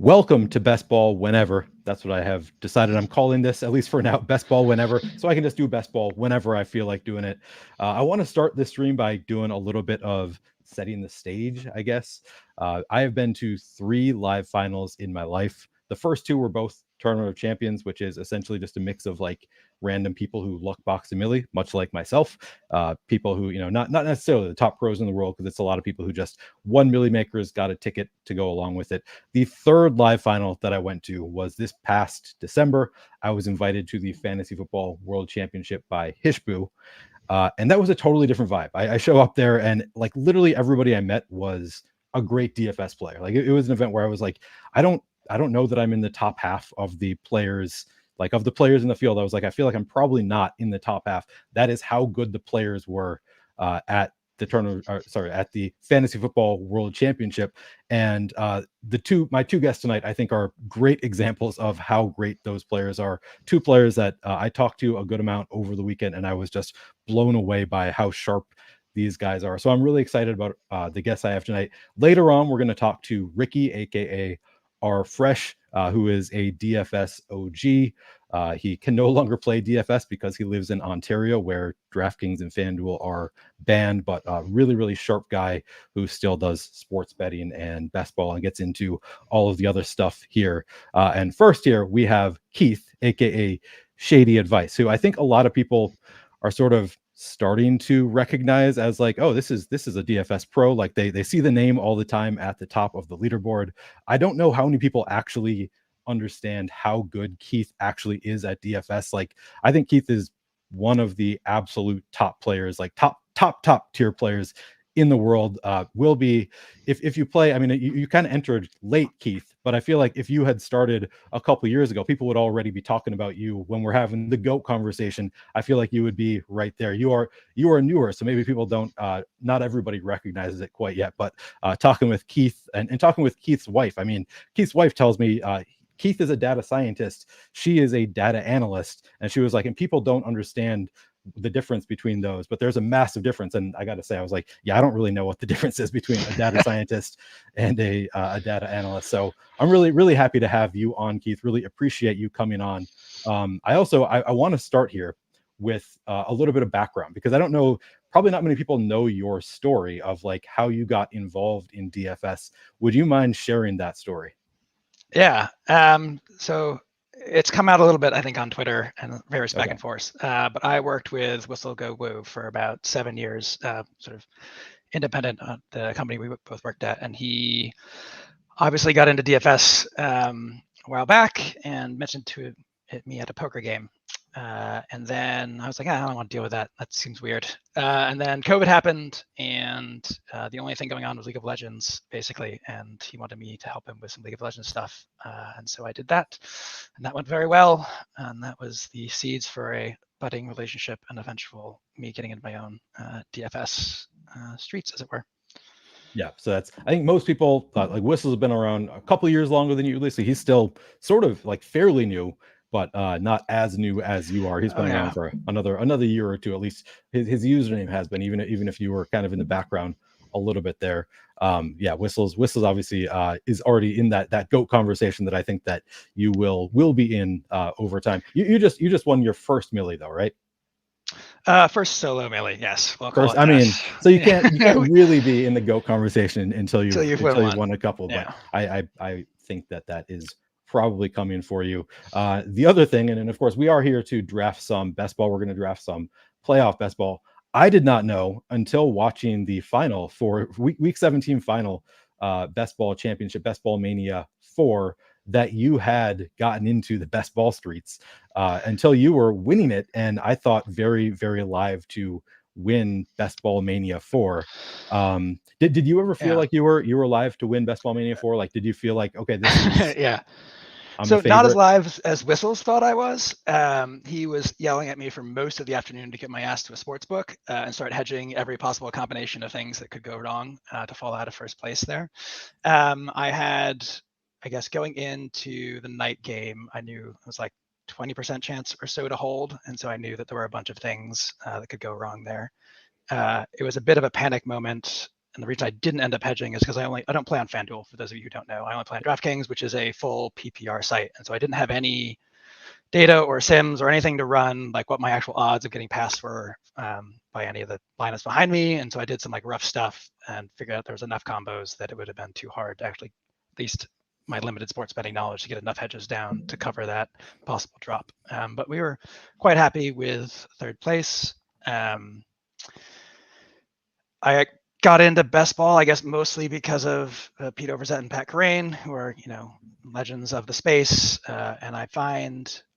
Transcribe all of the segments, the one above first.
Welcome to Best Ball Whenever. That's what I have decided I'm calling this, at least for now, Best Ball Whenever. So I can just do Best Ball whenever I feel like doing it. I want to start this stream by doing a little bit of setting the stage, I guess. I have been to 3 live finals in my life. The first 2 were both Tournament of Champions, which is essentially just a mix of like random people who luck box a milli, much like myself. People who, not necessarily the top pros in the world, because it's a lot of people who just won Millymakers, got a ticket to go along with it. The third live final that I went to was this past December. I was invited to the Fantasy Football World Championship by Hishboo. And that was a totally different vibe. I show up there and like literally everybody I met was a great DFS player. Like it was an event where I was like, I don't know that I'm in the top half of the players, like of the players in the field. I was like, I feel like I'm probably not in the top half. That is how good the players were at the tournament, at the Fantasy Football World Championship. And my two guests tonight, I think, are great examples of how great those players are. 2 players that I talked to a good amount over the weekend, and I was just blown away by how sharp these guys are. So I'm really excited about the guests I have tonight. Later on, we're going to talk to Ricky, aka Rfr3shhh, who is a DFS OG. He can no longer play DFS because he lives in Ontario, where DraftKings and FanDuel are banned, but a really, really sharp guy who still does sports betting and best ball and gets into all of the other stuff here. And first here, we have Keith, aka ShaidyAdvice, who I think a lot of people are sort of starting to recognize as like, oh, this is a DFS pro. Like they see the name all the time at the top of the leaderboard. I don't know how many people actually understand how good Keith actually is at DFS. Like I think Keith is one of the absolute top players, like top tier players in the world. Will be if you play. I mean, you kind of entered late, Keith, but I feel like if you had started a couple years ago, people would already be talking about you when we're having the GOAT conversation. I feel like you would be right there. You are newer, so maybe people don't. Not everybody recognizes it quite yet. But talking with Keith and talking with Keith's wife. I mean, Keith's wife tells me. Keith is a data scientist. She is a data analyst. And she was like, and people don't understand the difference between those, but there's a massive difference. And I got to say, I was like, yeah, I don't really know what the difference is between a data scientist and a data analyst. So I'm really, really happy to have you on, Keith. Really appreciate you coming on. I want to start here with a little bit of background, because I don't know, probably not many people know your story of like how you got involved in DFS. Would you mind sharing that story? Yeah. So it's come out a little bit, I think, on Twitter and various back and forth. But I worked with Whistle Go Woo for about 7 years, sort of independent of the company we both worked at. And he obviously got into DFS a while back and mentioned to me at a poker game. And then I was like, I don't want to deal with that. That seems weird. And then COVID happened, and the only thing going on was League of Legends, basically. And he wanted me to help him with some League of Legends stuff. And so I did that, and that went very well. And that was the seeds for a budding relationship and eventual me getting into my own DFS streets, as it were. Yeah, so that's, I think most people like Whistle's been around a couple of years longer than you, at least. So he's still sort of like fairly new, but not as new as you are. He's been around for another year or two, at least. His username has been, even if you were kind of in the background a little bit there. Yeah, Whistle's obviously is already in that GOAT conversation that I think that you will be in over time. You just won your first milli though, right? First solo milli, yes. We'll first, I mean, so you can't really be in the GOAT conversation until you've won a couple. Yeah. But I think that is probably coming for you. The other thing, and of course, we are here to draft some best ball. We're going to draft some playoff best ball. I did not know until watching the final for week 17 final best ball championship, Best Ball Mania 4, that you had gotten into the best ball streets until you were winning it. And I thought very, very live to win Best Ball Mania 4. Did you ever feel like you were live to win Best Ball Mania 4? Like, did you feel like, okay, this is yeah. So not as live as Whistles thought I was. He was yelling at me for most of the afternoon to get my ass to a sports book and start hedging every possible combination of things that could go wrong to fall out of first place there. I had, I guess, going into the night game, I knew it was like 20% chance or so to hold. And so I knew that there were a bunch of things that could go wrong there. It was a bit of a panic moment And the reason I didn't end up hedging is because I don't play on FanDuel, for those of you who don't know. I only play on DraftKings, which is a full PPR site. And so I didn't have any data or sims or anything to run like what my actual odds of getting passed were by any of the lineups behind me. And so I did some like rough stuff and figured out there was enough combos that it would have been too hard to actually, at least my limited sports betting knowledge, to get enough hedges down to cover that possible drop. But we were quite happy with third place. I got into best ball, I guess, mostly because of Pete Overzet and Pat Corain, who are, legends of the space. And I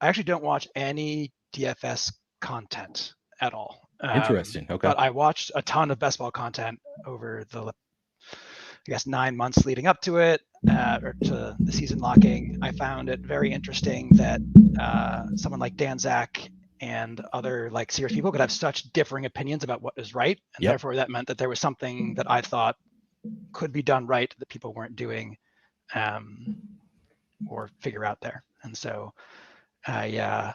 actually don't watch any DFS content at all. Interesting. Okay. But I watched a ton of best ball content over the, 9 months leading up to it, or to the season locking. I found it very interesting that someone like Dan Zach and other like serious people could have such differing opinions about what is right, and therefore that meant that there was something that I thought could be done right that people weren't doing, or figure out there. And so I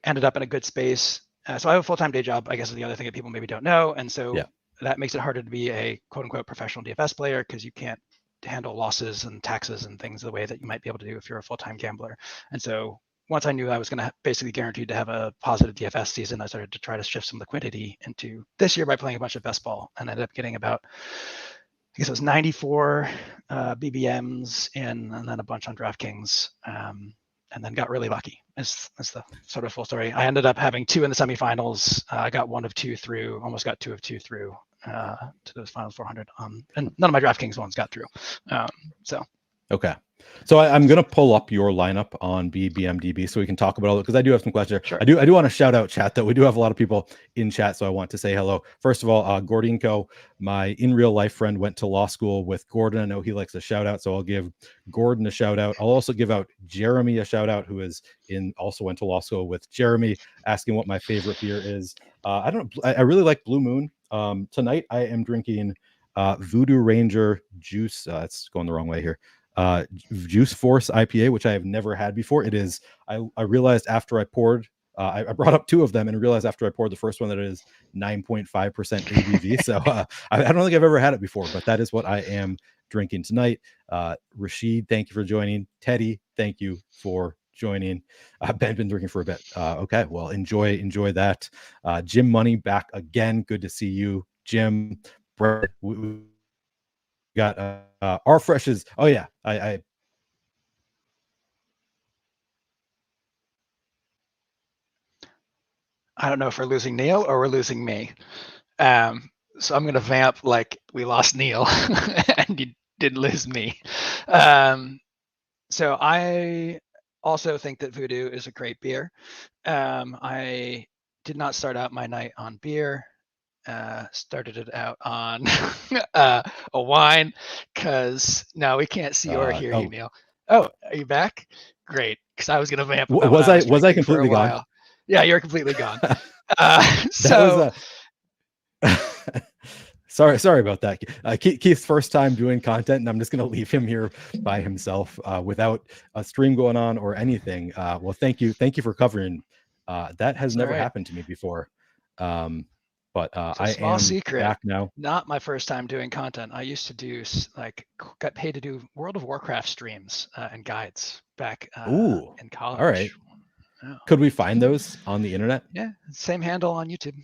ended up in a good space. So I have a full-time day job, I guess, is the other thing that people maybe don't know, and so that makes it harder to be a quote-unquote professional DFS player, because you can't handle losses and taxes and things the way that you might be able to do if you're a full-time gambler. And so once I knew I was going to basically guaranteed to have a positive DFS season, I started to try to shift some liquidity into this year by playing a bunch of best ball, and ended up getting about, I guess it was 94 BBMs in, and then a bunch on DraftKings, and then got really lucky. That's the sort of full story. I ended up having 2 in the semifinals. I got 1 of 2 through, almost got 2 of 2 through to those final 400. And none of my DraftKings ones got through. Okay. So I'm going to pull up your lineup on BBMDB so we can talk about all it, because I do have some questions. Sure. I do want to shout out chat, though. We do have a lot of people in chat, so I want to say hello. First of all, Gordinko, my in real life friend, went to law school with Gordon. I know he likes a shout out, so I'll give Gordon a shout out. I'll also give out Jeremy a shout out, who is also went to law school with Jeremy, asking what my favorite beer is. I don't know. I really like Blue Moon. Tonight I am drinking Voodoo Ranger Juice. It's going the wrong way here. Juice Force IPA, which I have never had before. It is, I realized after I poured, I brought up 2 of them and realized after I poured the first one that it is 9.5% ABV. So I don't think I've ever had it before, but that is what I am drinking tonight. Rashid, thank you for joining. Teddy, thank you for joining. Ben been drinking for a bit. Okay, well, enjoy that. Jim Money back again. Good to see you, Jim. Brett, we got Rfr3shhh. Oh yeah, I don't know if we're losing Neil or we're losing me. So I'm going to vamp like we lost Neil and you didn't lose me. So I also think that Voodoo is a great beer. I did not start out my night on beer. Started it out on a wine, because no, we can't see or hear you, Neil. Oh, are you back? Great, because I was going to vamp. Was I completely gone? Yeah, you're completely gone. Sorry about that. Keith's first time doing content, and I'm just going to leave him here by himself without a stream going on or anything. Well, thank you for covering. That has never happened to me before. But I am secret, back now. Not my first time doing content. I used to do got paid to do World of Warcraft streams and guides back in college. All right. Oh. Could we find those on the internet? Yeah, same handle on YouTube.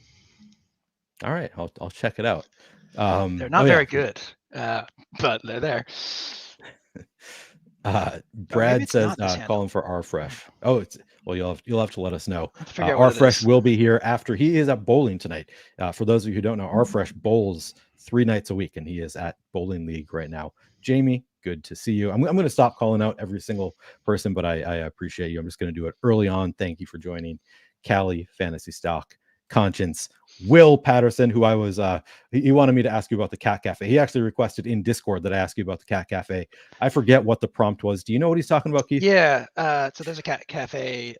All right, I'll check it out. They're not very good, but they're there. Brad says calling for Rfr3shhh. Oh, you'll have to let us know. Rfr3shhh will be here after he is at bowling tonight. For those of you who don't know, Rfr3shhh bowls 3 nights a week, and he is at Bowling League right now. Jamie, good to see you. I'm going to stop calling out every single person, but I appreciate you. I'm just going to do it early on. Thank you for joining. Callie, Fantasy Stock, Conscience, Will Patterson, who I was he wanted me to ask you about the Cat Cafe. He actually requested in Discord that I ask you about the Cat Cafe. I forget what the prompt was. Do you know what he's talking about, Keith? Yeah, so there's a Cat Cafe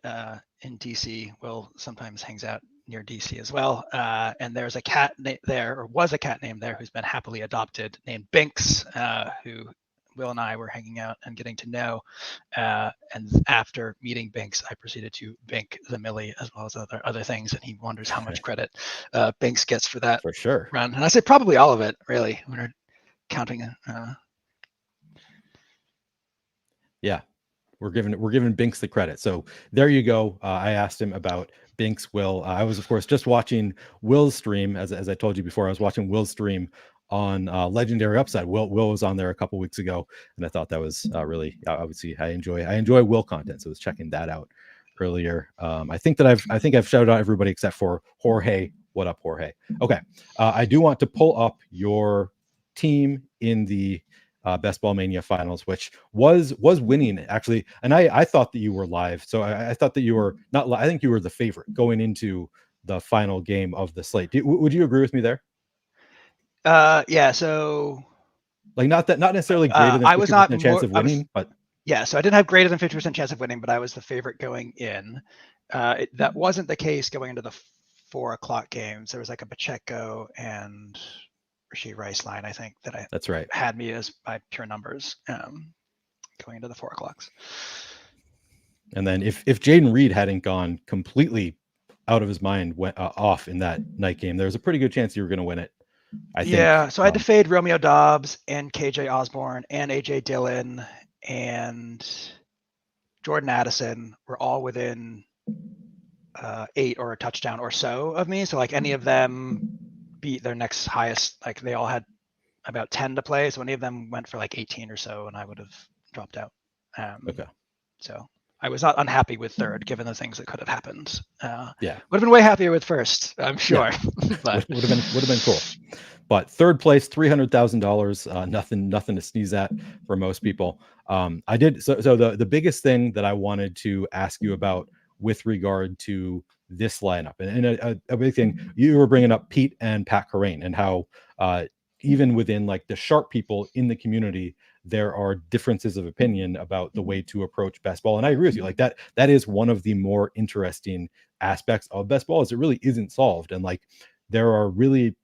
in DC. Will sometimes hangs out near DC as well, and there's a cat there, or was a cat named there, who's been happily adopted, named Binks, who Will and I were hanging out and getting to know. And after meeting Binks, I proceeded to bink the Millie as well as other things. And he wonders how much credit Binks gets for that For sure. run. And I say probably all of it, really, when we're counting. Yeah, we're giving Binks the credit. So there you go. I asked him about Binks. Will, I was of course just watching Will's stream, as I told you before. I was watching Will's stream on Legendary Upside. Will was on there a couple weeks ago, and I thought that was really, obviously I enjoy Will content, so I was checking that out earlier. I think I've shouted out everybody except for Jorge. What up, Jorge? Okay, I do want to pull up your team in the Best Ball Mania finals, which was winning actually, and I thought that you were live, so I thought that you were not. I think you were the favorite going into the final game of the slate. Would you agree with me there? Yeah. So, like, not necessarily greater than 50% chance of winning, but yeah. So I didn't have greater than 50% chance of winning, but I was the favorite going in. That wasn't the case going into the 4 o'clock games. There was like a Pacheco and Rashid Rice line, I think, that that's right, had me as by pure numbers going into the 4 o'clocks. And then if Jaden Reed hadn't gone completely out of his mind, went off in that night game, there's a pretty good chance you were going to win it. I think. Yeah, so I had to fade Romeo Dobbs and KJ Osborne and AJ Dillon and Jordan Addison were all within 8 or a touchdown or so of me. So like any of them beat their next highest, like they all had about 10 to play. So any of them went for like 18 or so, and I would have dropped out. Okay. So I was not unhappy with third, given the things that could have happened. Yeah, would have been way happier with first, I'm sure. Yeah. But would have been cool. But third place, $300,000, nothing to sneeze at for most people. I did so. The biggest thing that I wanted to ask you about with regard to this lineup, and a big thing, you were bringing up Pete and Pat Corain, and how even within like the sharp people in the community, there are differences of opinion about the way to approach best ball. And I agree with you. Like that is one of the more interesting aspects of best ball, is it really isn't solved. And like, there are really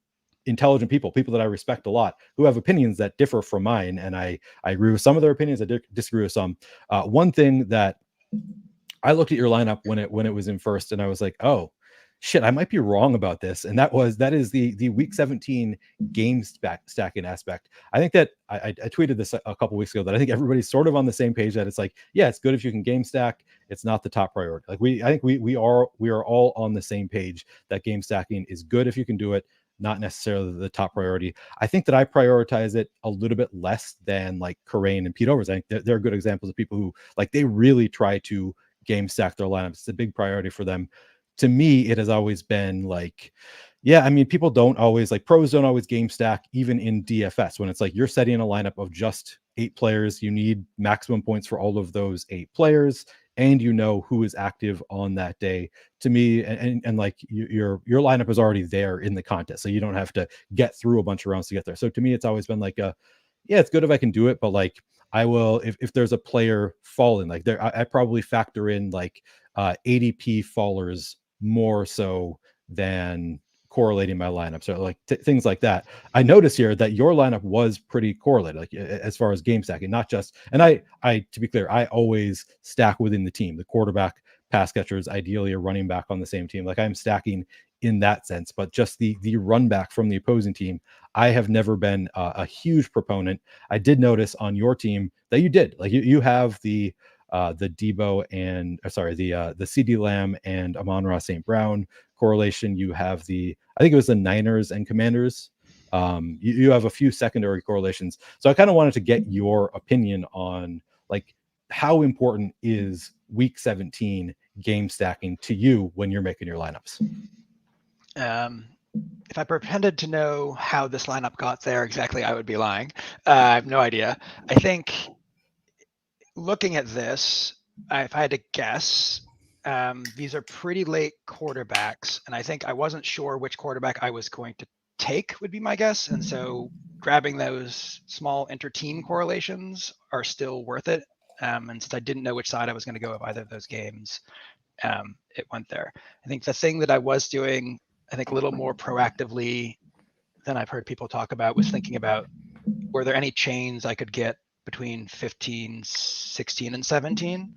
intelligent people that I respect a lot, who have opinions that differ from mine. And I agree with some of their opinions. I disagree with some. One thing that I looked at your lineup when it was in first, and I was like, oh shit, I might be wrong about this. And that is the week 17 game stacking aspect. I think that I tweeted this a couple weeks ago, that I think everybody's sort of on the same page, that it's like, yeah, it's good if you can game stack. It's not the top priority. Like I think we are all on the same page that game stacking is good if you can do it, not necessarily the top priority. I think that I prioritize it a little bit less than like Corain and Pete Overs. I think they're good examples of people who like, they really try to game stack their lineups. It's a big priority for them. To me, it has always been like, yeah, I mean, people don't always, like, pros don't always game stack, even in DFS, when it's like you're setting a lineup of just 8 players. You need maximum points for all of those 8 players, and you know who is active on that day. To me, and like your lineup is already there in the contest, so you don't have to get through a bunch of rounds to get there. So to me, it's always been like, yeah, it's good if I can do it, but like, I will, if there's a player falling, like there, I probably factor in like ADP fallers more so than correlating my lineup. So like things like that. I notice here that your lineup was pretty correlated, like as far as game stacking, not just, and I to be clear, I always stack within the team, the quarterback, pass catchers, ideally a running back on the same team. Like I'm stacking in that sense, but just the run back from the opposing team, I have never been a huge proponent. I did notice on your team that you did, like you have the Debo and the CeeDee Lamb and Amon-Ra St. Brown correlation. You have I think it was the Niners and Commanders. You have a few secondary correlations. So I kind of wanted to get your opinion on like, how important is week 17 game stacking to you when you're making your lineups? If I pretended to know how this lineup got there exactly, I would be lying. I have no idea. I think looking at this, if I had to guess, these are pretty late quarterbacks, and I think I wasn't sure which quarterback I was going to take, would be my guess. And so grabbing those small inter-team correlations are still worth it. And since I didn't know which side I was going to go of either of those games, it went there. I think the thing that I was doing, I think a little more proactively than I've heard people talk about, was thinking about, were there any chains I could get between 15, 16, and 17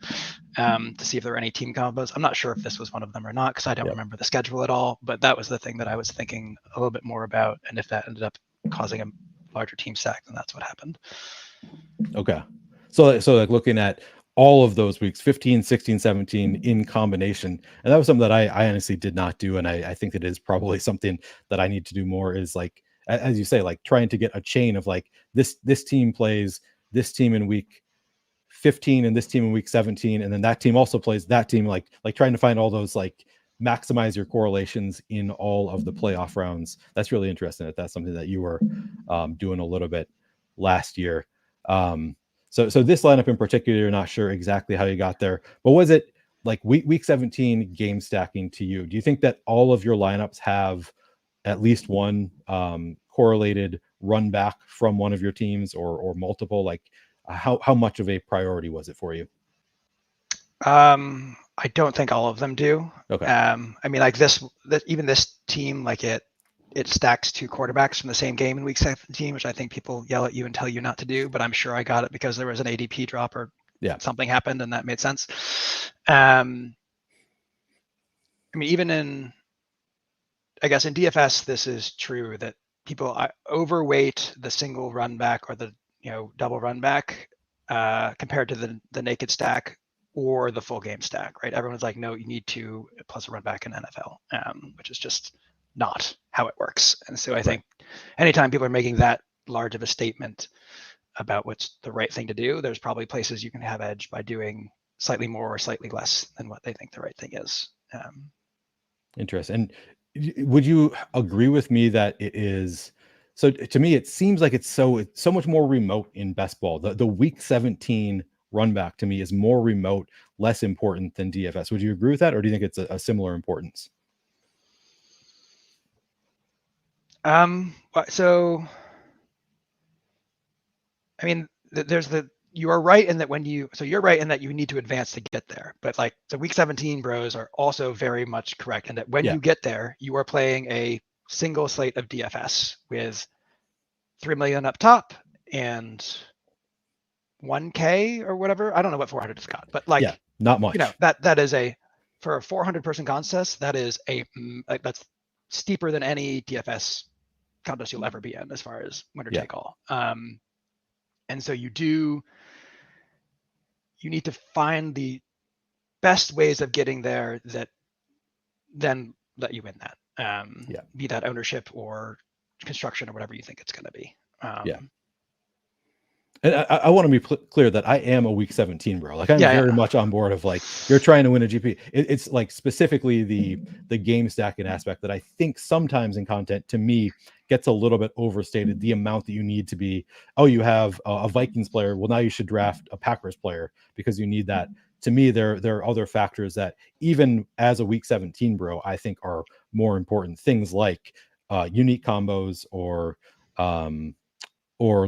to see if there were any team combos. I'm not sure if this was one of them or not because I don't remember the schedule at all, but that was the thing that I was thinking a little bit more about. And if that ended up causing a larger team stack, then that's what happened. Okay. So like looking at all of those weeks, 15, 16, 17 in combination. And that was something that I honestly did not do. And I think it is probably something that I need to do more, is like, as you say, like trying to get a chain of like this team plays this team in week 15 and this team in week 17. And then that team also plays that team, like trying to find all those, like maximize your correlations in all of the playoff rounds. That's really interesting that that's something that you were doing a little bit last year. So this lineup in particular, you're not sure exactly how you got there, but was it like week 17 game stacking to you? Do you think that all of your lineups have at least one correlated run back from one of your teams or multiple? Like how much of a priority was it for you? I don't think all of them do. Okay. I mean, like even this team, like it stacks 2 quarterbacks from the same game in week 17, which I think people yell at you and tell you not to do, but I'm sure I got it because there was an ADP drop or something happened and that made sense. I mean, even I guess in DFS, this is true that people overweight the single run back or the double run back compared to the naked stack or the full game stack, right? Everyone's like, no, you need 2 plus a run back in NFL, which is just not how it works. And so I think anytime people are making that large of a statement about what's the right thing to do, there's probably places you can have edge by doing slightly more or slightly less than what they think the right thing is. Interesting. And would you agree with me that it is? So to me, it seems like it's so much more remote in best ball. The week 17 run back to me is more remote, less important than DFS. Would you agree with that, or do you think it's a similar importance? So, I mean, you are right in that you're right in that you need to advance to get there. But like the week 17 bros are also very much correct in that when you get there, you are playing a single slate of DFS with 3 million up top and 1K or whatever. I don't know what 400 has got, but like, not much. That is for a 400 person contest, that is that's steeper than any DFS contest you'll ever be in as far as winner take all. And so you need to find the best ways of getting there that then let you win that. Be that ownership or construction or whatever you think it's going to be. And I want to be clear that I am a week 17 bro. Like I'm very much on board of like, you're trying to win a GP. It's like specifically the game stacking aspect that I think sometimes in content to me gets a little bit overstated. The amount that you need to be, you have a Vikings player. Well, now you should draft a Packers player because you need that. To me, there are other factors that even as a week 17 bro, I think are more important. Things like unique combos or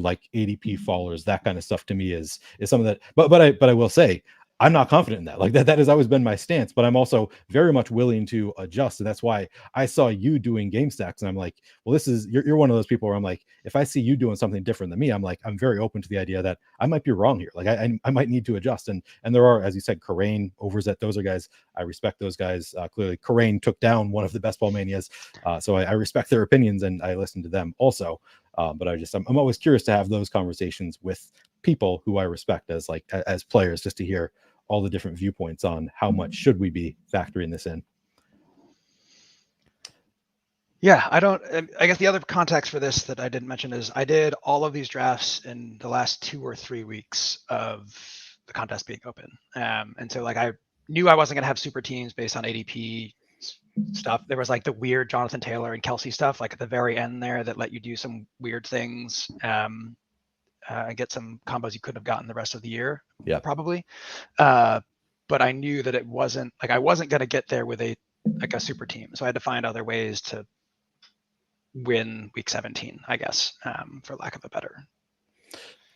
like ADP fallers, that kind of stuff to me is some of that. But I will say I'm not confident in that. Like that has always been my stance, but I'm also very much willing to adjust. And that's why I saw you doing game stacks. And I'm like, well, you're one of those people where I'm like, if I see you doing something different than me, I'm like, I'm very open to the idea that I might be wrong here. Like I might need to adjust. And there are, as you said, Correlating, Overzet, those are guys. I respect those guys. Clearly Correlating took down one of the best Ball Manias. So I respect their opinions and I listen to them also. But I'm always curious to have those conversations with people who I respect as players, just to hear all the different viewpoints on how much should we be factoring this in. I guess the other context for this that I didn't mention is I did all of these drafts in the last 2 or 3 weeks of the contest being open. And so like I knew I wasn't going to have super teams based on ADP stuff. There was like the weird Jonathan Taylor and Kelsey stuff like at the very end there that let you do some weird things and get some combos you couldn't have gotten the rest of the year, probably. But I knew that it wasn't like I wasn't going to get there with a super team, so I had to find other ways to win week 17, I guess, for lack of a better.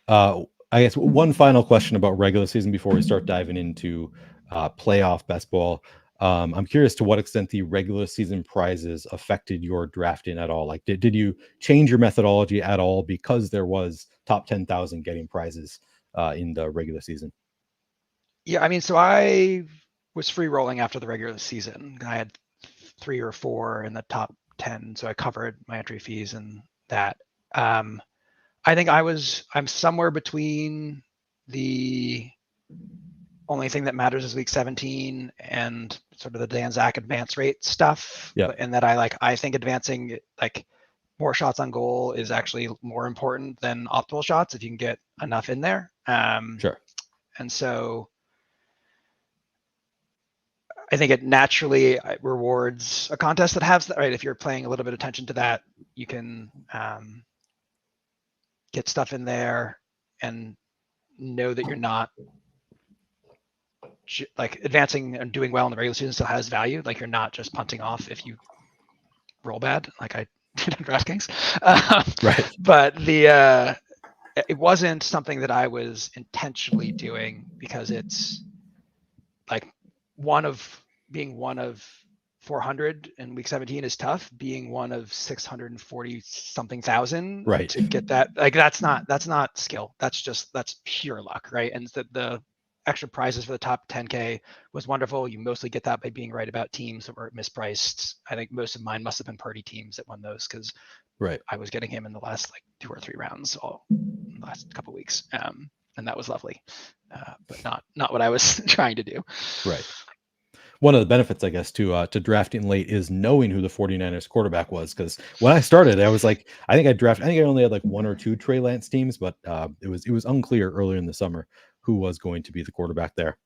I guess one final question about regular season before we start diving into playoff best ball. I'm curious to what extent the regular season prizes affected your drafting at all. Like, did you change your methodology at all because there was top 10,000 getting prizes in the regular season? Yeah, I mean, so I was free rolling after the regular season. I had 3 or 4 in the top 10, so I covered my entry fees and that. I think I'm somewhere between the only thing that matters is week 17 and sort of the Dan Zach advance rate stuff. Yeah. And that I think advancing like more shots on goal is actually more important than optimal shots if you can get enough in there. Sure. And so I think it naturally rewards a contest that has that, right? If you're paying a little bit of attention to that, you can get stuff in there and know that you're not like advancing and doing well in the regular season still has value. Like you're not just punting off if you roll bad, like I did on DraftKings. Right. But it wasn't something that I was intentionally doing because it's like being one of 400 in week 17 is tough. Being one of 640 something thousand, right, to get that, like that's not skill. That's pure luck, right? And the extra prizes for the top 10K was wonderful. You mostly get that by being right about teams that were mispriced. I think most of mine must have been Purdy teams that won those because right, I was getting him in the last like 2 or 3 rounds all in the last couple of weeks, and that was lovely, but not what I was trying to do. right. One of the benefits, I guess, to drafting late is knowing who the 49ers quarterback was. Because when I started, I was like, I think I only had like 1 or 2 Trey Lance teams, but it was unclear earlier in the summer who was going to be the quarterback there.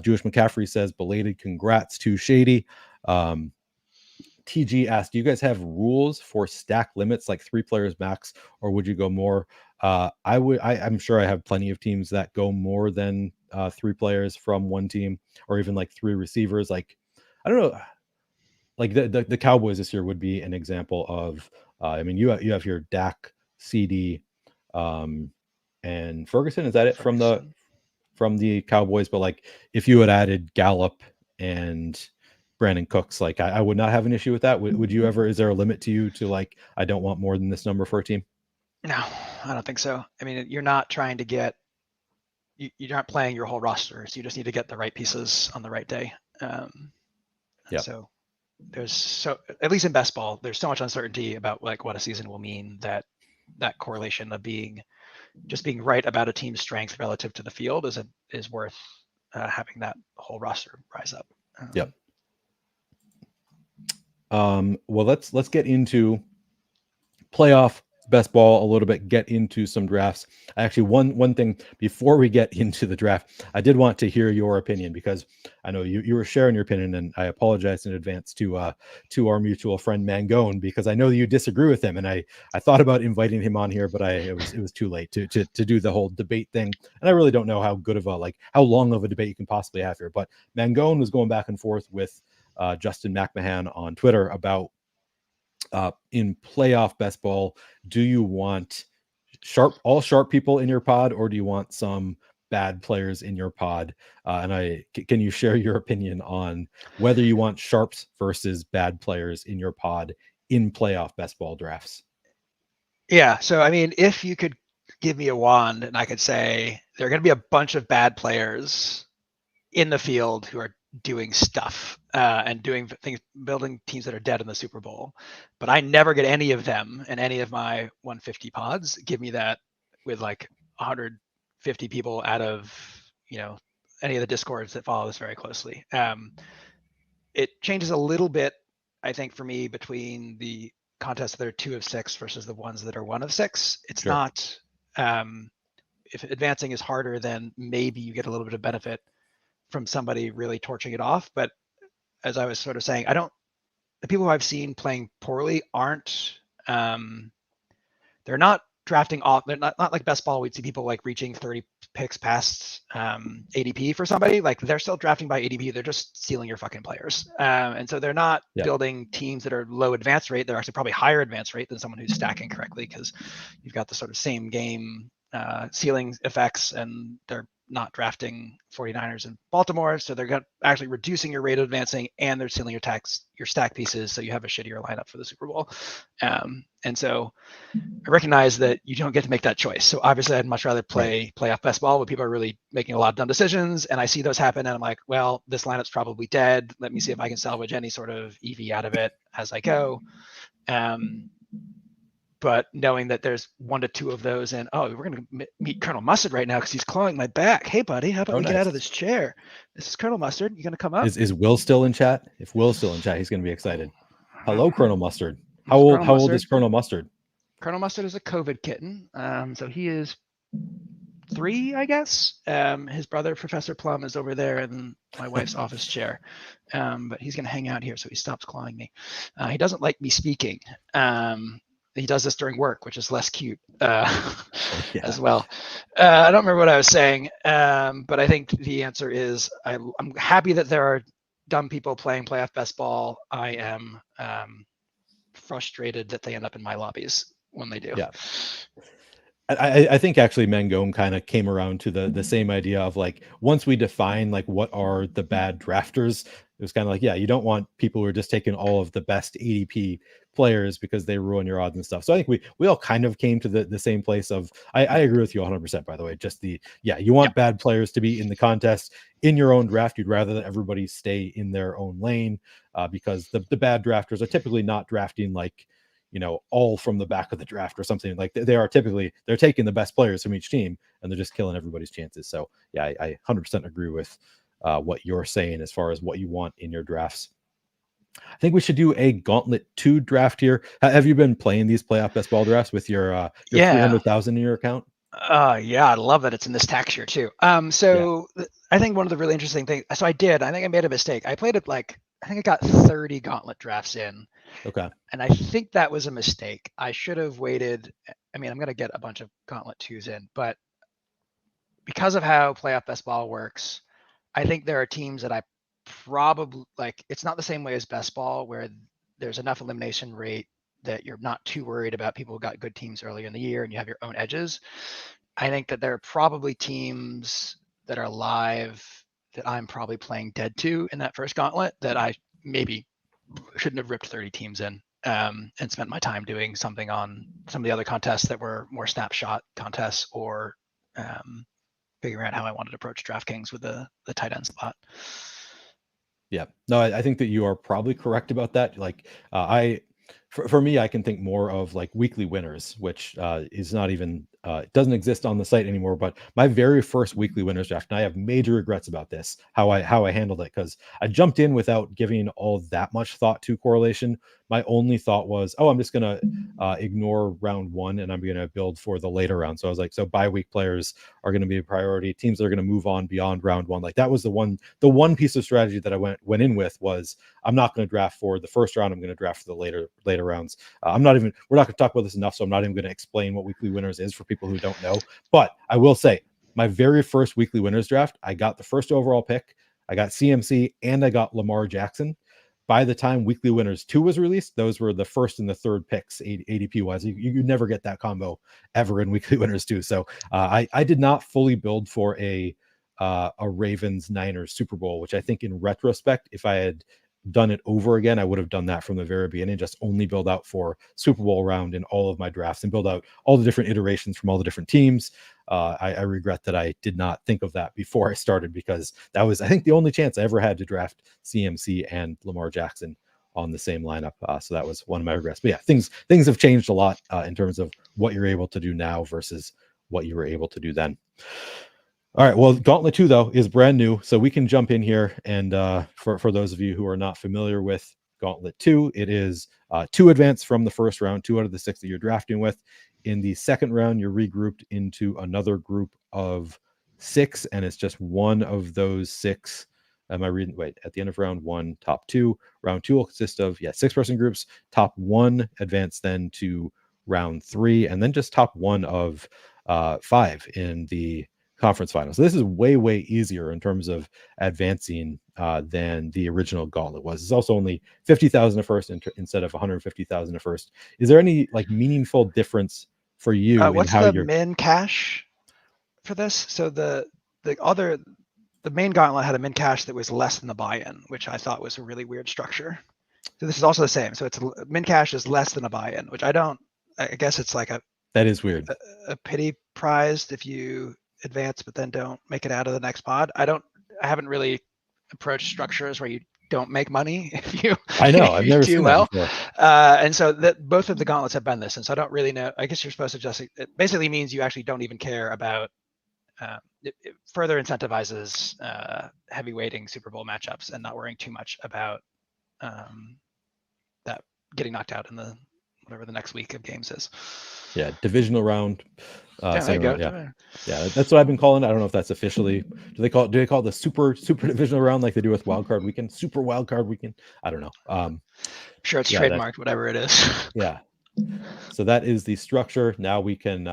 Jewish McCaffrey says, belated congrats to Shady. TG asked, do you guys have rules for stack limits, like 3 players max, or would you go more? I'm sure I have plenty of teams that go more than 3 players from one team, or even like 3 receivers. Like, I don't know, like the Cowboys this year would be an example of, I mean, you have here Dak, CD, and Ferguson. Is that it from the Cowboys? But like, if you had added Gallup and Brandon Cooks, like I would not have an issue with that. Would you ever? Is there a limit to you to like, I don't want more than this number for a team? No, I don't think so. I mean, you're not trying to get, you're not playing your whole roster, so you just need to get the right pieces on the right day. Yeah. So at least in best ball, there's so much uncertainty about like what a season will mean that correlation of being right about a team's strength relative to the field is worth having that whole roster rise up. Yep. Well, let's get into playoff best ball a little bit, get into some drafts. Actually, one thing before we get into the draft, I did want to hear your opinion, because I know you were sharing your opinion, and I apologize in advance to our mutual friend Mangone, because I know you disagree with him, and I thought about inviting him on here, but it was too late to do the whole debate thing, and I really don't know how good of how long of a debate you can possibly have here. But Mangone was going back and forth with Justin McMahon on Twitter about in playoff best ball, do you want all sharp people in your pod, or do you want some bad players in your pod? And can you share your opinion on whether you want sharps versus bad players in your pod in playoff best ball drafts? Yeah. So, I mean, if you could give me a wand and I could say there are going to be a bunch of bad players in the field who are doing stuff and doing things, building teams that are dead in the Super Bowl, but I never get any of them in any of my 150 pods. Give me that with like 150 people out of any of the discords that follow this very closely. It changes a little bit, I think, for me between the contests that are 2 of 6 versus the ones that are 1 of 6. It's Sure. not if advancing is harder, then maybe you get a little bit of benefit from somebody really torching it off. But as I was sort of saying, the people who I've seen playing poorly aren't, they're not drafting off. They're not like best ball. We'd see people like reaching 30 picks past ADP for somebody. Like they're still drafting by ADP. They're just stealing your fucking players. And so they're not building teams that are low advance rate. They're actually probably higher advance rate than someone who's stacking correctly, because you've got the sort of same game ceiling effects, and they're not drafting 49ers and Baltimore. So they're actually reducing your rate of advancing, and they're stealing your stack pieces. So you have a shittier lineup for the Super Bowl. And so I recognize that you don't get to make that choice. So obviously I'd much rather play playoff best ball when people are really making a lot of dumb decisions. And I see those happen and I'm like, well, this lineup's probably dead. Let me see if I can salvage any sort of EV out of it as I go. But knowing that there's 1 to 2 of those, and we're going to meet Colonel Mustard right now because he's clawing my back. Hey, buddy, how about we get out of this chair? This is Colonel Mustard. You going to come up? Is Will still in chat? If Will's still in chat, he's going to be excited. Hello, Colonel Mustard. How old is Colonel Mustard? Colonel Mustard is a COVID kitten. So he is 3, I guess. His brother, Professor Plum, is over there in my wife's office chair. But he's going to hang out here so he stops clawing me. He doesn't like me speaking. He does this during work, which is less cute as well. I don't remember what I was saying, but I think the answer is I'm happy that there are dumb people playing playoff best ball. I am frustrated that they end up in my lobbies when they do. Yeah. I think actually Mangone kind of came around to the same idea of like, once we define like what are the bad drafters, it was kind of like, yeah, you don't want people who are just taking all of the best ADP players because they ruin your odds and stuff. So I think we all kind of came to the same place of, I agree with you 100%, by the way, just you want bad players to be in the contest in your own draft. You'd rather that everybody stay in their own lane because the bad drafters are typically not drafting like, all from the back of the draft or something. Like they're taking the best players from each team and they're just killing everybody's chances. So yeah, I 100% agree with what you're saying as far as what you want in your drafts. I think we should do a Gauntlet 2 draft here. Have you been playing these playoff best ball drafts with your 300,000 in your account? Yeah, I love that it's in this tax year too. I think one of the really interesting things, I think I made a mistake. I played it I think I got 30 Gauntlet drafts in. Okay. And I think that was a mistake. I should have waited. I mean, I'm going to get a bunch of Gauntlet 2s in, but because of how playoff best ball works, I think there are teams that I probably it's not the same way as best ball where there's enough elimination rate that you're not too worried about people who got good teams earlier in the year and you have your own edges. I think that there are probably teams that are live that I'm probably playing dead to in that first Gauntlet that I maybe shouldn't have ripped 30 teams in and spent my time doing something on some of the other contests that were more snapshot contests or figuring out how I wanted to approach DraftKings with the tight end spot. Yeah, no, I think that you are probably correct about that. Like for me, I can think more of like weekly winners, which is not even it doesn't exist on the site anymore. But my very first weekly winners draft, and I have major regrets about this, how I handled it, because I jumped in without giving all that much thought to correlation. My only thought was, I'm just gonna ignore round 1 and I'm gonna build for the later round. So I was like, so bye week players are gonna be a priority. Teams that are gonna move on beyond round 1. Like that was the one piece of strategy that I went in with was I'm not gonna draft for the first round. I'm gonna draft for the later rounds. We're not gonna talk about this enough, so I'm not even gonna explain what weekly winners is for people who don't know. But I will say, my very first weekly winners draft, I got the first overall pick, I got CMC, and I got Lamar Jackson. By the time Weekly Winners 2 was released, those were the first and the third picks ADP wise. You never get that combo ever in Weekly Winners 2. So I did not fully build for a Ravens Niners Super Bowl, which I think in retrospect, if I had done it over again, I would have done that from the very beginning, just only build out for Super Bowl round in all of my drafts and build out all the different iterations from all the different teams. I regret that I did not think of that before I started, because that was, I think, the only chance I ever had to draft CMC and Lamar Jackson on the same lineup. So that was one of my regrets. But yeah, things have changed a lot in terms of what you're able to do now versus what you were able to do then. All right. Well, Gauntlet 2, though, is brand new, so we can jump in here. And for those of you who are not familiar with Gauntlet 2, it is 2 advance from the first round, 2 out of the 6 that you're drafting with. In the second round, you're regrouped into another group of 6, and it's just one of those 6. Am I reading? Wait, at the end of round 1, top 2. Round 2 will consist of 6-person groups. Top 1 advance then to round 3, and then just top 1 of 5 in the conference final. So this is way easier in terms of advancing than the original Gauntlet was. It's also only 50,000 a first instead of 150,000 a first. Is there any meaningful difference for you in what's how the min cash for this? So the the main gauntlet had a min cash that was less than the buy-in, which I thought was a really weird structure. So this is also the same. So it's min cash is less than a buy-in, which I guess it's like that is weird. A pity prize if you advance but then don't make it out of the next pod. I haven't really approached structures where you don't make money if you I know I've never do seen well. that before. And so that both of the gauntlets have been this, and so I don't really know. I guess you're supposed to just, it basically means you actually don't even care about it further incentivizes heavy weighting Super Bowl matchups and not worrying too much about that getting knocked out in the whatever the next week of games is. Yeah, divisional round. There you go. Yeah, that's what I've been calling it. I don't know if that's officially. Do they call it the super divisional round like they do with Wild Card Weekend? Super Wild Card Weekend. I don't know. I'm sure it's trademarked, whatever it is. Yeah. So that is the structure. Now we can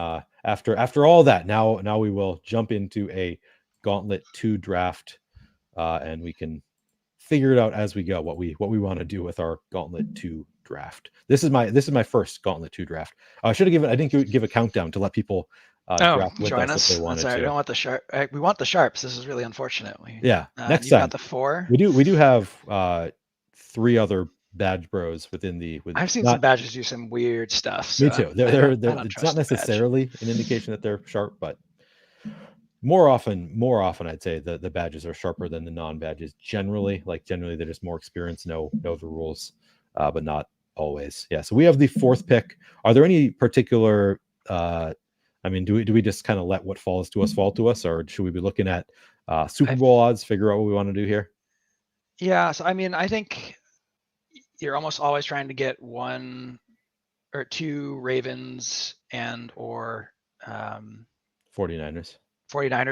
after all that. Now we will jump into a Gauntlet 2 draft, and we can figure it out as we go what we want to do with our Gauntlet 2 draft. This is my first Gauntlet 2 draft. I didn't give a countdown to let people draft with us if they wanted to. We don't want the sharp. We want the sharps. This is really unfortunate. Next time. Got the 4. We do have 3 other badge bros within the. I've seen some badges do some weird stuff. So me too. It's not necessarily an indication that they're sharp, but more often I'd say the badges are sharper than the non-badges. Generally they're just more experienced, know the rules, but not always. Yeah. So we have the 4th pick. Are there any particular? Do we just kind of let what falls to us fall to us, or should we be looking at Super Bowl odds? Figure out what we want to do here. Yeah. So I think you're almost always trying to get 1 or 2 Ravens and or 49ers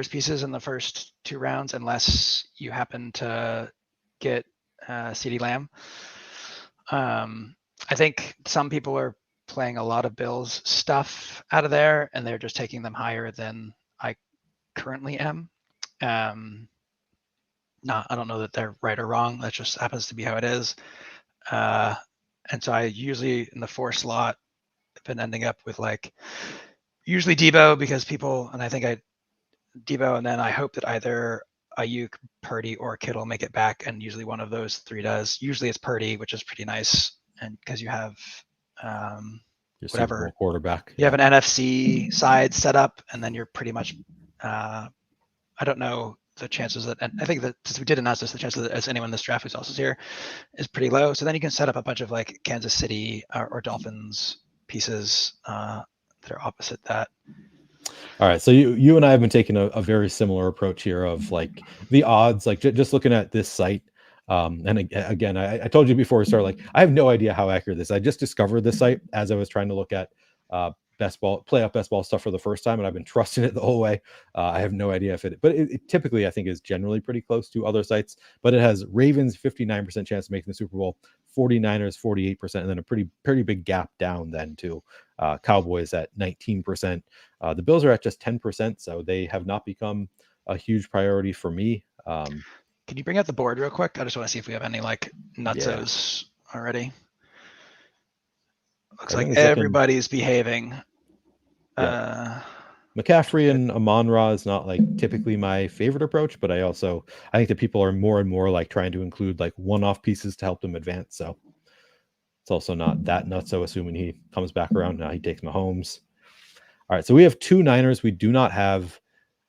pieces in the first 2 rounds, unless you happen to get CeeDee Lamb. I think some people are playing a lot of Bills stuff out of there, and they're just taking them higher than I currently am. I don't know that they're right or wrong. That just happens to be how it is. And so I usually in the 4 slot have been ending up with usually Debo, because people, and I think Debo, and then I hope that either Ayuk, Purdy, or Kittle make it back, and usually one of those 3 does. Usually it's Purdy, which is pretty nice, and because you have whatever quarterback, you have an NFC side set up, and then you're pretty much. I don't know the chances that, and I think that since we did announce this, the chances that as anyone in this draft who's also here is pretty low. So then you can set up a bunch of Kansas City or Dolphins pieces that are opposite that. All right, so you and I have been taking a very similar approach here of the odds, just looking at this site. And again, I told you before we started, I have no idea how accurate this is. I just discovered this site as I was trying to look at best ball stuff for the first time, and I've been trusting it the whole way. I have no idea but it typically I think is generally pretty close to other sites, but it has Ravens 59% chance of making the Super Bowl, 49ers 48%, and then a pretty big gap down then to Cowboys at 19%. The Bills are at just 10%, so they have not become a huge priority for me. Can you bring out the board real quick? I just want to see if we have any nutsos already. Looks like everybody's behaving. Yeah. McCaffrey and Amon-Ra is not typically my favorite approach, but I think that people are more and more trying to include one-off pieces to help them advance. So it's also not that nuts. So assuming he comes back around now, he takes Mahomes. All right, so we have 2 Niners. We do not have.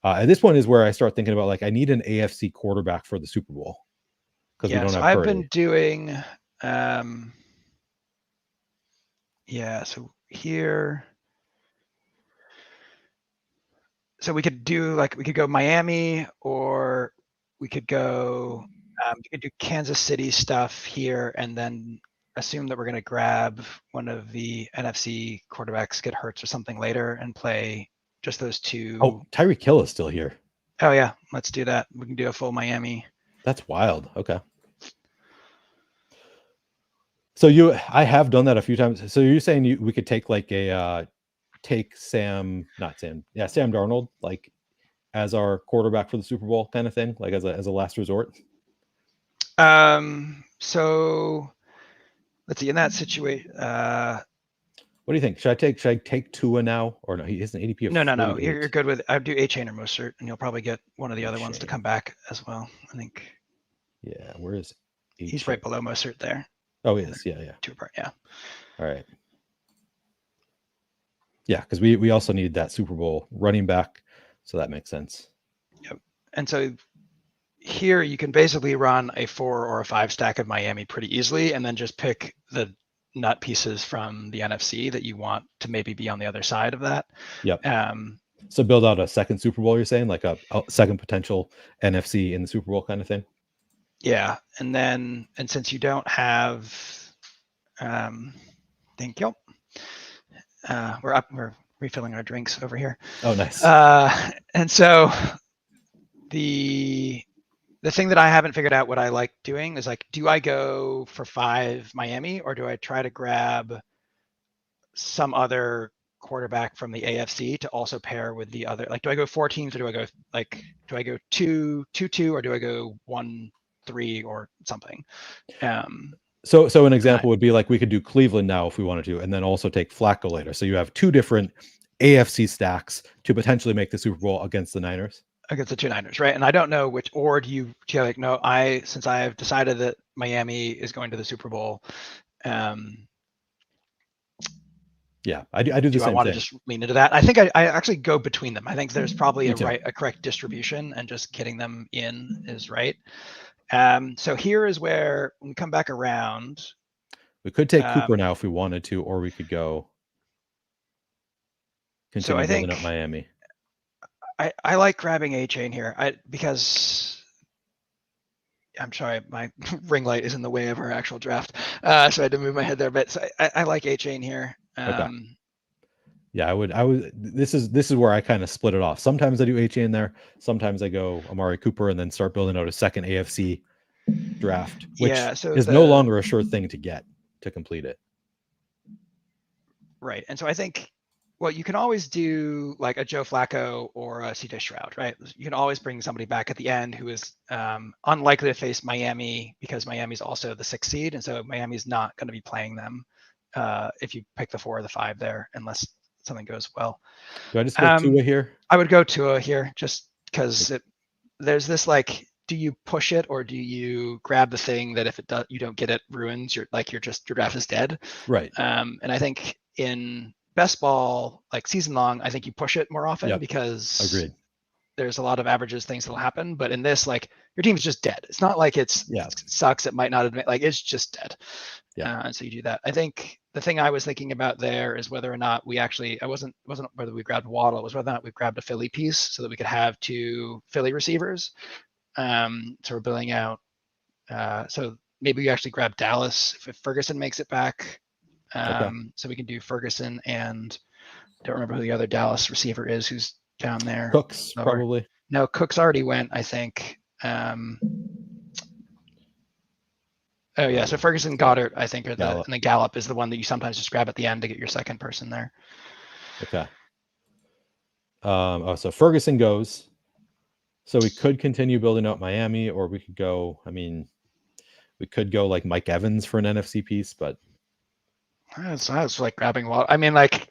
At this point is where I start thinking about I need an AFC quarterback for the Super Bowl because we don't have. I've been doing. So here. So we could do we could go Miami, or we could go. You could do Kansas City stuff here, and then assume that we're going to grab one of the NFC quarterbacks, get Hurts or something later, and play just those 2. Oh, Tyreek Hill is still here. Oh yeah, let's do that. We can do a full Miami. That's wild. Okay. So I have done that a few times. So you're saying we could take Sam Darnold as our quarterback for the Super Bowl kind of thing, as a last resort? So let's see, in that situation, What do you think? Should I take Tua now, or no? He has an ADP of No. 48. You're good with. I'd do A-Chain or Mostert, and you'll probably get one of the other ones to A-Chain. come back as well. I think. Yeah, where is He's right below Mostert there. Oh, he is. Yeah. Two apart. Yeah. All right. Yeah, because we also need that Super Bowl running back, so that makes sense. Yep. And so here you can basically run a 4 or a 5 stack of Miami pretty easily, and then just pick the nut pieces from the NFC that you want to maybe be on the other side of that. Yep. So build out a second Super Bowl, you're saying, like a second potential NFC in the Super Bowl kind of thing? Yeah. And since you don't have, thank you. We're refilling our drinks over here. Oh, nice. And so the thing that I haven't figured out what I like doing is like, do I go for 5 Miami, or do I try to grab some other quarterback from the AFC to also pair with the other? Like, do I go 4 teams, or do I go 2-2, or do I go 1-3 or something? So an example would be like, we could do Cleveland now if we wanted to, and then also take Flacco later. So you have 2 different AFC stacks to potentially make the Super Bowl against the Niners. Against the 2 Niners, right? And I don't know which, or do you like, no, since I have decided that Miami is going to the Super Bowl, yeah, I do the same thing. I want to just lean into that? I think I actually go between them. I think there's probably a correct distribution, and just getting them in is right. So here is where, when we come back around, we could take Cooper now if we wanted to, or we could go continue building up Miami. I like grabbing A-Chain here, because I'm sorry, my ring light is in the way of our actual draft, so I had to move my head there. But so I like A-Chain here. Okay. Yeah, I would. This is where I kind of split it off. Sometimes I do A-Chain there. Sometimes I go Amari Cooper and then start building out a second AFC draft, which is no longer a sure thing to get to complete it. Right. And so I think, well, you can always do like a Joe Flacco or a CJ Stroud, right? You can always bring somebody back at the end who is unlikely to face Miami, because Miami's also the 6th seed. And so Miami's not going to be playing them if you pick the 4 or the 5 there, unless something goes well. Do I just go Tua here? I would go Tua here, just because there's this, like, do you push it, or do you grab the thing that if you don't get it, ruins your draft is dead? Right. And I think in best ball, like season long, I think you push it more often, because agreed, there's a lot of averages, things that'll happen. But in this, like, your team's just dead. It's not like it sucks. It might not admit, like, it's just dead. Yeah. And so you do that. I think the thing I was thinking about there is whether or not it wasn't whether we grabbed Waddle, it was whether or not we grabbed a Philly piece so that we could have 2 Philly receivers. So we're building out. So maybe we actually grab Dallas if Ferguson makes it back. So we can do Ferguson, and I don't remember who the other Dallas receiver is who's down there. Cooks, probably. No, Cooks already went, I think. Oh yeah, so Ferguson, Goddard, I think, and then Gallup is the one that you sometimes just grab at the end to get your second person there. Okay. So Ferguson goes. So we could continue building out Miami, or we could go. I mean, we could go like Mike Evans for an NFC piece, but I was like grabbing Waddle. I mean, like,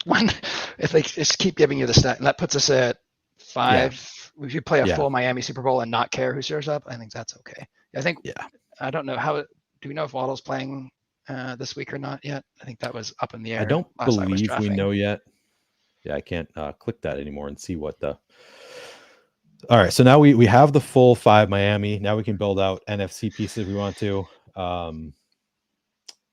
if they just keep giving you the stat, and that puts us at 5. If you play a full Miami Super Bowl and not care who shows up, I think that's okay. I think. Yeah. I don't know how. Do we know if Waddle's playing this week or not yet? I think that was up in the air. I don't believe we know yet. Yeah, I can't click that anymore and see what the. All right, so now we have the full 5 Miami. Now we can build out NFC pieces if we want to. I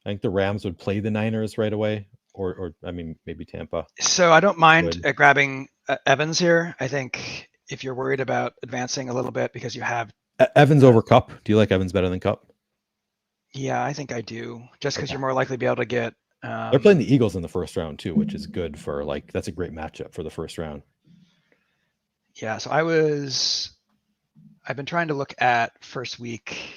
think the Rams would play the Niners right away, or I mean, maybe Tampa. So I don't mind grabbing Evans here. I think if you're worried about advancing a little bit because you have Evans over Kupp. Do you like Evans better than Kupp? Yeah, I think I do. Just because you're more likely to be able to get. They're playing the Eagles in the first round too, which is good for that's a great matchup for the first round. Yeah, so I've been trying to look at first week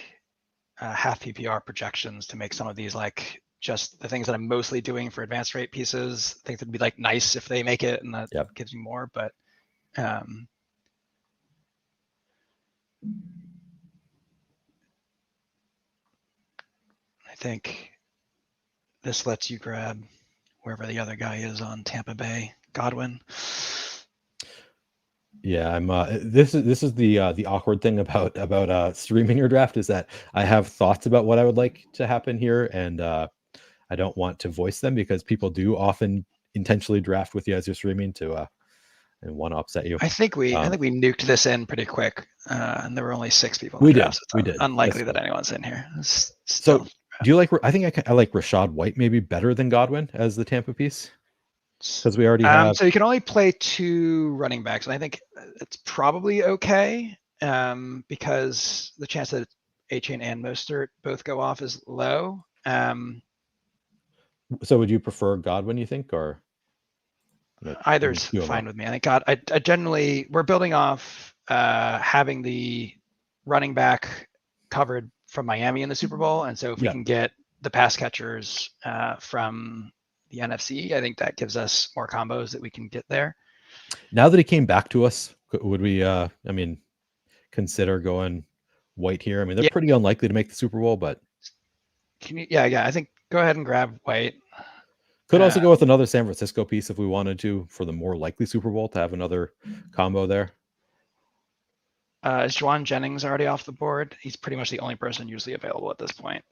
half PPR projections to make some of these, like, just the things that I'm mostly doing for advanced rate pieces. I think it'd be like nice if they make it, and that gives you more. But I think this lets you grab wherever the other guy is on Tampa Bay, Godwin. Yeah, I'm. This is the awkward thing about streaming your draft, is that I have thoughts about what I would like to happen here, and I don't want to voice them because people do often intentionally draft with you as you're streaming to and want to upset you. I think we nuked this in pretty quick, and there were only 6 people in We the did. draft. So We it's did. unlikely That's that anyone's in here. So, do you like? I think I like Rashad White maybe better than Godwin as the Tampa piece, because we already have. So you can only play 2 running backs, and I think it's probably okay, because the chance that A-Chain and Mostert both go off is low. So would you prefer Godwin, you think, or either's fine with me? I think I generally, we're building off having the running back covered from Miami in the Super Bowl, and so if we can get the pass catchers from the NFC, I think that gives us more combos that we can get there. Now that he came back to us, would we consider going White here? I mean, they're pretty unlikely to make the Super Bowl, but I think go ahead and grab White. Could also go with another San Francisco piece if we wanted to, for the more likely Super Bowl, to have another combo there. Is Juwan Jennings already off the board? He's pretty much the only person usually available at this point.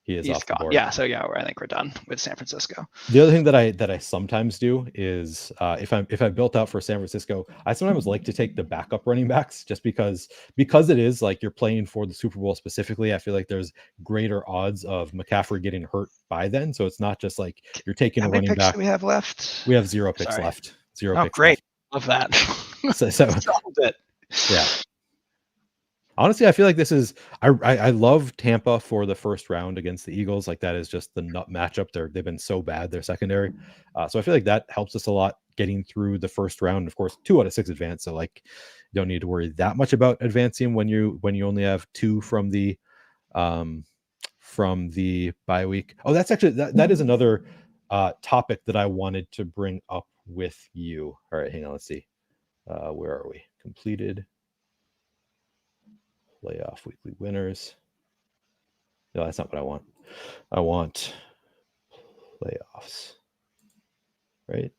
He's off the board. Yeah, so I think we're done with San Francisco. The other thing that I sometimes do is if I built out for San Francisco, I sometimes like to take the backup running backs, just because it is like you're playing for the Super Bowl specifically. I feel like there's greater odds of McCaffrey getting hurt by then, so it's not just like you're taking a running back. Do we have left? We have 0 picks left. 0 picks. Oh, great! Left. Love that. so solved it. Yeah. Honestly, I feel like this is I love Tampa for the first round against the Eagles. Like, that is just the nut matchup. They've been so bad, their secondary. So I feel like that helps us a lot getting through the first round. Of course, 2 out of 6 advance, so like you don't need to worry that much about advancing when you only have 2 from the bye week. Oh, that's actually that is another topic that I wanted to bring up with you. All right, hang on, let's see. Where are we? Completed. Playoff weekly winners. No, that's not what I want. I want playoffs. Right?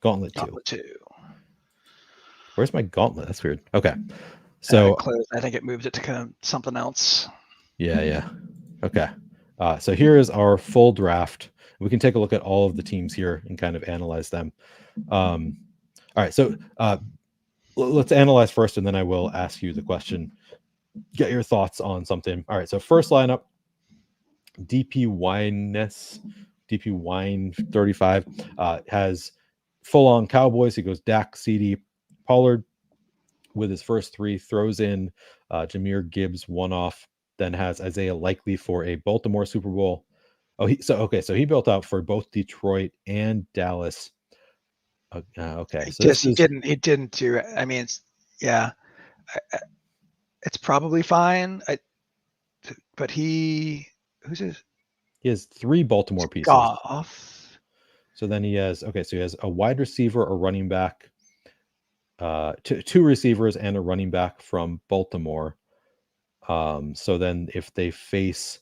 Gauntlet 2. Where's my gauntlet? That's weird. Okay. So I think it moved it to something else. Yeah. Okay. So here is our full draft. We can take a look at all of the teams here and kind of analyze them. All right. So let's analyze first, and then I will ask you the question. Get your thoughts on something. All right, so first lineup, DP Wine 35 has full-on Cowboys. He goes Dak, CD, Pollard with his first 3, throws in Jahmyr Gibbs one-off, then has Isaiah Likely for a Baltimore Super Bowl. So he built out for both Detroit and Dallas. Okay, so he didn't do it. I mean, it's probably fine. But he has 3 Baltimore pieces. Goff. So then he has a wide receiver, a running back, 2 receivers, and a running back from Baltimore. So then if they face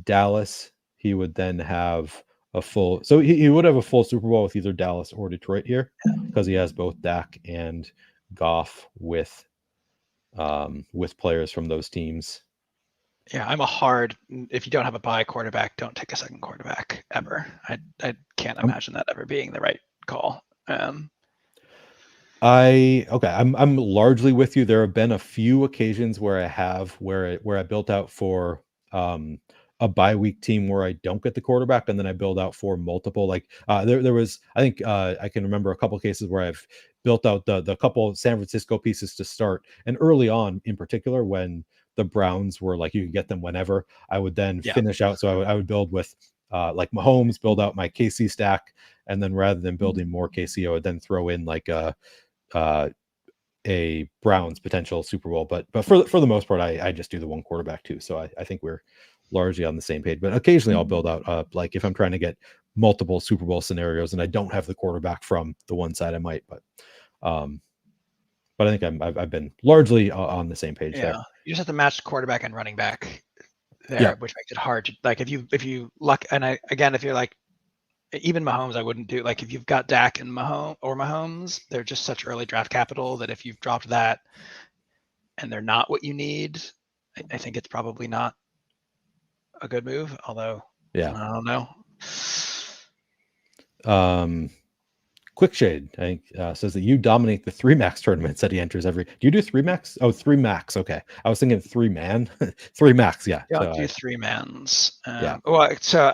Dallas, he would then have a full. So he would have a full Super Bowl with either Dallas or Detroit here, because he has both Dak and Goff with players from those teams. Yeah, if you don't have a bye quarterback, don't take a second quarterback ever. I can't imagine that ever being the right call. I'm largely with you. There have been a few occasions where I built out for a bye week team where I don't get the quarterback, and then I build out for multiple. Like there was, I think I can remember a couple of cases where I've built out the couple of San Francisco pieces to start, and early on in particular when the Browns were like you could get them whenever, I would then finish out. So I would build with like Mahomes, build out my KC stack, and then rather than building more KC, I would then throw in like a Browns potential Super Bowl. But for the most part, I just do the one quarterback too. So I think we're largely on the same page. But occasionally I'll build out like if I'm trying to get multiple Super Bowl scenarios and I don't have the quarterback from the one side, I might. But I think I've been largely on the same page there. You just have to match quarterback and running back there, which makes it hard to, like if you luck. And if you're like even Mahomes, I wouldn't do. Like if you've got Dak and Mahomes, they're just such early draft capital that if you've dropped that and they're not what you need, I think it's probably not a good move. Although, Yeah. I don't know. Quick Shade, I think, says that you dominate the 3 max tournaments that he enters every. Do you do 3 max? Oh, 3 max. Okay, I was thinking 3 man, 3 max. Yeah, Yeah, so I'll do 3 mans. Yeah. Well, so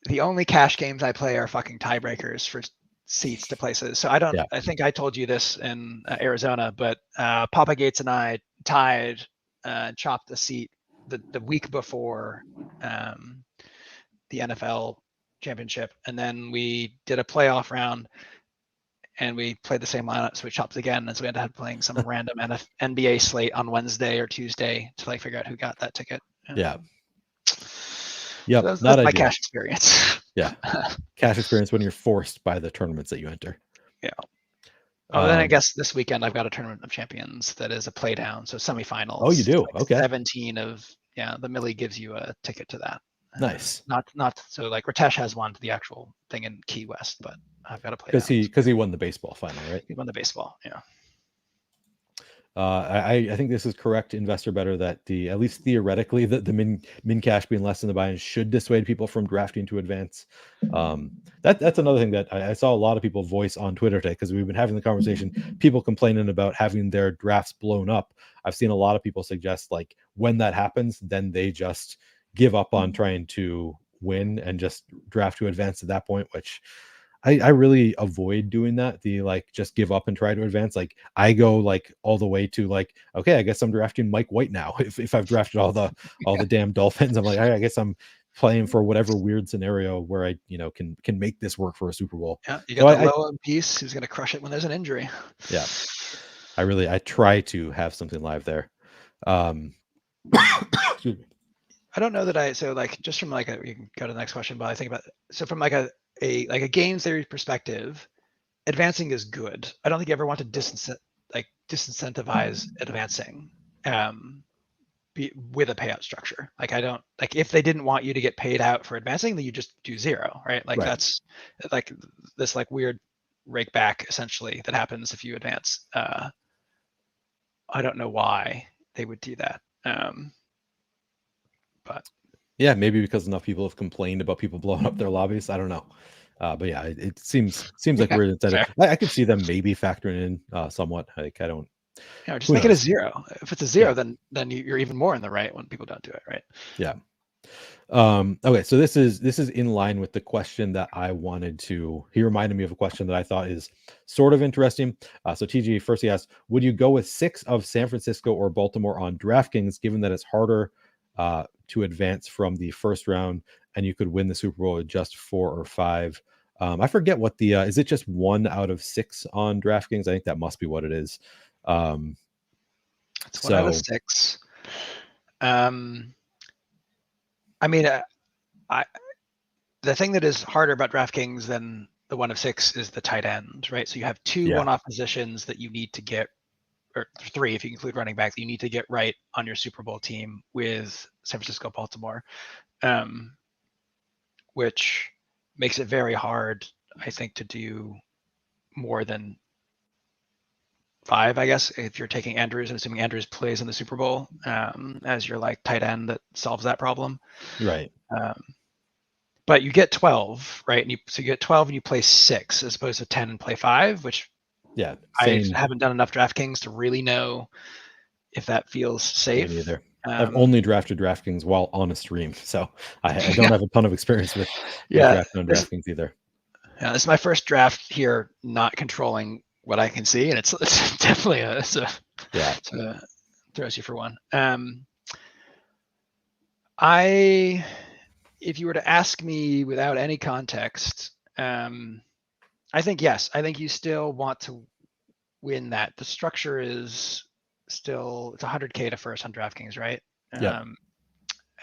the only cash games I play are fucking tiebreakers for seats to places. So I don't. Yeah. I think I told you this in Arizona, but Papa Gates and I tied, chopped a seat the week before the NFL championship, and then we did a playoff round and we played the same lineup, so we chopped again, and so we ended up playing some random NBA slate on Wednesday or Tuesday to like figure out who got that ticket. Yeah. Yep, so that's my cash experience. Yeah, cash experience when you're forced by the tournaments that you enter. Yeah. Oh, then I guess this weekend I've got a Tournament of Champions that is a play down, so semifinals. Oh, you do? Like okay. 17 of the Millie gives you a ticket to that. Nice. Not so like Ritesh has one to the actual thing in Key West, but I've got to play because he won the baseball final, right? He won the baseball, yeah. I think this is correct investor better that at least theoretically the min cash being less than the buy-in should dissuade people from drafting to advance. That's another thing that I saw a lot of people voice on Twitter today, because we've been having the conversation, people complaining about having their drafts blown up. I've seen a lot of people suggest like when that happens, then they just give up on trying to win and just draft to advance at that point, which I really avoid doing that. The like just give up and try to advance. Like I go like all the way to like, okay, I guess I'm drafting Mike White now. If I've drafted all the damn Dolphins, I'm like, I guess I'm playing for whatever weird scenario where I can make this work for a Super Bowl. Yeah, you got the low piece who's gonna crush it when there's an injury. Yeah. I try to have something live there. Excuse me. I don't know that so like just from like you can go to the next question, but I think about so from like a game theory perspective, advancing is good. I don't think you ever want to disincentivize advancing with a payout structure. Like I don't like if they didn't want you to get paid out for advancing, then you just do 0, right? Like that's like this like weird rake back essentially that happens if you advance. I don't know why they would do that. But yeah, maybe because enough people have complained about people blowing up their lobbies. I don't know. But yeah, it seems like we're instead. I could see them maybe factoring in somewhat. Like I don't. Just make it a 0. If it's a 0, then you're even more in the right when people don't do it, right? Yeah. Okay, so this is in line with the question that I wanted to. He reminded me of a question that I thought is sort of interesting. So TG first he asked, would you go with 6 of San Francisco or Baltimore on DraftKings, given that it's harder to advance from the first round and you could win the Super Bowl with just 4 or 5? I forget what the is it just 1 out of 6 on DraftKings? I think that must be what it is. It's 1 out of 6. I mean, the thing that is harder about DraftKings than the 1 of 6 is the tight end, right? So you have 2 one-off positions that you need to get, or 3 if you include running back, that you need to get right on your Super Bowl team with San Francisco, Baltimore, which makes it very hard, I think, to do more than 5, I guess, if you're taking Andrews and assuming Andrews plays in the Super Bowl as your like tight end that solves that problem. Right. But you get 12, right? And so you get 12 and you play 6 as opposed to 10 and play 5, which I haven't done enough DraftKings to really know if that feels safe. Me neither. I've only drafted DraftKings while on a stream, so I don't have a ton of experience with drafting on DraftKings either. Yeah, this is my first draft here, not controlling what I can see, and it's definitely throws you for one. If you were to ask me without any context, I think yes. I think you still want to win that. The structure is still it's 100K to first on DraftKings, right? Yeah.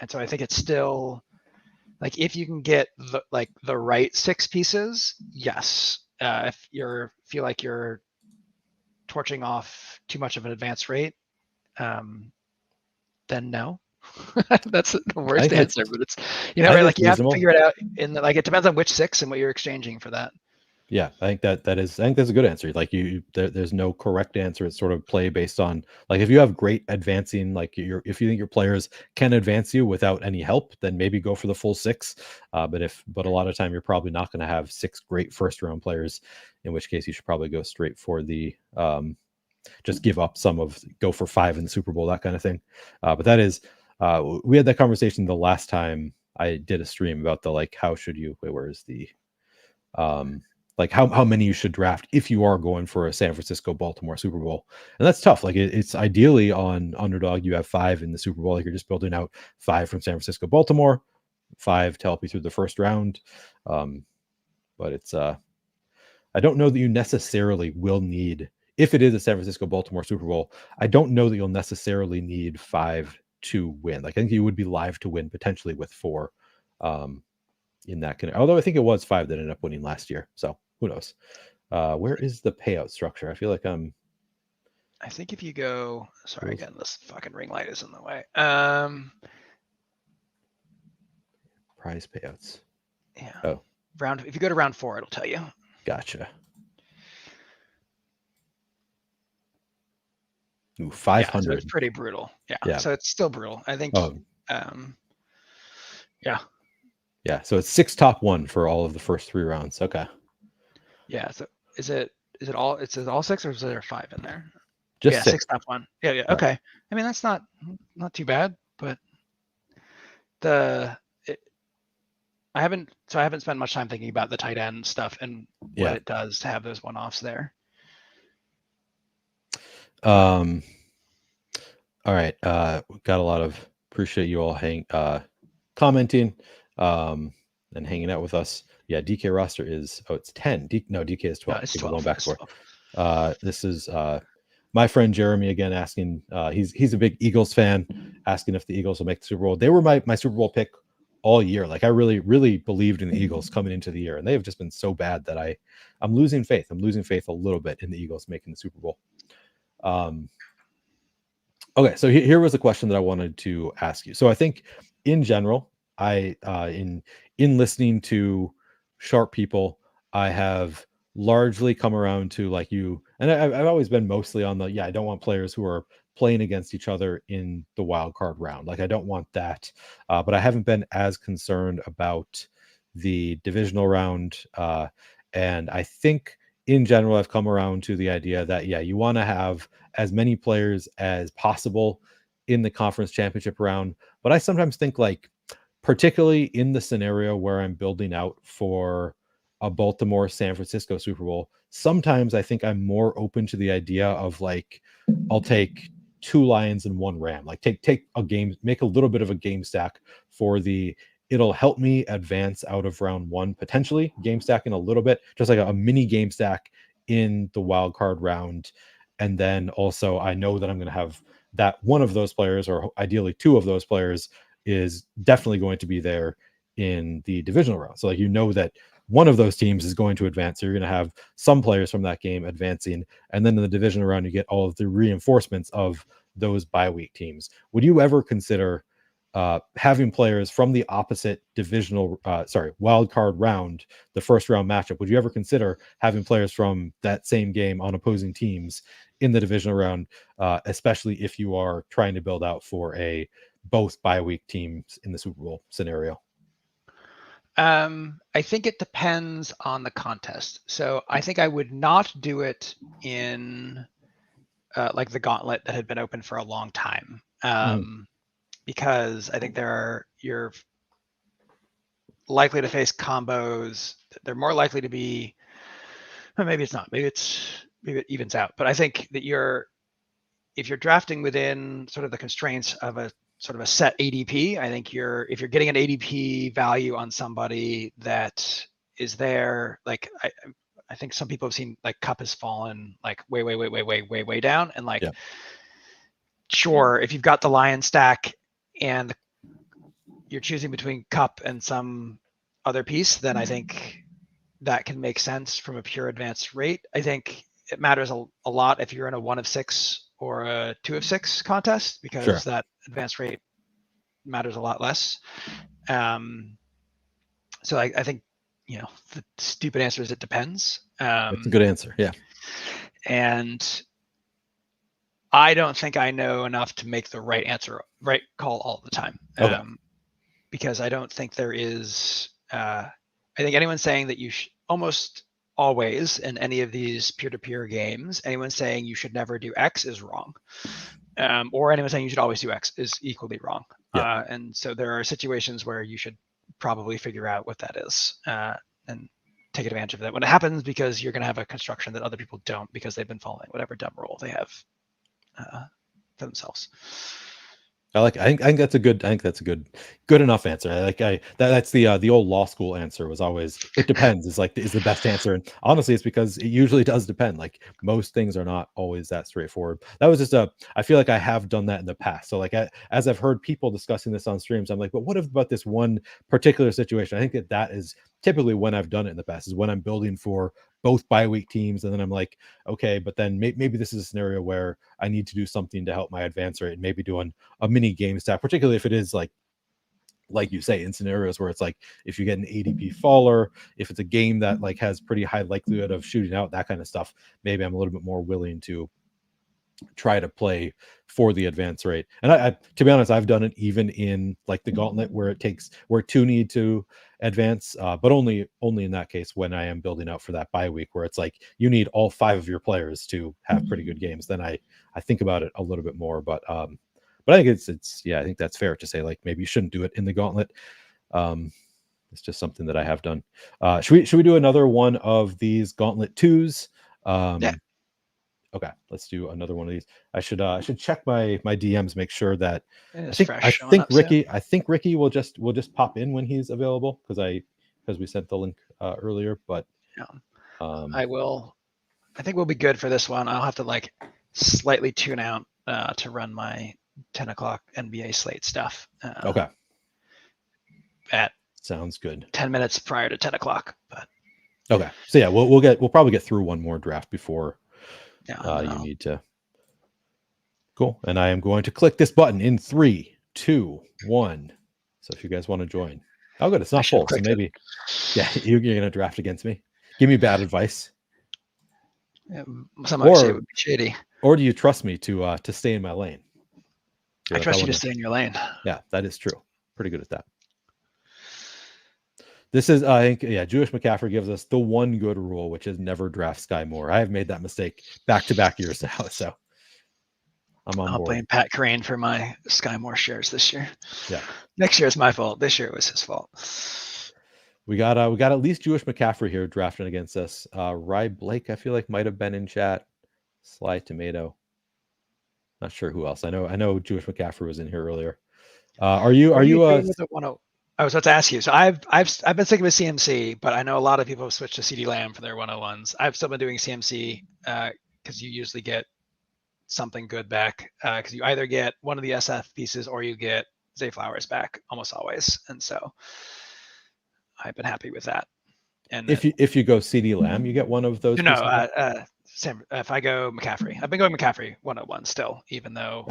And so I think it's still like if you can get the right 6 pieces, yes. If you feel like you're torching off too much of an advance rate, then no. That's the I worst think answer, but it's, I right, think like that's you have to reasonable. figure it out in the, like, it depends on which 6 and what you're exchanging for that. Yeah, I think that is. I think that's a good answer. Like there's no correct answer. It's sort of play based on like if you have great advancing, like if you think your players can advance you without any help, then maybe go for the full 6. But a lot of time you're probably not going to have 6 great first round players, in which case you should probably go straight for the just give up go for 5 in the Super Bowl, that kind of thing. But that is we had that conversation the last time I did a stream about the like how should you where is the like how many you should draft if you are going for a San Francisco Baltimore Super Bowl. And that's tough. Like it's ideally on Underdog you have 5 in the Super Bowl, like you're just building out 5 from San Francisco Baltimore, 5 to help you through the first round. But it's I don't know that you necessarily will need, if it is a San Francisco Baltimore Super Bowl, I don't know that you'll necessarily need 5 to win. Like I think you would be live to win potentially with 4 in that although I think it was 5 that ended up winning last year, so who knows. Where is the payout structure? I feel like I think if you go, sorry, again, this fucking ring light is in the way. Prize payouts. Yeah. Oh, if you go to round 4, it'll tell you. Gotcha. Ooh, 500. Yeah, so it's pretty brutal. Yeah. So it's still brutal. I think. Yeah. Yeah. So it's 6 top 1 for all of the first 3 rounds. Okay. Yeah. So is it all? It says all 6, or is there 5 in there? Just 6 top 1. Yeah. Right. Okay. I mean, that's not too bad, but I haven't spent much time thinking about the tight end stuff and what it does to have those one-offs there. All right. Got a lot of appreciate you all commenting and hanging out with us. Yeah, DK roster is it's 10. DK is 12. It's 12. Back for this is my friend Jeremy again asking. He's a big Eagles fan, asking if the Eagles will make the Super Bowl. They were my Super Bowl pick all year. Like I really believed in the Eagles coming into the year, and they have just been so bad that I'm losing faith. I'm losing faith a little bit in the Eagles making the Super Bowl. Okay, so here was a question that I wanted to ask you. So I think in general, I in listening to sharp people, I have largely come around to like you, and I've always been mostly on the I don't want players who are playing against each other in the wild card round. Like I don't want that, but I haven't been as concerned about the divisional round. And I think in general, I've come around to the idea that you want to have as many players as possible in the conference championship round. But I sometimes think like, particularly in the scenario where I'm building out for a Baltimore San Francisco Super Bowl, sometimes I think I'm more open to the idea of like, I'll take 2 Lions and 1 Ram, like take a game, make a little bit of a game stack for it'll help me advance out of round 1, potentially game stacking a little bit, just like a mini game stack in the wild card round. And then also I know that I'm going to have that one of those players, or ideally 2 of those players, is definitely going to be there in the divisional round. So like, that one of those teams is going to advance. So you're going to have some players from that game advancing. And then in the divisional round, you get all of the reinforcements of those bye week teams. Would you ever consider having players from the opposite wild card round, the first round matchup? Would you ever consider having players from that same game on opposing teams in the divisional round, especially if you are trying to build out for both bye week teams in the Super Bowl scenario? I think it depends on the contest. So I think I would not do it in like the Gauntlet that had been open for a long time. Because I think you're likely to face combos. They're more likely to be, maybe it's not, maybe it evens out. But I think that if you're drafting within sort of the constraints of a sort of a set ADP, I think if you're getting an ADP value on somebody that is there, like I think some people have seen like Cup has fallen like way down, and like sure, if you've got the Lion stack and you're choosing between Cup and some other piece, then I think that can make sense from a pure advanced rate. I think it matters a lot if you're in a 1 of 6 or a 2 of 6 contest, because that advanced rate matters a lot less. So I think, the stupid answer is it depends. That's a good answer. Yeah. And I don't think I know enough to make the right call all the time. Okay. Because I don't think there is, I think anyone saying that you almost always in any of these peer-to-peer games, anyone saying you should never do X is wrong. Or anyone saying you should always do X is equally wrong. Yeah. And so there are situations where you should probably figure out what that is and take advantage of that when it happens, because you're going to have a construction that other people don't because they've been following whatever dumb rule they have for themselves. I think that's a good. I think that's a good enough answer. That's the old law school answer was always it depends. Is the best answer, and honestly, it's because it usually does depend. Like most things are not always that straightforward. That was just I feel like I have done that in the past. So as I've heard people discussing this on streams, I'm like, but what about this one particular situation? I think that is typically when I've done it in the past. Is when I'm building for both bye week teams, and then I'm like, okay, but then maybe this is a scenario where I need to do something to help my advance rate, and maybe doing a mini game stack, particularly if it is like you say, in scenarios where it's like if you get an ADP faller, if it's a game that like has pretty high likelihood of shooting out, that kind of stuff, maybe I'm a little bit more willing to try to play for the advance rate. And I to be honest, I've done it even in like the Gauntlet where two need to advance, but only in that case when I am building out for that bye week where it's like you need all 5 of your players to have pretty good games. Then I think about it a little bit more, but I think it's I think that's fair to say like maybe you shouldn't do it in the Gauntlet. It's just something that I have done. Should we do another one of these Gauntlet 2s? Yeah. Okay, let's do another one of these. I should check my DMs, make sure that I think Ricky will just pop in when he's available because we sent the link earlier. But I think we'll be good for this one. I'll have to like slightly tune out to run my 10 o'clock NBA slate stuff. Okay. Sounds good. 10 minutes prior to 10 o'clock. But okay, so yeah, we'll probably get through one more draft before. You need to. Cool. And I am going to click this button in 3, 2, 1. So if you guys want to join. Oh, good. It's not full. So maybe, you're going to draft against me. Give me bad advice. Some might say it would be shady. Or do you trust me to stay in my lane? I trust you to stay in your lane. Yeah, that is true. Pretty good at that. This is, I think, Jewish McCaffrey gives us the one good rule, which is never draft Sky Moore. I have made that mistake back-to-back years now, so I'm on board. I'll blame Pat Crane for my Sky Moore shares this year. Yeah. Next year is my fault. This year it was his fault. We got at least Jewish McCaffrey here drafting against us. Rye Blake, I feel like might have been in chat. Sly Tomato. Not sure who else. I know Jewish McCaffrey was in here earlier. Are you I was about to ask you. So I've been sticking with CMC, but I know a lot of people have switched to CD Lamb for their 101s. I've still been doing CMC because you usually get something good back because you either get one of the SF pieces or you get Zay Flowers back almost always, and so I've been happy with that. And if you go CD Lamb, you get one of those. No, if I go McCaffrey, I've been going McCaffrey 101 still, even though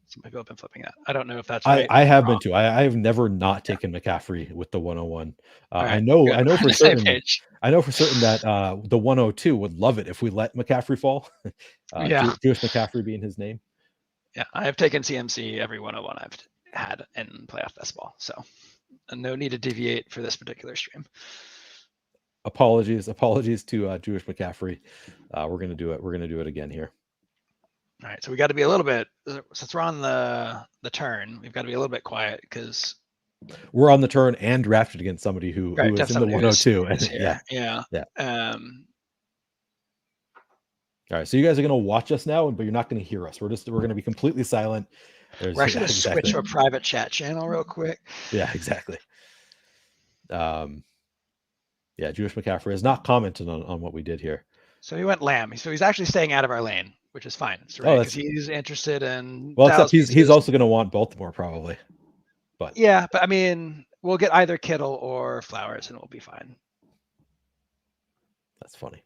some people have been flipping that. I don't know if that's right. I have been too. I have never not taken McCaffrey with the 101. I know for certain. I know for certain that the 102 would love it if we let McCaffrey fall. Jewish McCaffrey being his name. Yeah, I have taken CMC every 101 I've had in playoff best ball, so no need to deviate for this particular stream. Apologies to Jewish McCaffrey. We're gonna do it. We're gonna do it again here. All right, so we got to be a little bit, since we're on the turn, we've got to be a little bit quiet because we're on the turn and drafted against somebody who is in the 102. Yeah. All right, so you guys are going to watch us now, but you're not going to hear us. We're going to be completely silent. We're actually going to switch to a private chat channel real quick. Yeah, exactly. Jewish McCaffrey has not commented on what we did here. So he went Lamb. So he's actually staying out of our lane, which is fine. It's right because he's interested in. Well, except he's also going to want Baltimore probably. But I mean, we'll get either Kittle or Flowers, and we'll be fine. That's funny.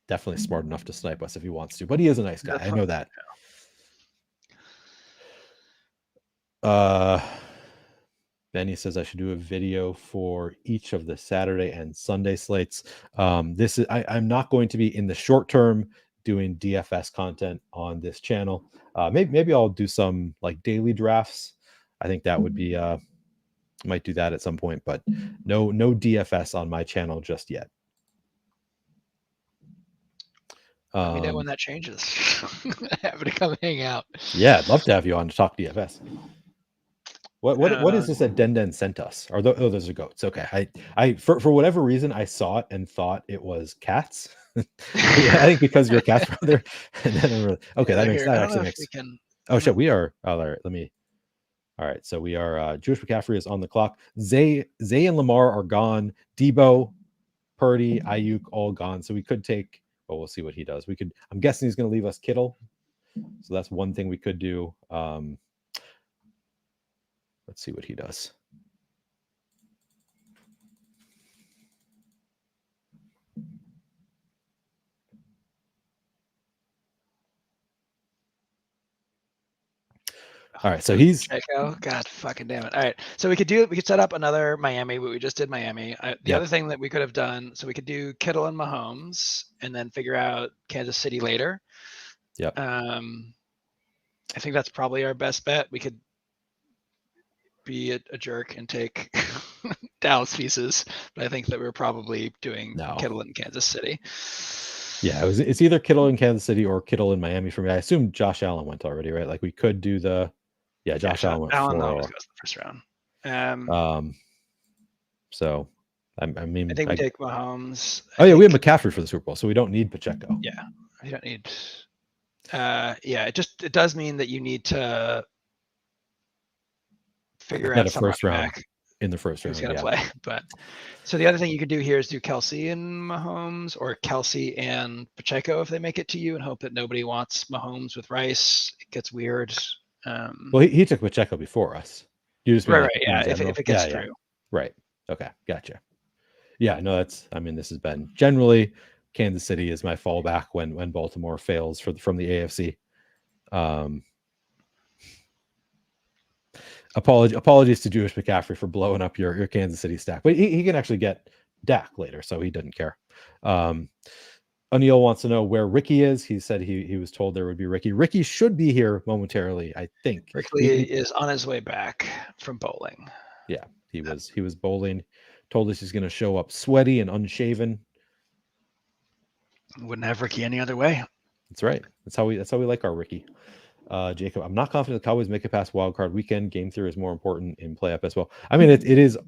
Definitely smart enough to snipe us if he wants to, but he is a nice guy. I know that. Benny says I should do a video for each of the Saturday and Sunday slates. This is I'm not going to be in the short term doing DFS content on this channel. Maybe I'll do some like daily drafts. I think that would be might do that at some point, but no DFS on my channel just yet. Let me know when that changes. Happy to come hang out. Yeah, I'd love to have you on to talk DFS. What is this that Den sent us? Are those are goats? Okay, I for whatever reason I saw it and thought it was cats. Yeah, I think because your cat's brother. And then okay, that actually makes. Oh shit, we are. Oh, all right, let me. All right, so we are. Jewish McCaffrey is on the clock. Zay and Lamar are gone. Debo, Purdy, Ayuk all gone. So we could take. Well, we'll see what he does. We could. I'm guessing he's going to leave us Kittle. So that's one thing we could do. Let's see what he does. All right, so he's God fucking damn it. All right, so we could set up another Miami, but we just did Miami. The other thing that we could have done, so we could do Kittle and Mahomes, and then figure out Kansas City later. Yep. I think that's probably our best bet. We could be a jerk and take Dallas pieces, but I think that we're probably doing Kittle in Kansas City. Yeah, it's either Kittle in Kansas City or Kittle in Miami for me. I assume Josh Allen went already, right? Like we could do the Josh Allen went always goes the first round. So I mean I think we take Mahomes. We have McCaffrey for the Super Bowl, so we don't need Pacheco. Yeah, we don't need it does mean that you need to figure out a first round in the first round. Who's gonna play? But so the other thing you could do here is do Kelsey and Mahomes, or Kelsey and Pacheco if they make it to you, and hope that nobody wants Mahomes with Rice. It gets weird. Well, he took Pacheco before us. You just right. Yeah, if it gets through. Yeah. Right. Okay, gotcha. Yeah, no, this has been generally Kansas City is my fallback when Baltimore fails from the AFC. Apologies to Jewish McCaffrey for blowing up your Kansas City stack, but he can actually get Dak later, so he didn't care. O'Neill wants to know where Ricky is. He said he was told there would be Ricky. Ricky should be here momentarily, I think. Ricky is on his way back from bowling. Yeah, he was bowling. Told us he's going to show up sweaty and unshaven. Wouldn't have Ricky any other way. That's right. That's how we like our Ricky. Jacob, I'm not confident the Cowboys make it past wild card weekend. Game theory is more important in play up as well. I mean, it is.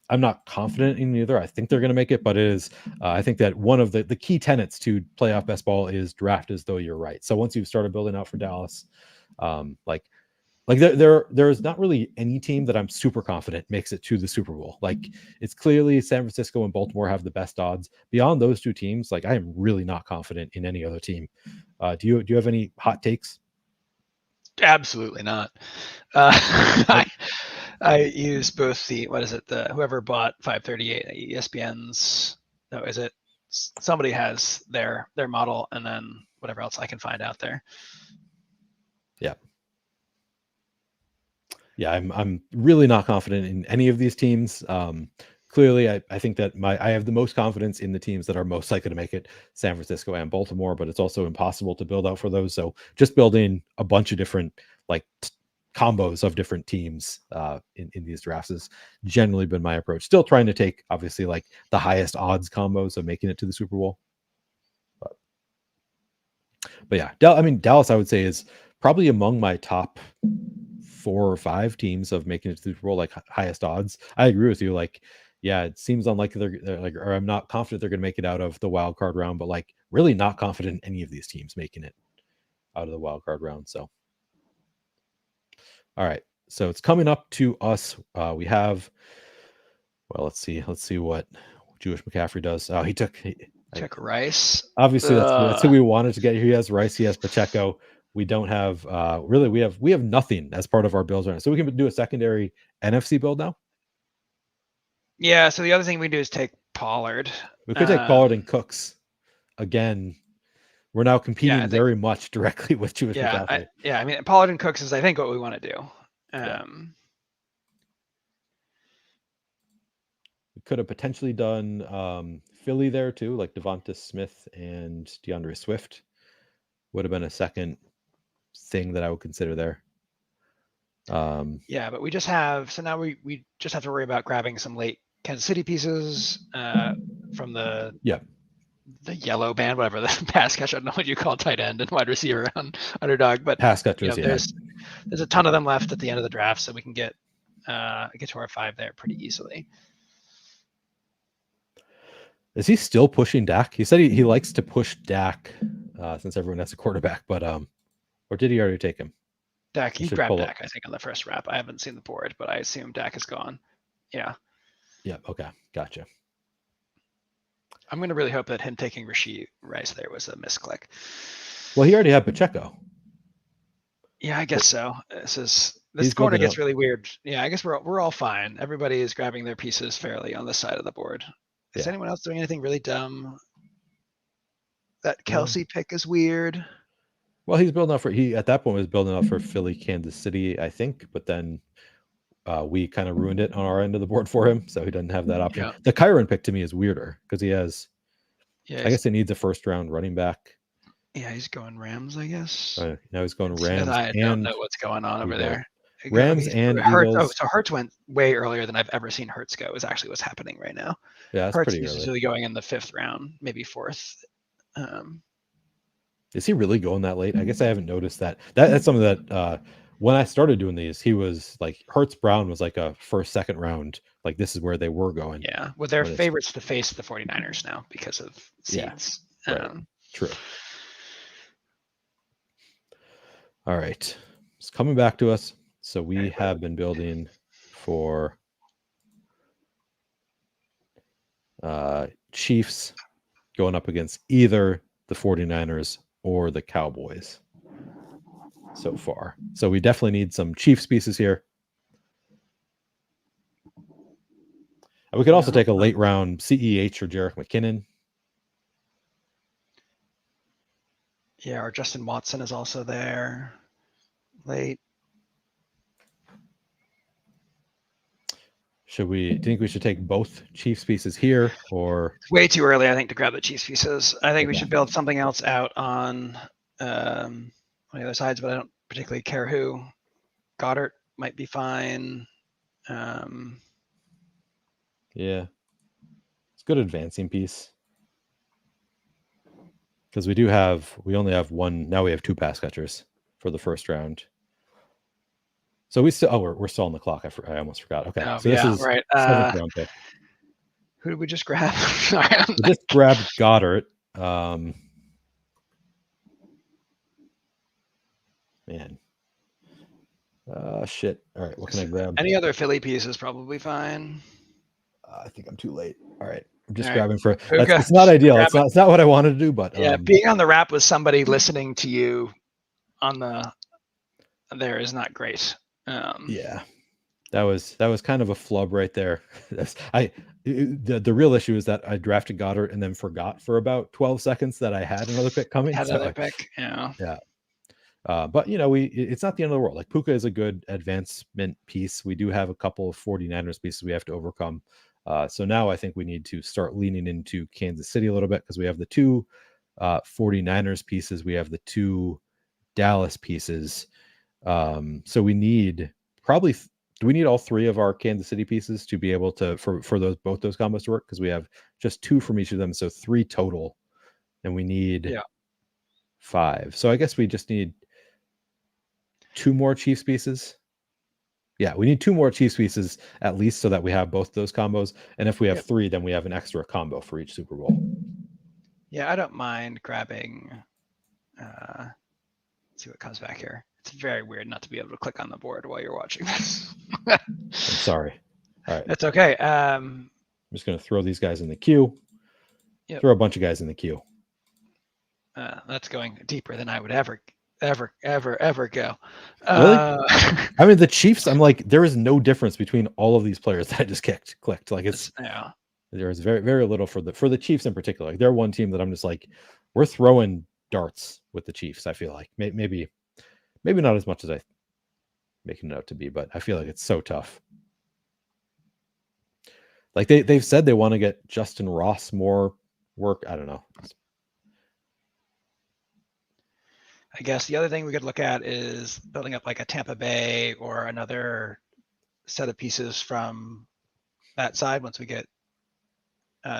I'm not confident in either. I think they're going to make it, but it is. I think that one of the key tenets to playoff best ball is draft as though you're right. So once you've started building out for Dallas, there's not really any team that I'm super confident makes it to the Super Bowl. Like it's clearly San Francisco and Baltimore have the best odds. Beyond those two teams, like I am really not confident in any other team. Do you have any hot takes? Absolutely not. I use both the whoever bought 538 ESPN's. No, is it somebody has their model, and then whatever else I can find out there. Yeah. Yeah, I'm really not confident in any of these teams. Clearly, I think that I have the most confidence in the teams that are most likely to make it, San Francisco and Baltimore, but it's also impossible to build out for those. So just building a bunch of different combos of different teams in these drafts has generally been my approach. Still trying to take, obviously, like the highest odds combos of making it to the Super Bowl. But yeah, Dallas, I would say, is probably among my top 4 or 5 teams of making it to the Super Bowl, like highest odds. I agree with you. Like, yeah, it seems unlikely they're like, or I'm not confident they're going to make it out of the wild card round, but like really not confident in any of these teams making it out of the wild card round. So, all right. So it's coming up to us. We have, well, let's see what Jewish McCaffrey does. Oh, he took Rice. Obviously, that's who we wanted to get. He has Rice. He has Pacheco. We don't have really. We have nothing as part of our builds right now. So we can do a secondary NFC build now. Yeah. So the other thing we do is take Pollard. We could take Pollard and Cooks. Again, we're now competing very much directly with Jewish McCaffrey. I mean, Pollard and Cooks is, I think, what we want to do. could have potentially done Philly there too, like Devonta Smith and DeAndre Swift would have been a second thing that I would consider there. Yeah, but we just have, so now we just have to worry about grabbing some late Kansas City pieces from the yellow band, whatever the pass catch. I don't know what you call tight end and wide receiver on Underdog, but pass catchers. There's a ton of them left at the end of the draft, so we can get to our 5 there pretty easily. Is he still pushing Dak? He said he likes to push Dak since everyone has a quarterback, but or did he already take him? Dak, he grabbed Dak, I think, on the first wrap. I haven't seen the board, but I assume Dak is gone. Yeah. Yeah. Okay. Gotcha. I'm going to really hope that him taking Rashid Rice there was a misclick. Well, he already had Pacheco. Yeah, I guess so. This corner gets really weird. Yeah, I guess we're all fine. Everybody is grabbing their pieces fairly on this side of the board. Is anyone else doing anything really dumb? That Kelsey pick is weird. Well, he's building up he at that point was building up for Philly, Kansas City, I think, but then we kind of ruined it on our end of the board for him, so he doesn't have that option. Yeah. The Kyron pick to me is weirder because he has. Yeah, I guess he needs a first round running back. Yeah, he's going Rams, I guess. Now he's going Rams. I don't know what's going on over there. Rams and Eagles. Oh, so Hurts went way earlier than I've ever seen Hurts go. Is actually what's happening right now. Yeah, that's Hurts pretty is usually going in the 5th round, maybe 4th. Is he really going that late? I guess I haven't noticed that. That's something that when I started doing these, he was like Hurts Brown was like a first, second round. Like this is where they were going. Yeah, well, they're favorites to face the 49ers now because of seeds. Yeah, right. True. All right, it's coming back to us. So we have been building for Chiefs going up against either the 49ers or the Cowboys so far. So we definitely need some Chiefs pieces here. And we could also take a late round CEH or Jerick McKinnon. Yeah, or Justin Watson is also there late. Do you think we should take both Chiefs pieces here, or it's way too early, I think, to grab the Chiefs pieces? I think we should build something else out on the other sides, but I don't particularly care who. Goddard might be fine. Yeah, it's a good advancing piece because we only have one. Now we have 2 pass catchers for the first round. So we're still on the clock. I almost forgot. Okay, so this is right. 7th round pick. Who did we just grab? We just grabbed Goddard. Man. Shit. All right, what can I grab? Any other Philly piece is probably fine. I think I'm too late. All right, I'm just grabbing for. It's not ideal. It's not what I wanted to do, but being on the wrap with somebody listening to you on there is not great. Yeah, that was kind of a flub right there. The real issue is that I drafted Goddard and then forgot for about 12 seconds that I had another pick coming. Pick. Yeah. But it's not the end of the world. Like Puka is a good advancement piece. We do have a couple of 49ers pieces we have to overcome. So now I think we need to start leaning into Kansas City a little bit because we have the 2 49ers pieces. We have the 2 Dallas pieces. So we need do we need all 3 of our Kansas City pieces to be able to for both those combos to work? Because we have just 2 from each of them, so 3 total, and we need 5. So I guess we just need 2 more Chiefs pieces. Yeah, we need 2 more Chiefs pieces at least so that we have both those combos. And if we have 3, then we have an extra combo for each Super Bowl. Yeah, I don't mind grabbing. Let's see what comes back here. It's very weird not to be able to click on the board while you're watching this. I'm sorry. All right. That's okay. I'm just going to throw these guys in the queue. Throw a bunch of guys in the queue. That's going deeper than I would ever go. Really? I mean, the Chiefs, I'm like, there is no difference between all of these players that I just clicked. Like there is very, very little for the Chiefs in particular. Like they're one team that I'm just like, we're throwing darts with the Chiefs. I feel like maybe not as much as I make it out to be, but I feel like it's so tough. Like they've said they want to get Justin Ross more work. I don't know. I guess the other thing we could look at is building up like a Tampa Bay or another set of pieces from that side once we get.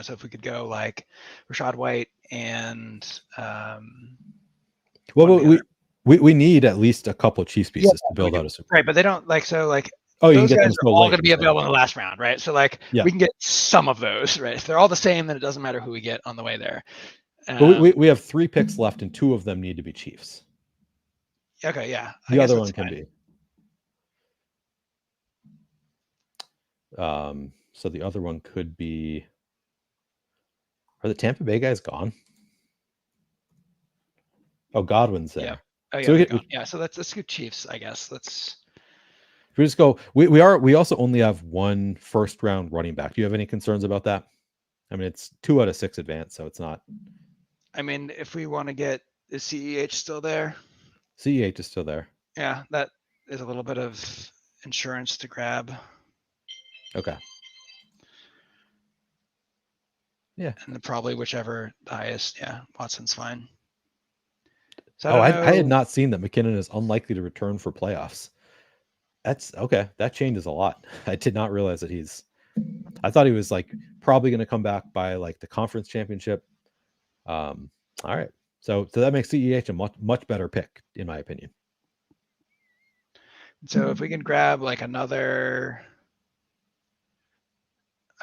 So if we could go like Rashad White and well, we need at least a couple Chiefs pieces to build out a Super Bowl. Right, but they don't like so like. Oh, you those can get guys them are all late, going to be available in the last round, right? So like Yeah. we can get some of those, right? If they're all the same, then it doesn't matter who we get on the way there. But we have 3 picks left, and 2 of them need to be Chiefs. Okay, yeah. The other one can be. So the other one could be. Are the Tampa Bay guys gone? Oh, Godwin's there. Yeah. Oh yeah. So yeah. So let's go Chiefs, I guess. We just go. We also only have 1 first round running back. Do you have any concerns about that? I mean, it's 2 out of 6 advanced, so it's not. I mean, if we want to get, is CEH still there? CEH is still there. Yeah, that is a little bit of insurance to grab. Okay. Yeah. And probably whichever the highest. Yeah, Watson's fine. So I had not seen that McKinnon is unlikely to return for playoffs. That's okay. That changes a lot. I did not realize that I thought he was like probably going to come back by like the conference championship. All right. So that makes CEH a much better pick, in my opinion. So if we can grab like another,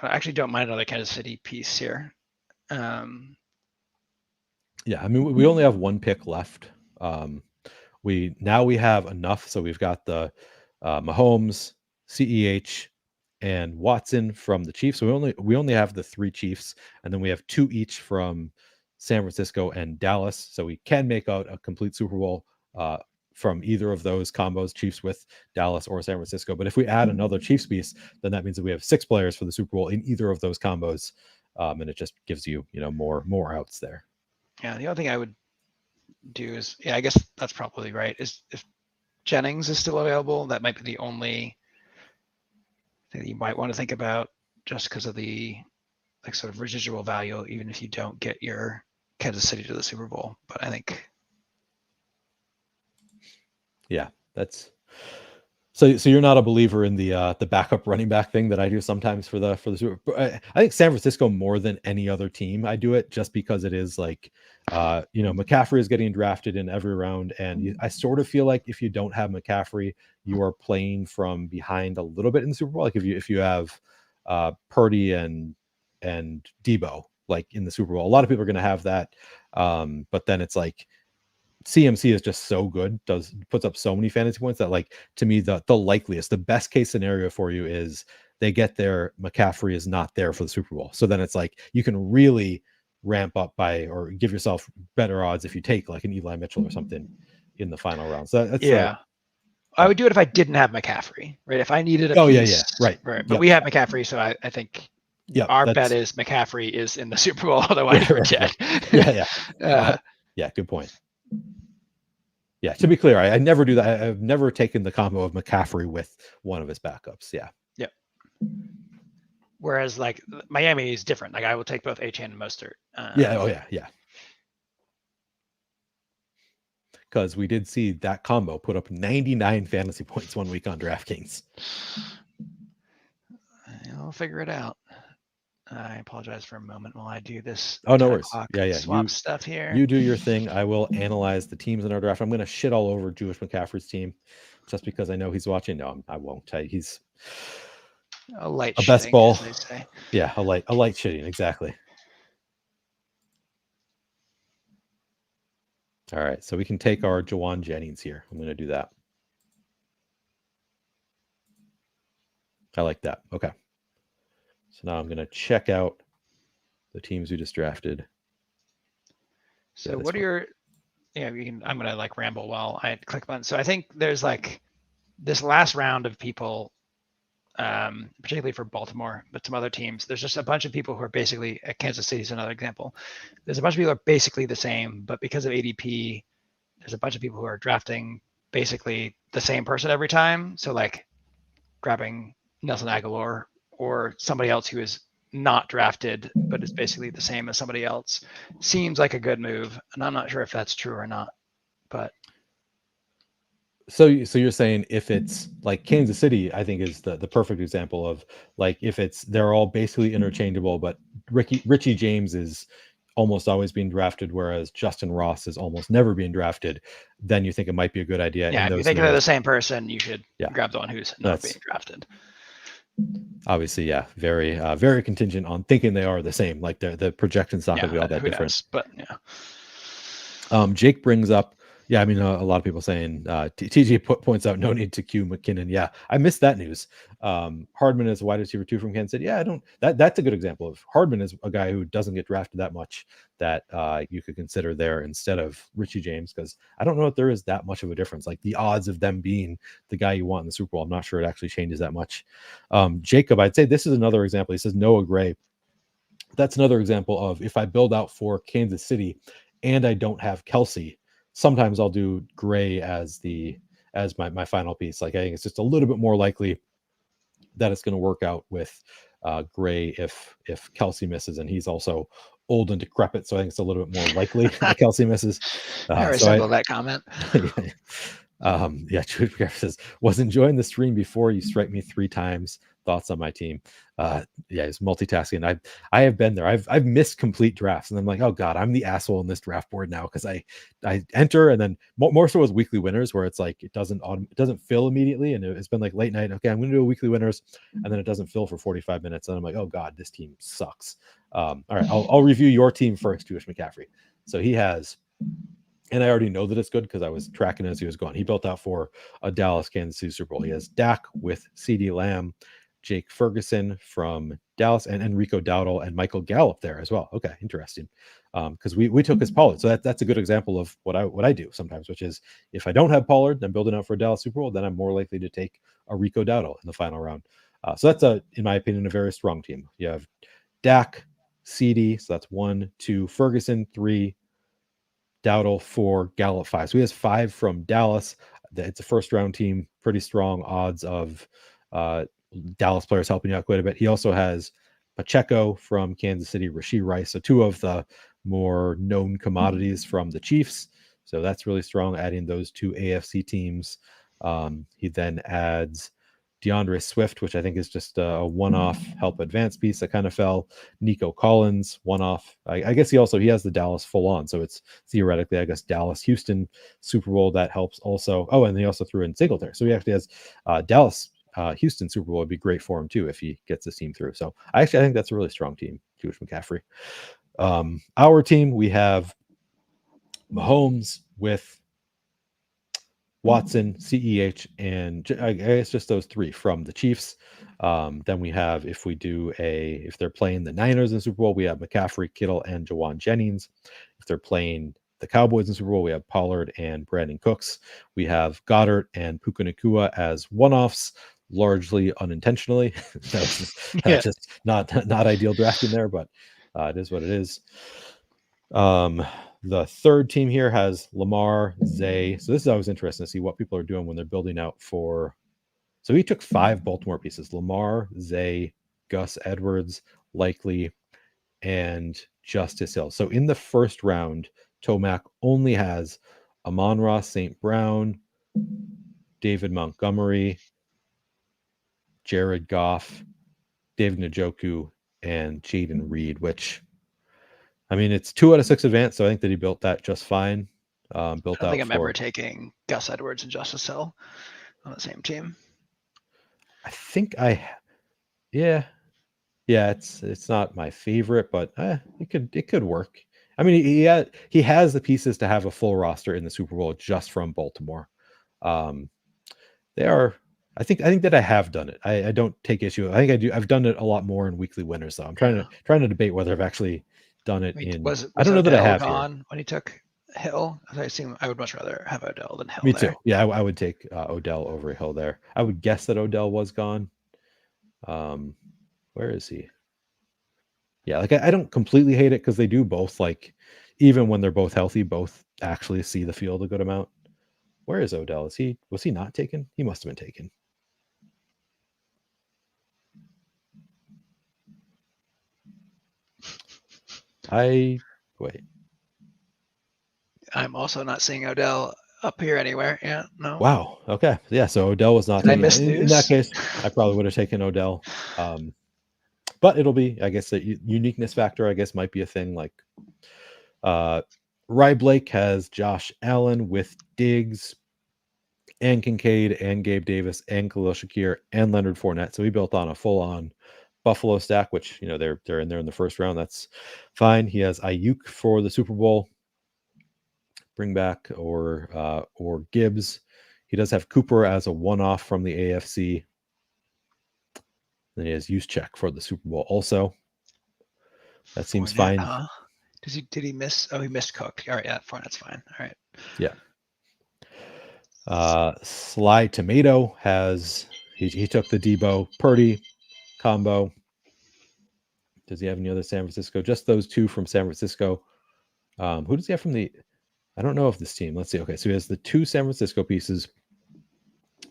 I actually don't mind another Kansas City piece here. Yeah, I mean, we only have 1 pick left. We have enough. So we've got the Mahomes, CEH, and Watson from the Chiefs. So we only have the 3 Chiefs, and then we have 2 each from San Francisco and Dallas. So we can make out a complete Super Bowl from either of those combos, Chiefs with Dallas or San Francisco. But if we add another Chiefs piece, then that means that we have 6 players for the Super Bowl in either of those combos, and it just gives you more outs there. Yeah, the other thing I would do is, I guess that's probably right, is if Jennings is still available, that might be the only thing that you might want to think about, just because of the like sort of residual value, even if you don't get your Kansas City to the Super Bowl. But I think, yeah, that's so you're not a believer in the backup running back thing that I do sometimes for the Super Bowl. I think San Francisco more than any other team I do it, just because it is like McCaffrey is getting drafted in every round, and I sort of feel like if you don't have McCaffrey, you are playing from behind a little bit in the Super Bowl. Like if you have Purdy and Debo like in the Super Bowl, a lot of people are going to have that, but then it's like CMC is just so good, puts up so many fantasy points that, like, to me, the likeliest, the best case scenario for you is they get there, McCaffrey is not there for the Super Bowl. So then it's like you can really ramp up or give yourself better odds if you take like an Eli Mitchell or something in the final round. So that's I would do it if I didn't have McCaffrey, right? If I needed a piece, right. But we have McCaffrey, so I think our bet is McCaffrey is in the Super Bowl, otherwise we're dead. Yeah, good point. Yeah, to be clear, I never do that. I've never taken the combo of McCaffrey with one of his backups. Yeah. Yep. Whereas like Miami is different. Like I will take both Achane and Mostert. Yeah. Because we did see that combo put up 99 fantasy points one week on DraftKings. I'll figure it out. I apologize for a moment while I do this. Oh, no worries. Swap stuff here. You do your thing. I will analyze the teams in our draft. I'm going to shit all over Jewish McCaffrey's team just because I know he's watching. No, I won't. He's a best ball. As they say. Yeah, a light shitting. Exactly. All right, so we can take our Jawan Jennings here. I'm going to do that. I like that. Okay. So now I'm going to check out the teams we just drafted. So what are your, I'm going to like ramble while I click button. So I think there's like this last round of people, particularly for Baltimore, but some other teams, there's just a bunch of people who are basically, Kansas City is another example. There's a bunch of people who are basically the same, but because of ADP, there's a bunch of people who are drafting basically the same person every time. So like grabbing Nelson Aguilar or somebody else who is not drafted, but is basically the same as somebody else, seems like a good move. And I'm not sure if that's true or not, but. So you're saying if it's like Kansas City, I think is the perfect example of like if it's they're all basically interchangeable, but Richie James is almost always being drafted, whereas Justin Ross is almost never being drafted, then you think it might be a good idea. Yeah, if you think they're the same person, you should grab the one who's not being drafted. Obviously, yeah, very very contingent on thinking they are the same. Like the projection's not going to be all that different. Knows, but yeah. Jake brings up. Yeah, I mean, a lot of people saying TJ points out no need to cue McKinnon. Yeah, I missed that news. Hardman is a wide receiver 2 from Kansas City. Yeah, I don't. That's a good example of Hardman is a guy who doesn't get drafted that much that you could consider there instead of Richie James, because I don't know if there is that much of a difference. Like the odds of them being the guy you want in the Super Bowl, I'm not sure it actually changes that much. Jacob, I'd say this is another example. He says Noah Gray. That's another example of if I build out for Kansas City and I don't have Kelsey, sometimes I'll do Gray as my final piece. Like I think it's just a little bit more likely that it's going to work out with Gray if Kelsey misses, and he's also old and decrepit, so I think it's a little bit more likely that Kelsey misses. I resemble that comment. Yeah, Truth says, was enjoying the stream before you strike me 3 times. Thoughts on my team? Yeah, it's multitasking. I have been there. I've missed complete drafts, and I'm like, oh god, I'm the asshole in this draft board now because I enter and then more so as weekly winners where it's like it doesn't fill immediately, and it's been like late night. Okay, I'm going to do a weekly winners, and then it doesn't fill for 45 minutes, and I'm like, oh god, this team sucks. All right, I'll review your team first, Jewish McCaffrey. So he has. And I already know that it's good because I was tracking as he was going. He built out for a Dallas, Kansas City Super Bowl. He has Dak with CeeDee Lamb, Jake Ferguson from Dallas, and Enrico Dowdle and Michael Gallup there as well. Okay, interesting. Because we took his Pollard. So that's a good example of what I do sometimes, which is if I don't have Pollard, I'm building out for a Dallas Super Bowl, then I'm more likely to take a Rico Dowdle in the final round. So that's in my opinion, a very strong team. You have Dak, CeeDee, so that's 1, 2, Ferguson 3, Dowdle 4, Gallup 5. So he has 5 from Dallas. It's a first round team, pretty strong odds of Dallas players helping you out quite a bit. He also has Pacheco from Kansas City, Rashee Rice. So 2 of the more known commodities from the Chiefs. So that's really strong, adding those 2 AFC teams. He then adds DeAndre Swift, which I think is just a one-off help advance piece that kind of fell. Nico Collins, one-off. I guess he has the Dallas full-on, so it's theoretically, I guess, Dallas-Houston Super Bowl that helps also. Oh, and he also threw in Singletary. So he actually has Dallas Houston Super Bowl would be great for him too if he gets this team through. So I think that's a really strong team, Jewish McCaffrey. Our team, we have Mahomes with Watson, CEH, and I guess just those 3 from the Chiefs. Then we have, if they're playing the Niners in Super Bowl, we have McCaffrey, Kittle, and Jawan Jennings. If they're playing the Cowboys in Super Bowl, we have Pollard and Brandon Cooks. We have Goddard and Puka Nacua as one-offs, largely unintentionally. That's just not ideal drafting there, but it is what it is. The third team here has Lamar, Zay. So this is always interesting to see what people are doing when they're building out for. So he took 5 Baltimore pieces: Lamar, Zay, Gus Edwards, Likely, and Justice Hill. So in the first round, Tomac only has Amon-Ra St. Brown, David Montgomery, Jared Goff, David Njoku, and Jaden Reed, which, I mean, it's 2 out of 6 advanced, so I think that he built that just fine. I don't think I'm ever taking Gus Edwards and Justice Hill on the same team. I think yeah, it's not my favorite, but it could work. I mean, he has the pieces to have a full roster in the Super Bowl just from Baltimore. They are. I think that I have done it. I don't take issue. I think I do. I've done it a lot more in weekly winners, though. I'm trying to debate whether I've actually done it in. I don't know that I have gone when he took Hill. I assume I would much rather have Odell than Hill. Me too. Yeah, I would take Odell over Hill there. I would guess that Odell was gone. Where is he? Yeah, like I don't completely hate it because they do both, like, even when they're both healthy, both actually see the field a good amount. Where is Odell? Was he not taken? He must have been taken. Wait. I'm also not seeing Odell up here anywhere. Yeah, no. Wow. Okay. Yeah. So Odell was not Did I taken. miss In that news? case, I probably would have taken Odell. But it'll be, I guess, the uniqueness factor, I guess, might be a thing. Like, Rye Blake has Josh Allen with Diggs and Kincaid and Gabe Davis and Khalil Shakir and Leonard Fournette. So he built on a full-on Buffalo stack, which, you know, they're in there in the first round. That's fine. He has Ayuk for the Super Bowl bring back, or Gibbs. He does have Cooper as a one-off from the AFC. Then he has Juszczyk for the Super Bowl also. That seems Fournette, fine. Huh? Did he miss? Oh, he missed Cook. All right, yeah, Fournette's fine. All right. Yeah. Sly Tomato has he took the Debo Purdy combo. Does he have any other San Francisco? Just those two from San Francisco. Who does he have from the? I don't know if this team. Let's see. Okay, so he has the two San Francisco pieces.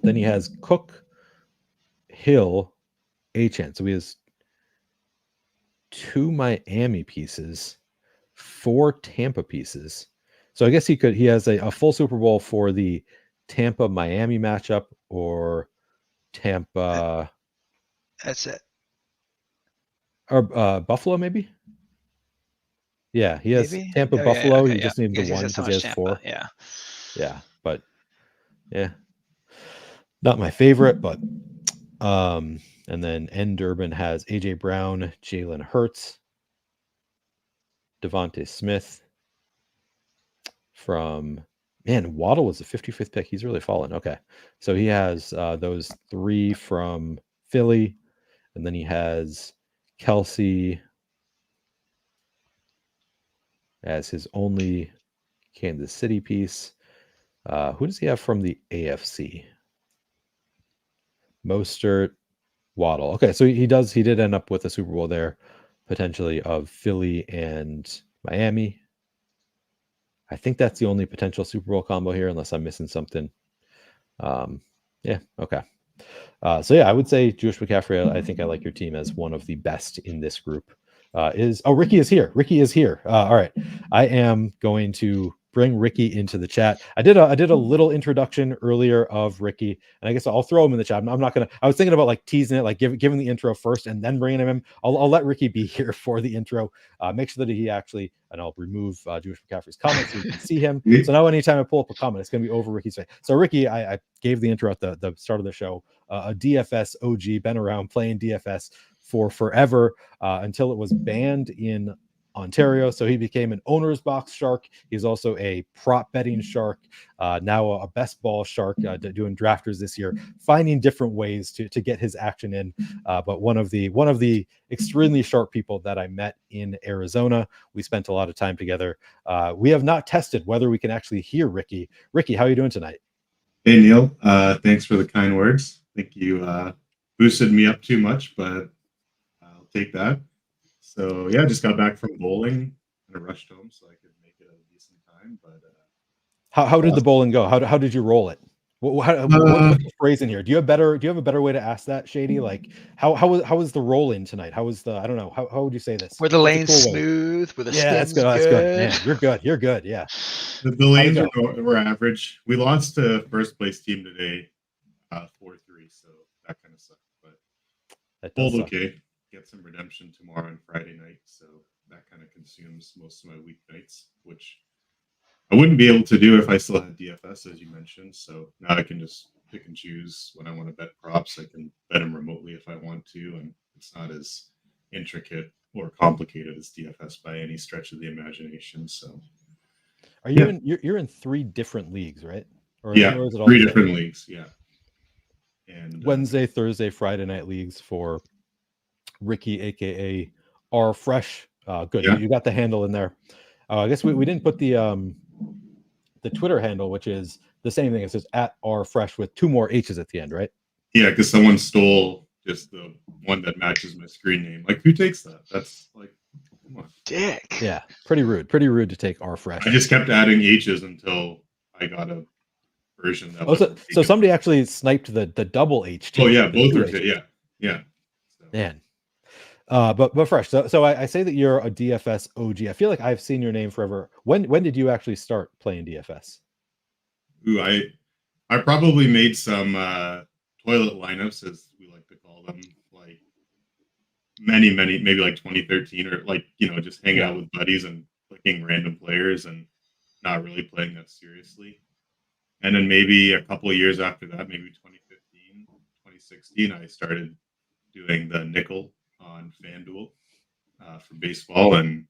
Then he has Cook, Hill, Achane. So he has two Miami pieces, four Tampa pieces. So I guess he has a full Super Bowl for the Tampa Miami matchup, or Tampa. That's it. Or Buffalo, maybe. Yeah, he has Maybe? Tampa, Oh, Buffalo. Yeah, okay, You just need the one because he has four. Yeah. But yeah, not my favorite. But and then N Durbin has AJ Brown, Jalen Hurts, Devontae Smith. From Waddle was the 55th pick. He's really fallen. Okay, so he has those three from Philly, and then he has Kelsey as his only Kansas City piece. Who does he have from the AFC? Mostert, Waddle. Okay, so he did end up with a Super Bowl there, potentially, of Philly and Miami. I think that's the only potential Super Bowl combo here, unless I'm missing something. Yeah, okay. So yeah, I would say Jewish McCaffrey. I think I like your team as one of the best in this group. Ricky is here. Ricky is here. All right, I am going to bring Ricky into the chat. I did a little introduction earlier of Ricky, and I guess I'll throw him in the chat. I'm not gonna. I was thinking about like teasing it, like giving the intro first and then bringing him in. I'll let Ricky be here for the intro. Make sure that he actually, and I'll remove Jewish McCaffrey's comment so you can see him. So now anytime I pull up a comment, it's gonna be over Ricky's face. So Ricky, I gave the intro at the start of the show. A DFS OG, been around playing DFS for forever, until it was banned in Ontario. So he became an owner's box shark. He's also a prop betting shark, now a best ball shark, doing drafters this year, finding different ways to get his action in. But one of the extremely sharp people that I met in Arizona. We spent a lot of time together. We have not tested whether we can actually hear Ricky. Ricky, how are you doing tonight? Hey, Neil. Thanks for the kind words. I think you boosted me up too much, but I'll take that. So, yeah, just got back from bowling and I rushed home so I could make it a decent time. But how did the bowling go? How did you roll it? What's the phrase in here? Do you have a better way to ask that, Shady? Like how was the roll in tonight? How was the, I don't know, how would you say this? Were the lanes smooth? Were the spins good? That's good. Man, you're good. Yeah. The lanes were average. We lost to first place team today, 4-3, so that kind of sucked. But bowled okay. Get some redemption tomorrow and Friday night, so that kind of consumes most of my weeknights, which I wouldn't be able to do if I still had DFS, as you mentioned. So now I can just pick and choose when I want to bet props. I can bet them remotely if I want to, and it's not as intricate or complicated as DFS by any stretch of the imagination. So, are you you're in 3 different leagues, right? Or is it all 3 different leagues? Yeah. And Wednesday, Thursday, Friday night leagues for Ricky, aka Rfr3shhh. Good, you got the handle in there. I guess we didn't put the Twitter handle, which is the same thing. It says @Rfr3shhh with 2 more H's at the end, right? Yeah, because someone stole just the one that matches my screen name. Like, who takes that? That's like, come on, dick. Yeah, pretty rude to take Rfr3shhh. I just kept adding H's until I got a version that. So somebody actually sniped the double H too. Oh yeah, both are. Yeah. Man. But Fresh. So I say that you're a DFS OG. I feel like I've seen your name forever. When did you actually start playing DFS? Ooh, I probably made some toilet lineups, as we like to call them, like many, maybe like 2013, or like, just hanging out with buddies and clicking random players and not really playing that seriously. And then maybe a couple of years after that, maybe 2015, 2016, I started doing the nickel on FanDuel for baseball, and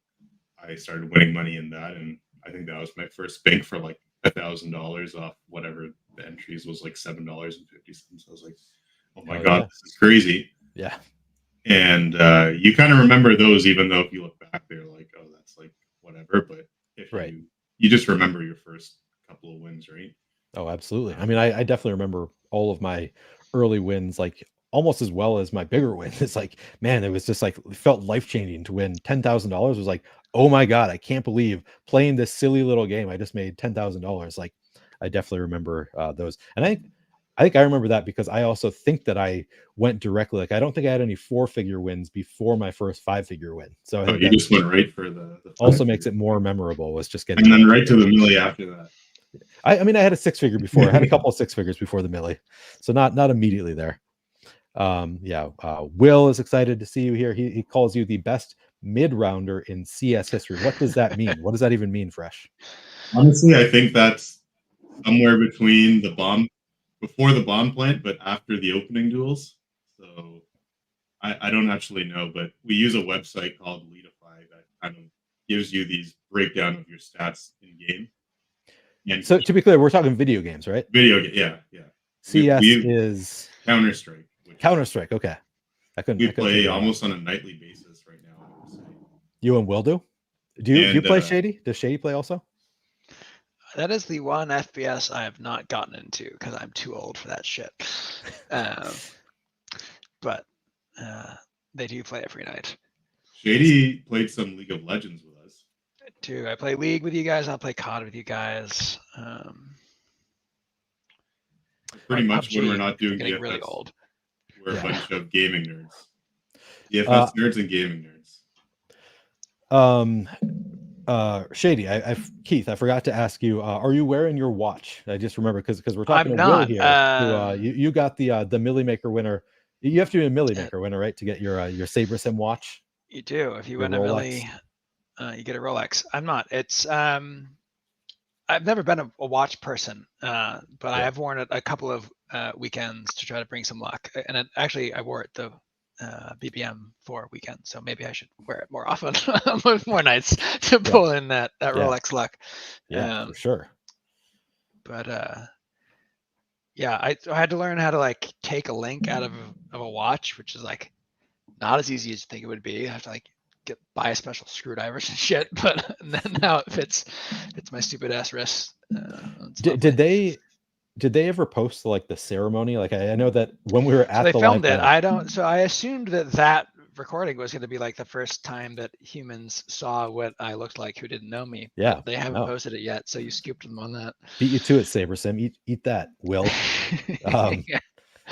I started winning money in that. And I think that was my first bank for like $1,000 off whatever the entries was, like $7.50. I was like, oh my God, this is crazy. Yeah. And you kind of remember those, even though if you look back, they're like, oh, that's like whatever. But if you just remember your first couple of wins, right? Oh, absolutely. I mean, I definitely remember all of my early wins, like almost as well as my bigger win. It's like, man, it was just like, it felt life-changing to win $10,000. Was like, oh my God, I can't believe playing this silly little game. I just made $10,000. Like, I definitely remember those. And I think I remember that because I also think that I went directly. Like, I don't think I had any 4-figure wins before my first 5-figure win. So I think you just went right for the also makes it more memorable, was just getting, and then right to the milli after that. I mean, I had a 6-figure before. I had a couple of 6-figures before the milli, so not immediately there. Will is excited to see you here. He calls you the best mid-rounder in CS history. What does that mean? What does that even mean, Fresh? Honestly, I think that's somewhere between before the bomb plant, but after the opening duels. So I don't actually know, but we use a website called Leadify that kind of gives you these breakdown of your stats in game. And so to be clear, we're talking video games, right? Video game, yeah. CS is Counter-Strike. Counter-Strike, okay. We play almost on a nightly basis right now. You and Will do? Do you play Shady? Does Shady play also? That is the one FPS I have not gotten into because I'm too old for that shit. But they do play every night. Shady played some League of Legends with us. I play League with you guys. I'll play COD with you guys. Pretty much when we're not doing getting DFS, really old. We're a bunch of gaming nerds. DFS nerds and gaming nerds. Shady, Keith, I forgot to ask you, are you wearing your watch? I just remember because we're talking to Will here. You got the Millymaker winner. You have to be a Millymaker winner, right, to get your SaberSim watch? You do. If you win a Milly, you get a Rolex. I'm not. It's I've never been a watch person, but I have worn it a couple of weekends to try to bring some luck. And actually, I wore it the BBM for weekend, so maybe I should wear it more often, more nights to pull in that Rolex luck. Yeah, for sure. But I had to learn how to like take a link out of a watch, which is like not as easy as you think it would be. I have to like buy a special screwdrivers and shit, but now it fits my stupid ass wrist. Did they ever post like the ceremony? Like I know that when we were at they the filmed live it. So I assumed that recording was going to be like the first time that humans saw what I looked like who didn't know me. Yeah, but they haven't posted it yet, so you scooped them on that. Beat you to it, SaberSim. Eat that, Will. Yeah.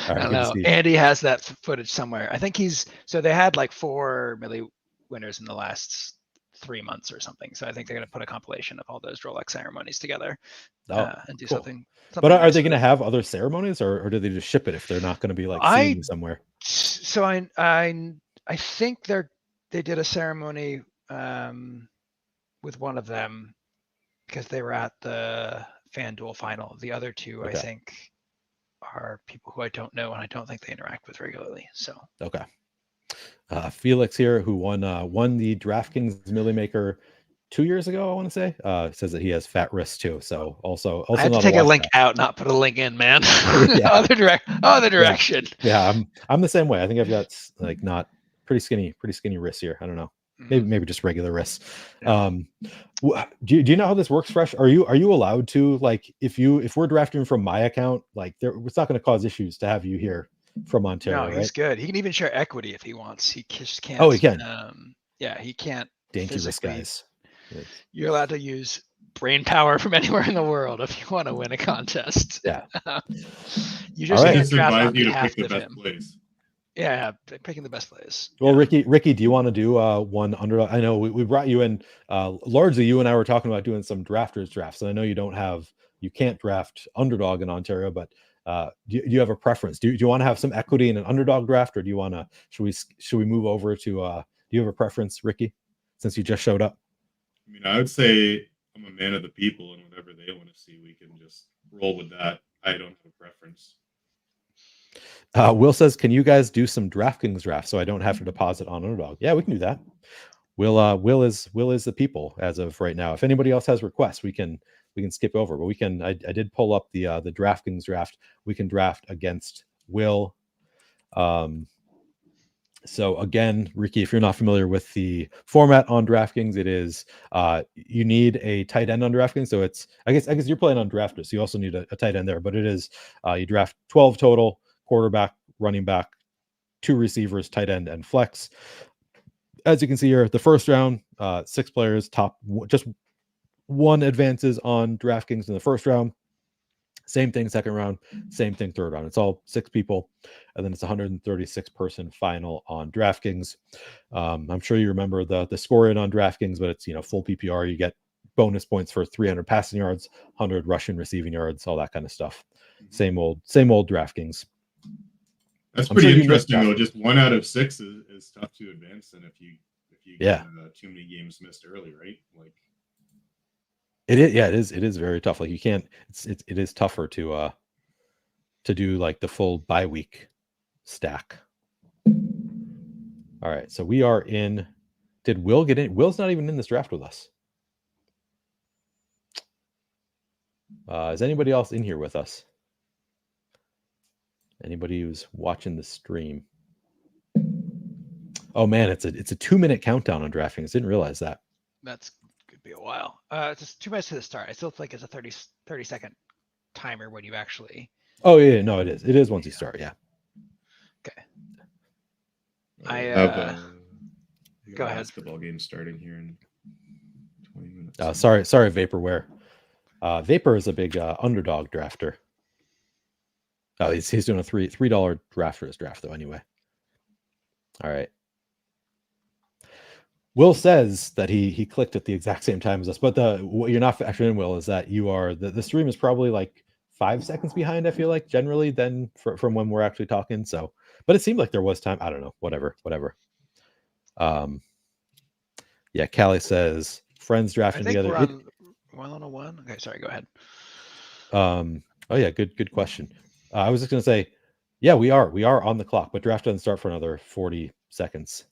I don't know. Andy has that footage somewhere. I think they had like 4 Milly winners in the last 3 months or something. So I think they're going to put a compilation of all those Rolex ceremonies together and do something. But are they going to have other ceremonies, or do they just ship it if they're not going to be like seeing somewhere? So I think they did a ceremony with one of them because they were at the FanDuel final. The other two, I think, are people who I don't know and I don't think they interact with regularly. So okay. Felix here, who won the DraftKings Millymaker 2 years ago, I want to say, says that he has fat wrists too. So also I have to take a link out, not put a link in, man. Other direction. Yeah, I'm the same way. I think I've got like not pretty skinny wrists here. I don't know. Maybe just regular wrists. Yeah. Do you know how this works, Fresh? Are you allowed to, like, if we're drafting from my account, like it's not going to cause issues to have you here from Ontario? No, he's good. He can even share equity if he wants. He just can't. Oh, he can. He can't. Dainty wrist guys. You're allowed to use brain power from anywhere in the world if you want to win a contest. Yeah. You just advise you to pick the best place. Yeah, picking the best plays. Well, yeah. Ricky, do you want to do one underdog? I know we brought you in. Largely, you and I were talking about doing some drafters drafts, and I know you can't draft underdog in Ontario, but do you have a preference? Do you want to have some equity in an underdog draft, or do you want to? Should we move over to? Do you have a preference, Ricky? Since you just showed up. I mean, I would say I'm a man of the people, and whatever they want to see, we can just roll with that. I don't have a preference. Will says, "Can you guys do some DraftKings drafts so I don't have to deposit on Underdog?" Yeah, we can do that. Will is the people as of right now. If anybody else has requests, we can skip over. But we can. I did pull up the DraftKings draft. We can draft against Will. So again, Ricky, if you're not familiar with the format on DraftKings, it is you need a tight end on DraftKings. So it's I guess you're playing on drafters, so you also need a tight end there. But it is you draft 12 total: quarterback, running back, 2 receivers, tight end, and flex. As you can see here, the first round, 6 players, just 1 advances on DraftKings in the first round. Same thing, second round, same thing, third round. It's all 6 people, and then it's 136 person final on DraftKings. I'm sure you remember the scoring on DraftKings, but it's full PPR. You get bonus points for 300 passing yards, 100 rushing receiving yards, all that kind of stuff. Same old DraftKings. That's pretty interesting, though. Just 1 out of 6 is tough to advance, and if you get too many games missed early, right? Like it is, yeah, it is very tough. Like you can't. It is tougher to do like the full bye week stack. All right, so we are in. Did Will get in? Will's not even in this draft with us. Is anybody else in here with us? Anybody who's watching the stream? Oh man, it's a 2-minute countdown on DraftKings. Didn't realize that. That's could be a while. It's just 2 minutes to the start. I still think it's a 30-second timer when you actually. Oh yeah, no, it is. It is once you start. Yeah. Okay. I have go ahead. Basketball game starting here in 20 minutes. Sorry, Vaporware. Vapor is a big underdog drafter. Oh, he's doing a $3 drafters draft though. Anyway. All right. Will says that he clicked at the exact same time as us, but what you're not factoring in, Will, is that you are the stream is probably like 5 seconds behind. I feel like generally than from when we're actually talking. So, but it seemed like there was time. I don't know. Whatever. Yeah. Callie says friends drafting together. We're on 101. Okay, sorry. Go ahead. Oh yeah, good question. I was just gonna say, yeah, we are on the clock, but draft doesn't start for another 40 seconds.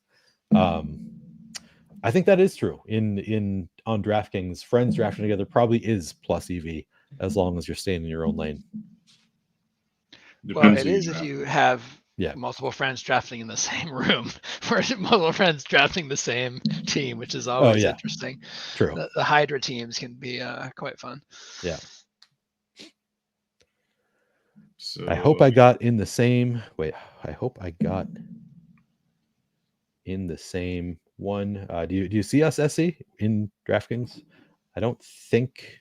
I think that is true. On DraftKings, friends drafting together probably is plus EV as long as you're staying in your own lane. Well, it is if you have multiple friends drafting in the same room, or multiple friends drafting the same team, which is always interesting. True. The Hydra teams can be quite fun. Yeah. So I hope I got in the same. Wait, I hope I got in the same one. Do you see us, Essie, in DraftKings? I don't think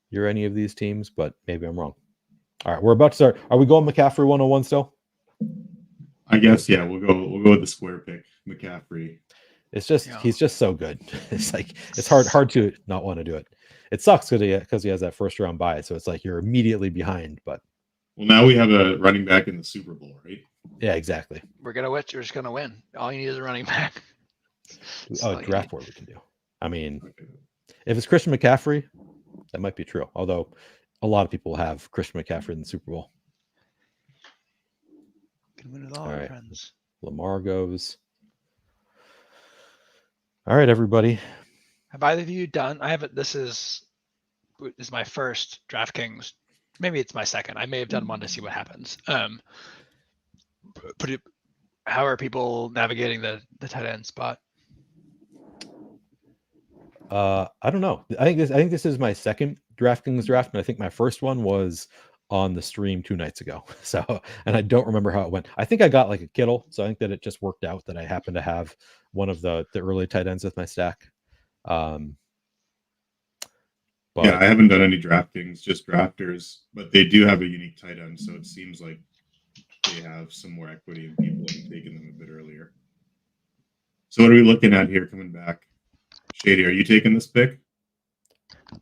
you're any of these teams, but maybe I'm wrong. All right, we're about to start. Are we going McCaffrey 101 still? I guess we'll go with the square pick, McCaffrey. It's just he's just so good. It's like it's hard to not want to do it. It sucks because he has that first round bye, so it's like you're immediately behind. But well, now we have a running back in the Super Bowl, right? Yeah, exactly. We're just gonna win. All you need is a running back. Draft board we can do. I mean, if it's Christian McCaffrey, that might be true. Although a lot of people have Christian McCaffrey in the Super Bowl. Can win with all our friends. Lamar goes. All right, everybody. Have either of you done? I haven't. This is my first DraftKings. Maybe it's my second. I may have done one to see what happens. But how are people navigating the tight end spot? I don't know. I think this is my second DraftKings draft, and I think my first one was on the stream 2 nights ago. So, and I don't remember how it went. I think I got like a Kittle, so I think that it just worked out that I happened to have one of the early tight ends with my stack. But yeah, I haven't done any DraftKings, just drafters, but they do have a unique tight end, so it seems like they have some more equity in people and taking them a bit earlier. So what are we looking at here coming back? Shady, are you taking this pick?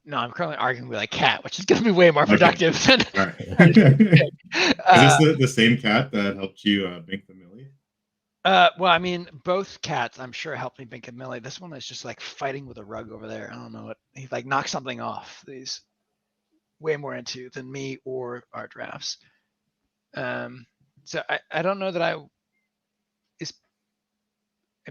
No, I'm currently arguing with a cat, which is going to be way more productive than. All right. Is this the same cat that helped you bank the milli? Well, I mean, both cats, I'm sure, helped me bank a milli. This one is just like fighting with a rug over there. I don't know what he like knocked something off. He's way more into than me or our drafts. So I don't know that I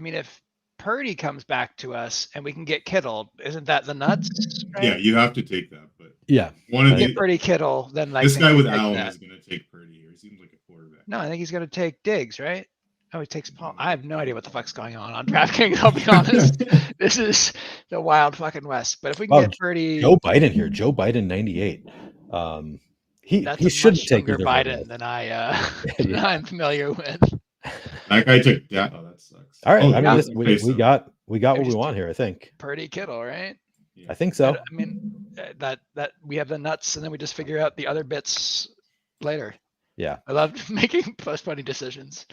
mean, if Purdy comes back to us and we can get Kittle, isn't that the nuts? Right? Yeah, you have to take that. But yeah, one of the Purdy Kittle, then like this guy with Allen is going to take Purdy here. He seems like a quarterback. No, I think he's going to take Diggs, right? Oh, he takes Paul. I have no idea what the fuck's going on DraftKings. I'll be honest. This is the wild fucking west. But if we can get Purdy, Joe Biden here, Joe Biden 98. He should take younger Biden than I'm familiar with. That guy took that. Oh, that sucks. All right, I mean, we got what we want here. I think Purdy Kittle, right? Yeah. I think so. I mean, that we have the nuts, and then we just figure out the other bits later. Yeah, I love making postponing decisions.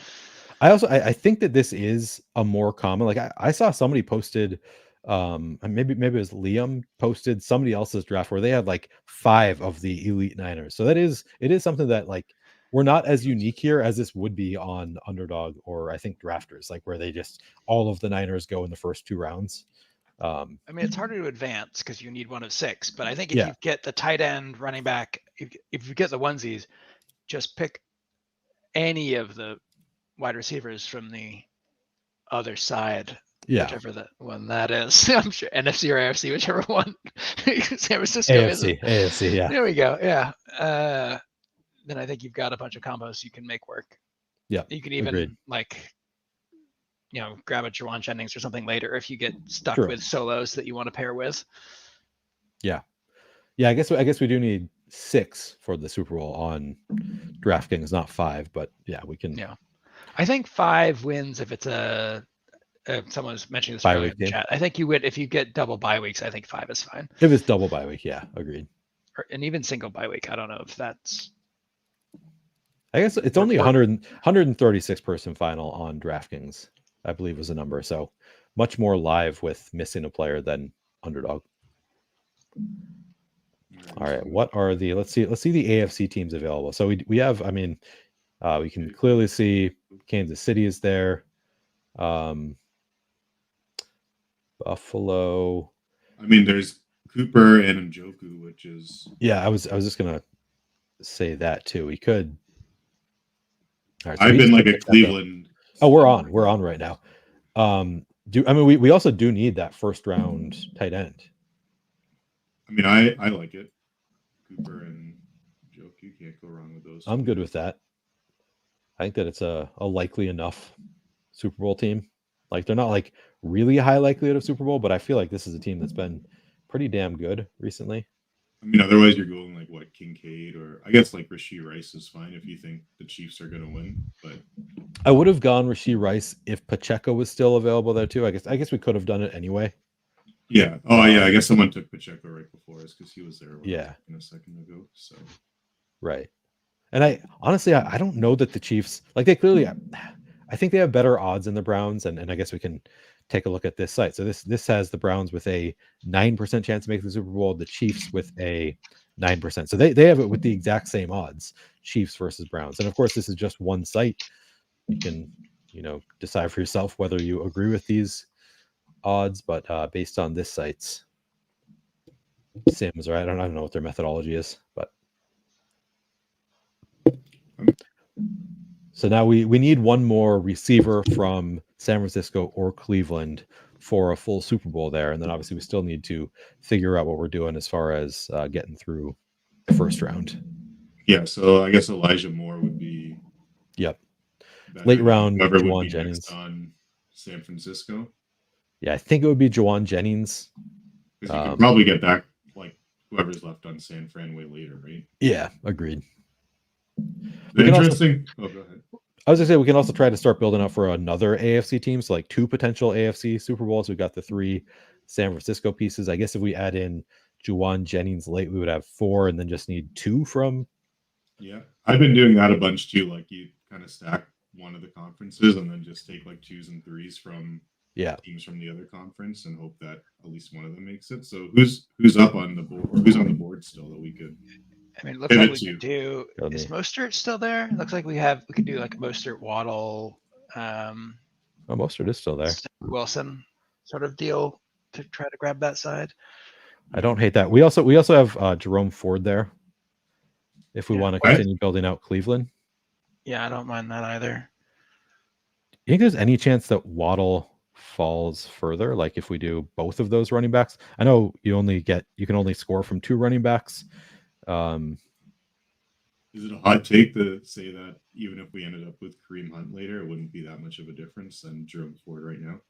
I think that this is a more common. Like I saw somebody posted, maybe it was Liam posted somebody else's draft where they had like 5 of the elite Niners. So it is something that like we're not as unique here as this would be on Underdog or I think Drafters, like where they just all of the Niners go in the first 2 rounds. I mean, it's harder to advance because you need one of 6. But I think if you get the tight end, running back, if you get the onesies, just pick any of the wide receivers from the other side, whichever the one that is. I'm sure NFC or AFC, whichever one. San Francisco AFC, yeah. There we go. Yeah. Then I think you've got a bunch of combos you can make work. Yeah. You can even grab a Juwan Jennings or something later if you get stuck with solos that you want to pair with. Yeah. Yeah, I guess we do need 6 for the Super Bowl on DraftKings, not 5, but yeah, we can. Yeah. I think 5 wins if it's someone was mentioning this earlier in the chat. I think you would if you get double bye weeks. I think 5 is fine. If it's double bye week, yeah, agreed. And even single bye week. I don't know if that's. I guess it's only 136 person final on DraftKings, I believe was the number. So much more live with missing a player than Underdog. All right, what are the let's see the AFC teams available. So we have, I mean, we can clearly see Kansas City is there. Buffalo. I mean, there's Cooper and Njoku, which is I was just gonna say that too. We could. All right, so I've been like a Cleveland. Oh, we're on right now. We also do need that first round tight end. I mean, I like it. Cooper and Njoku, can't go wrong with those. I'm good with that. I think that it's a likely enough Super Bowl team. Like they're not like really high likelihood of Super Bowl, but I feel like this is a team that's been pretty damn good recently. I mean, otherwise you're going like what, Kincaid, or I guess like Rashee Rice is fine if you think the Chiefs are going to win. But I would have gone Rashee Rice if Pacheco was still available there too. I guess we could have done it anyway. Yeah. Oh yeah. I guess someone took Pacheco right before us because he was there. A second ago. So. Right. And I honestly don't know that the Chiefs, like they clearly, I think they have better odds than the Browns, and I guess we can take a look at this site. So this has the Browns with a 9% chance to make the Super Bowl, the Chiefs with a 9%. So they have it with the exact same odds, Chiefs versus Browns. And of course, this is just one site. You can, decide for yourself whether you agree with these odds, but based on this site's Sims, right? I don't know what their methodology is, but so now we need one more receiver from San Francisco or Cleveland for a full Super Bowl there. And then obviously we still need to figure out what we're doing as far as getting through the first round. Yeah, so I guess Elijah Moore would be. Yep. Late round, Juwan Jennings. On San Francisco. Yeah, I think it would be Juwan Jennings. Because you can probably get back like whoever's left on San Fran way later, right? Yeah, agreed. Interesting. Go ahead. I was gonna say we can also try to start building up for another AFC team, so like 2 potential AFC Super Bowls. We've got the 3 San Francisco pieces. I guess if we add in Juwan Jennings late, we would have 4, and then just need 2 from. Yeah, I've been doing that a bunch too. Like you kind kind of stack one of the conferences and then just take like 2s and 3s from teams from the other conference and hope that at least one of them makes it. So who's up on the board, or who's on the board still that we could? I mean, it looks like we could do. Is Mostert still there? It looks like we could do like Mostert, Waddle. Mostert is still there. Wilson sort of deal to try to grab that side. I don't hate that. We also have Jerome Ford there. If we want to continue building out Cleveland. Yeah, I don't mind that either. You think there's any chance that Waddle falls further? Like if we do both of those running backs? I know you can only score from 2 running backs. Is it a hot take to say that even if we ended up with Kareem Hunt later, it wouldn't be that much of a difference than Jerome Ford right now?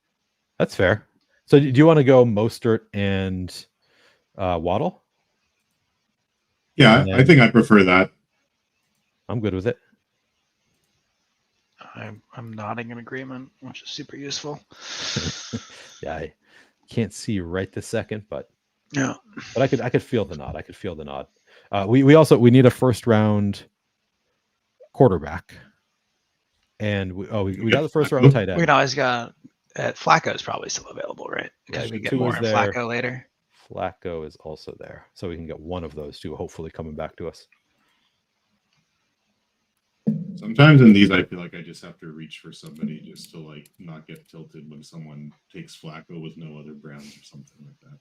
That's fair. So do you want to go Mostert and Waddle? Yeah, I think I prefer that. I'm good with it. I'm nodding in agreement, which is super useful. Yeah, I can't see you right this second, but yeah, but I could feel the nod. We need a first round quarterback, and we got the first round tight end. We always got Flacco is probably still available, right? Because we get more on Flacco later. Flacco is also there, so we can get one of those two hopefully coming back to us. Sometimes in these, I feel like I just have to reach for somebody just to like not get tilted when someone takes Flacco with no other Browns or something like that.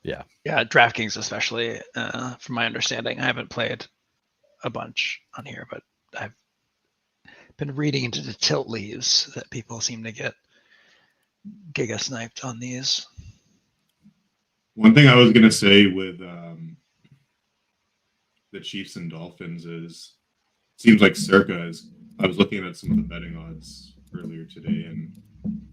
Yeah. Yeah, DraftKings especially, from my understanding. I haven't played a bunch on here, but I've been reading into the tilt leaves that people seem to get giga sniped on these. One thing I was going to say with the Chiefs and Dolphins is it seems like Circa is, I was looking at some of the betting odds earlier today, and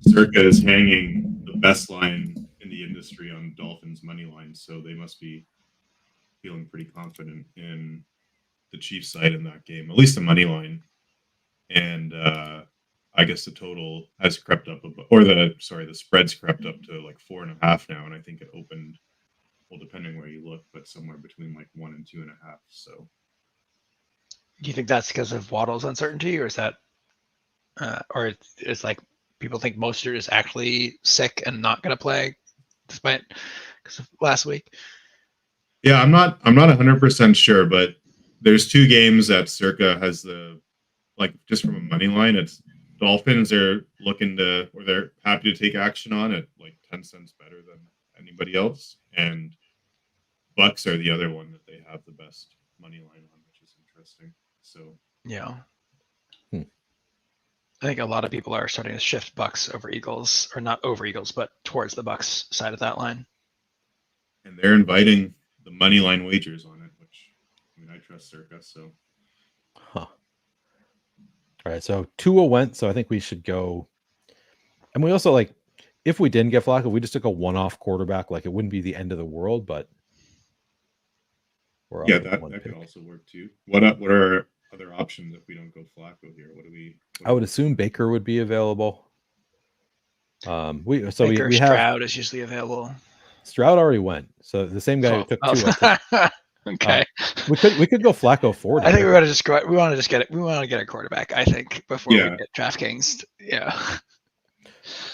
Circa is hanging the best line in the industry on Dolphins money line, so they must be feeling pretty confident in the Chiefs side in that game, at least the money line. And I guess the total has crept up, the spread's crept up to like 4.5 now, and I think it opened, well, depending where you look, but somewhere between like 1 and 2.5. So, do you think that's because of Waddle's uncertainty, or is that, or it's like people think Mostert is actually sick and not going to play, despite because of last week? Yeah, I'm not 100% sure, but there's 2 games that Circa has just from a money line, it's Dolphins are they're happy to take action on it, like 10 cents better than anybody else, and Bucks are the other one that they have the best money line on, which is interesting. So yeah, I think a lot of people are starting to shift Bucks over Eagles, or not over Eagles, but towards the Bucks side of that line. And they're inviting the money line wagers on it, which I trust Circa. So, All right, so Tua went, so I think we should go. And we also if we didn't get Flacco, we just took a one-off quarterback. Like it wouldn't be the end of the world, but yeah, that could also work too. What are other options if we don't go Flacco here? I would assume Baker would be available. We have Stroud is usually available. Stroud already went, so the same guy who took Tua. Okay. We could go Flacco Ford. I think we want to get it. We want to get a quarterback, I think, before we get DraftKings. Yeah.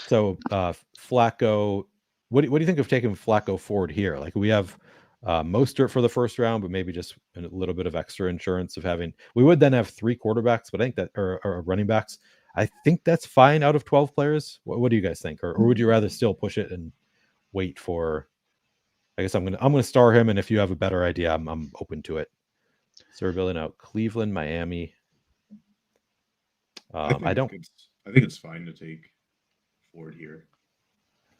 So Flacco, what do you think of taking Flacco Ford here? Like we have Mostert for the first round, but maybe just a little bit of extra insurance of having. We would then have 3 quarterbacks, but I think that or running backs. I think that's fine out of 12 players. What do you guys think, or would you rather still push it and wait for? I guess I'm gonna star him, and if you have a better idea, I'm open to it. So we're building out Cleveland, Miami. I think it's fine to take Ford here.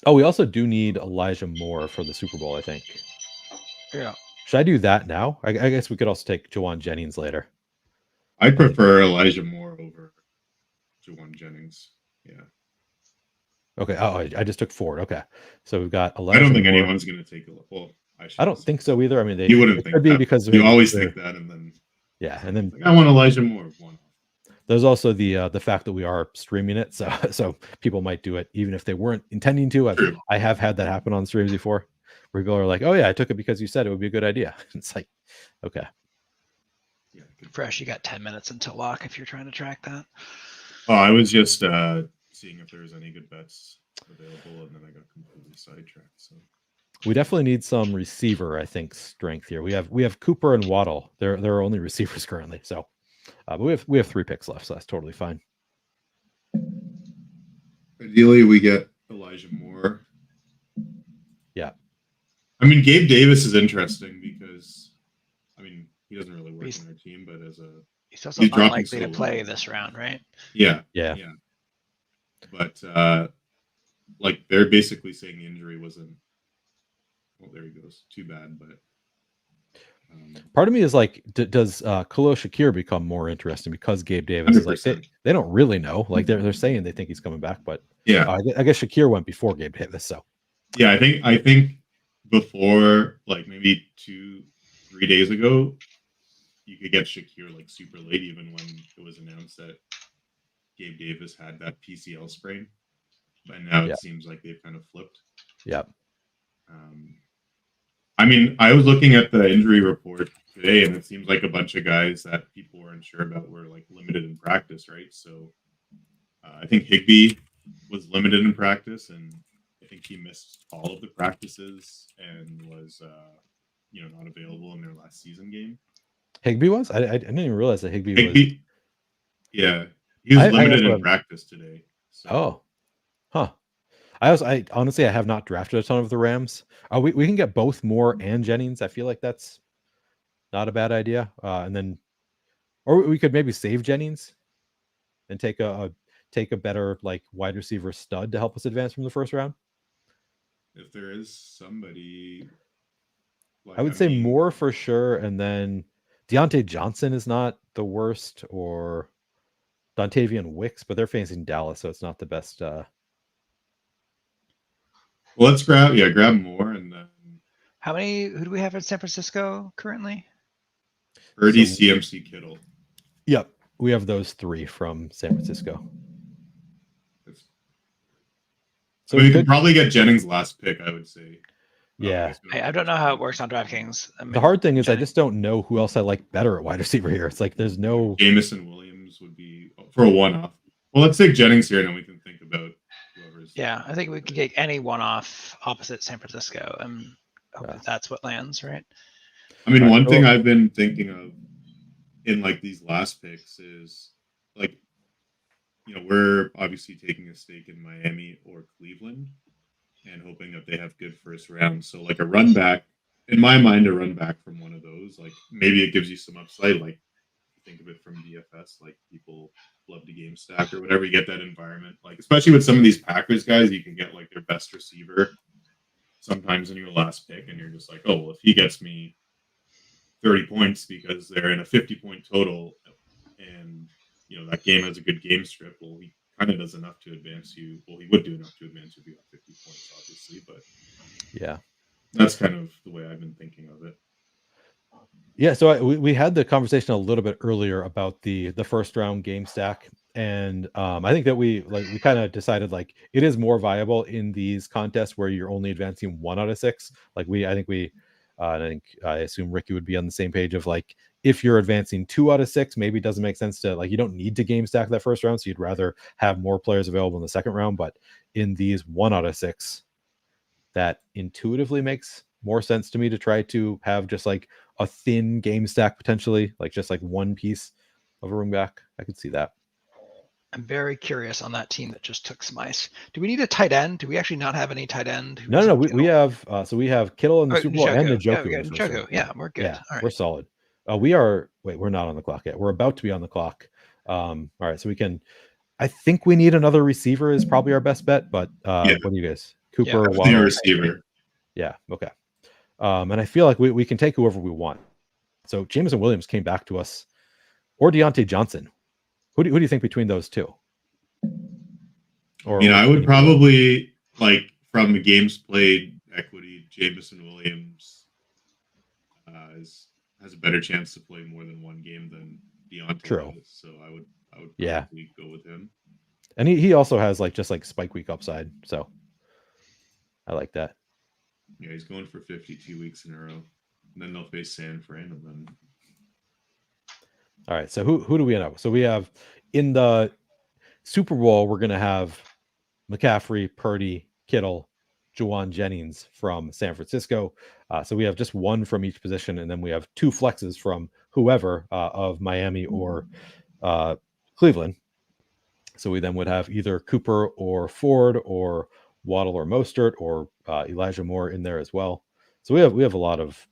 Oh, we also do need Elijah Moore for the Super Bowl, I think. Yeah. Should I do that now? I guess we could also take Jawan Jennings later. I prefer Elijah Moore over Jawan Jennings. Yeah. Okay. Oh, I just took Ford. Okay. So we've got Elijah I don't think Moore. anyone's going to take a look. Well, I don't think so either. I mean, you wouldn't think that. Because you always think that, and then and then I want Elijah Moore. There's also the fact that we are streaming it, so people might do it even if they weren't intending to. I have had that happen on streams before, where people are like, "Oh yeah, I took it because you said it would be a good idea." It's like, okay. Yeah. Fresh, you got 10 minutes until lock if you're trying to track that. Oh, I was just seeing if there was any good bets available, and then I got completely sidetracked. So we definitely need some receiver, I think, strength here. We have Cooper and Waddle. They're our only receivers currently. So, but we have 3 picks left, so that's totally fine. ideally, we get Elijah Moore. Yeah. I mean, Gabe Davis is interesting because, I mean, he doesn't really work in our team, but he's also dropping unlikely so to play low. this round, right? Yeah. But like they're basically saying the injury wasn't. Well, there he goes. Too bad, but part of me is like, does Khalil Shakir become more interesting because Gabe Davis is like they don't really know. Like they're saying they think he's coming back, but yeah, I guess Shakir went before Gabe Davis. So yeah, I think before, like maybe 2-3 days ago, you could get Shakir like super late, even when it was announced that Gabe Davis had that PCL sprain. But now it seems like they've kind of flipped. Yeah. I mean, I was looking at the injury report today, and it seems like a bunch of guys that people weren't sure about were like limited in practice, right? So I think Higbee was limited in practice, and I think he missed all of the practices and was, not available in their last season game. Higbee was? I didn't even realize that Higbee was. Yeah, he was limited in practice today. So. Oh, huh. I honestly, I have not drafted a ton of the Rams. We can get both Moore and Jennings. I feel like that's not a bad idea. And then, or we could maybe save Jennings and take a better like wide receiver stud to help us advance from the first round. If there is somebody, like, I would say Moore for sure, and then Deontay Johnson is not the worst, or Dontavian Wicks, but they're facing Dallas, so it's not the best. Well, let's grab Moore, and then who do we have in San Francisco currently? Purdy, CMC, Kittle. Yep, we have those 3 from San Francisco. So we could probably get Jennings' last pick, I would say. Yeah, I don't know how it works on DraftKings. I mean, the hard thing is I just don't know who else I like better at wide receiver here. It's like there's no. Jameson Williams would be for a one-off. Well, let's take Jennings here, and then we can think about whoever's. Yeah, I think we can take any one-off opposite San Francisco, and hope that's what lands, right? I mean, one thing I've been thinking of in like these last picks is like, we're obviously taking a stake in Miami or Cleveland and hoping that they have good first rounds. So like a run back, in my mind, a run back from one of those, like maybe it gives you some upside. Like think of it from DFS, like people love to game stack or whatever. You get that environment, like especially with some of these Packers guys, you can get like their best receiver sometimes in your last pick, and you're just like, oh well, if he gets me 30 points because they're in a 50-point total, and that game has a good game strip. Well, he kind of does enough to advance you. Well, he would do enough to advance you if you got 50 points, obviously. But yeah, that's kind of the way I've been thinking of it. Yeah, so we had the conversation a little bit earlier about the first round game stack, and I think that we kind of decided like it is more viable in these contests where you're only advancing 1 out of 6. Like I assume Ricky would be on the same page of like if you're advancing 2 out of 6, maybe it doesn't make sense to like you don't need to game stack that first round, so you'd rather have more players available in the second round. But in these 1 out of 6, that intuitively makes more sense to me to try to have just like a thin game stack potentially, like just like one piece of a running back. I could see that. I'm very curious on that team that just took some ice. Do we need a tight end? Do we actually not have any tight end? No. We have we have Kittle in the Super Bowl and Njoku. Njoku. Yeah, we're good. Yeah, all right. We're solid. We're not on the clock yet. We're about to be on the clock. All right, so we can. I think we need another receiver is probably our best bet, but what do you guys? Cooper, Waddle, receiver. Yeah. Okay. And I feel like we can take whoever we want. So Jameson Williams came back to us, or Deontay Johnson. Who do you think between those two? I would probably like from the games played equity. Jameson Williams has a better chance to play more than one game than Deontay. True. Does, so I would probably go with him. And he also has like just like spike week upside. So I like that. Yeah, he's going for 52 weeks in a row. And then they'll face San Fran, and then All right. So who do we end up with? So we have in the Super Bowl, we're going to have McCaffrey, Purdy, Kittle, Juwan Jennings from San Francisco. So we have just one from each position, and then we have 2 flexes from whoever of Miami or Cleveland. So we then would have either Cooper or Ford or Waddle or Mostert or Elijah Moore in there as well. So we have a lot of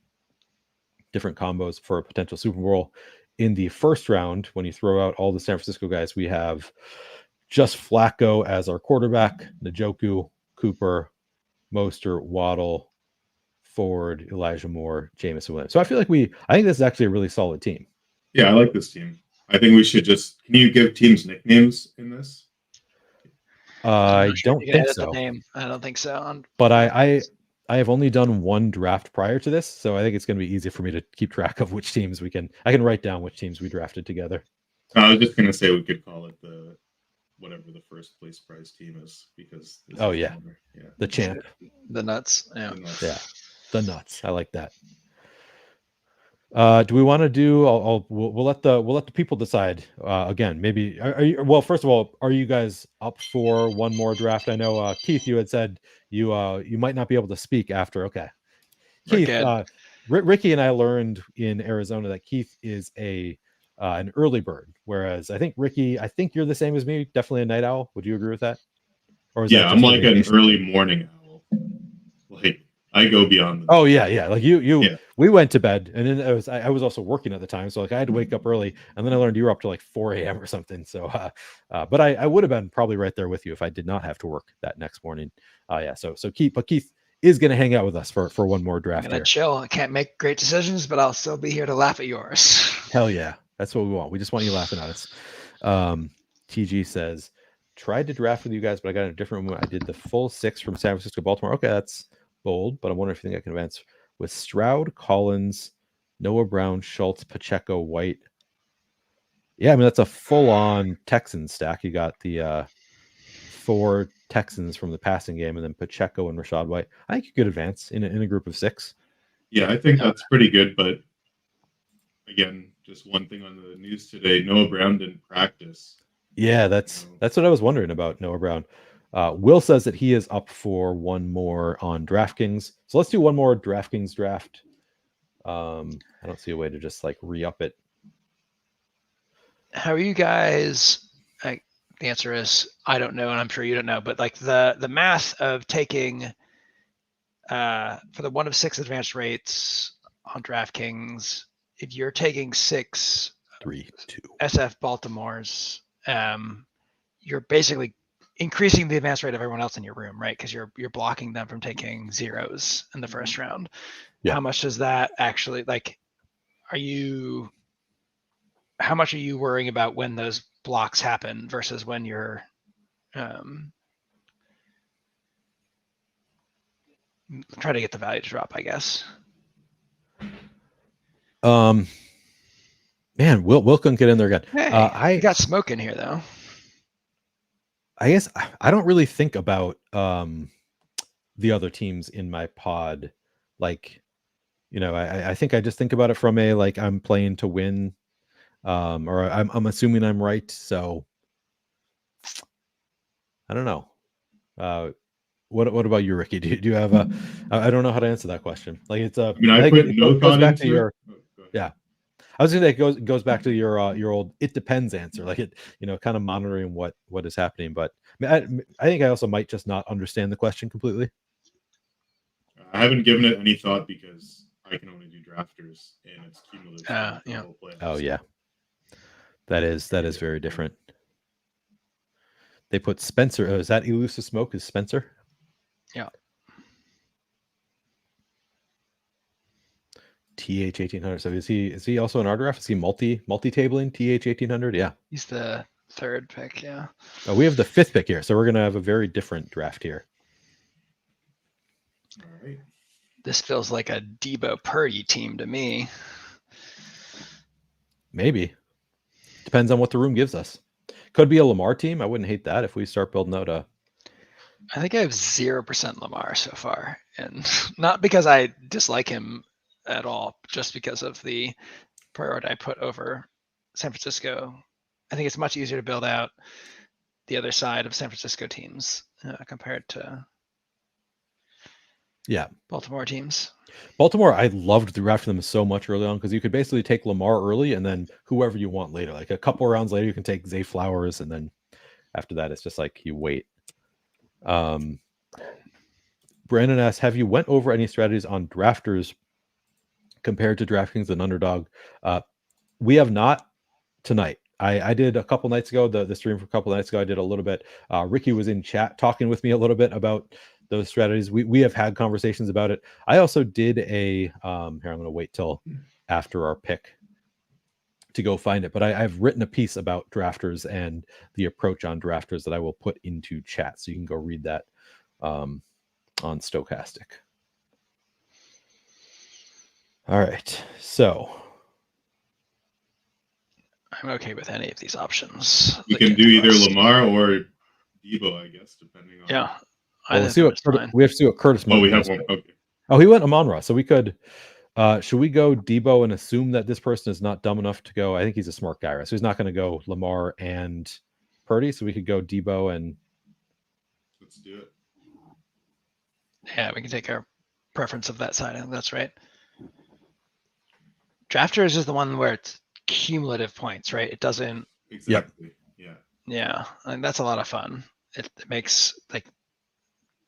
different combos for a potential Super Bowl. In the first round, when you throw out all the San Francisco guys, we have just Flacco as our quarterback, Njoku, Cooper, Mostert, Waddle, Ford, Elijah Moore, Jameson Williams. So I feel like I think this is actually a really solid team. Yeah, I like this team. I think we should just. Can you give teams nicknames in this? I don't think so. I don't think so. But I have only done one draft prior to this, so I think it's going to be easy for me to keep track of which teams I can write down which teams we drafted together. I was just going to say we could call it whatever the first place prize team is, because the champ, the nuts, the nuts. I like that. Do we want to do? We'll let the people decide. Again, maybe. Well, first of all, are you guys up for one more draft? I know Keith, you had said you might not be able to speak after. Okay, Keith. Ricky and I learned in Arizona that Keith is an early bird, whereas I think Ricky, you're the same as me. Definitely a night owl. Would you agree with that? Or is I'm like an early morning owl. Like I go beyond. Oh yeah. Like you. We went to bed, and then I was also working at the time, so like I had to wake up early, and then I learned you were up to like 4 a.m. or something. So, but I would have been probably right there with you if I did not have to work that next morning. So Keith is going to hang out with us for one more draft. I'm gonna chill. I can't make great decisions, but I'll still be here to laugh at yours. Hell yeah, that's what we want. We just want you laughing at us. TG says, tried to draft with you guys, but I got a different one. I did the full 6 from San Francisco, Baltimore. Okay, that's bold, but I'm wondering if you think I can advance with Stroud, Collins, Noah Brown, Schultz, Pacheco, White. Yeah, I mean, that's a full-on Texans stack. You got the 4 Texans from the passing game, and then Pacheco and Rashad White. I think you could advance in a group of 6. Yeah, I think that's pretty good, but again, just one thing on the news today, Noah Brown didn't practice. Yeah, that's what I was wondering about Noah Brown. Will says that he is up for one more on DraftKings. So let's do one more DraftKings draft. I don't see a way to just like re-up it. How are you guys? The answer is I don't know, and I'm sure you don't know. But like the math of taking for the 1 of 6 advanced rates on DraftKings, if you're taking 6 3 2 SF Baltimore's, you're basically increasing the advance rate of everyone else in your room, right? Because you're blocking them from taking zeros in the first round. Yeah. How much does that actually like? How much are you worrying about when those blocks happen versus when you're trying to get the value to drop, I guess? Man, Will couldn't get in there again. Hey, I got smoke in here though. I guess I don't really think about the other teams in my pod. Like, I think I just think about it from a, like, I'm playing to win, or I'm assuming I'm right. So I don't know. What about you, Ricky? Do you have I don't know how to answer that question. Like it's a, I put no thought into it. Yeah. I was gonna say it goes back to your old "it depends" answer, like it, kind of monitoring what is happening. But I think I also might just not understand the question completely. I haven't given it any thought because I can only do drafters, and it's cumulative. Yeah. Oh yeah, that is very different. They put Spencer. Is that Elusive Smoke? Is Spencer? Yeah. TH 1800. So is he also in our draft? Is he multi-tabling TH 1800? Yeah. He's the 3rd pick. Yeah. Oh, we have the 5th pick here, so we're gonna have a very different draft here. All right. This feels like a Debo Purdy team to me. Maybe. Depends on what the room gives us. Could be a Lamar team. I wouldn't hate that if we start building out a. I think I have 0% Lamar so far, and not because I dislike him at all, just because of the priority I put over San Francisco. I think it's much easier to build out the other side of San Francisco teams compared to Baltimore teams. Baltimore, I loved drafting them so much early on because you could basically take Lamar early and then whoever you want later. Like a couple of rounds later, you can take Zay Flowers, and then after that, it's just like you wait. Brandon asks, have you went over any strategies on drafters compared to DraftKings and Underdog? We have not tonight. I did a couple nights ago, the stream for a couple nights ago. I did a little bit. Ricky was in chat talking with me a little bit about those strategies. We have had conversations about it. I also did a here. I'm going to wait till after our pick to go find it, but I've written a piece about drafters and the approach on drafters that I will put into chat, so you can go read that on Stochastic. All right, so I'm okay with any of these options. You can do either Lamar or Debo, I guess, depending on. Yeah. Well, we have to see what Curtis. Oh, we have one. Okay. Oh, he went Amon-Ra, so we could. Should we go Debo and assume that this person is not dumb enough to go? I think he's a smart guy, right? So he's not going to go Lamar and Purdy. So we could go Debo and. Let's do it. Yeah, we can take our preference of that side. I think that's right. Drafters is the one where it's cumulative points, right? It doesn't. Exactly. Yeah. Yeah, and that's a lot of fun. It makes like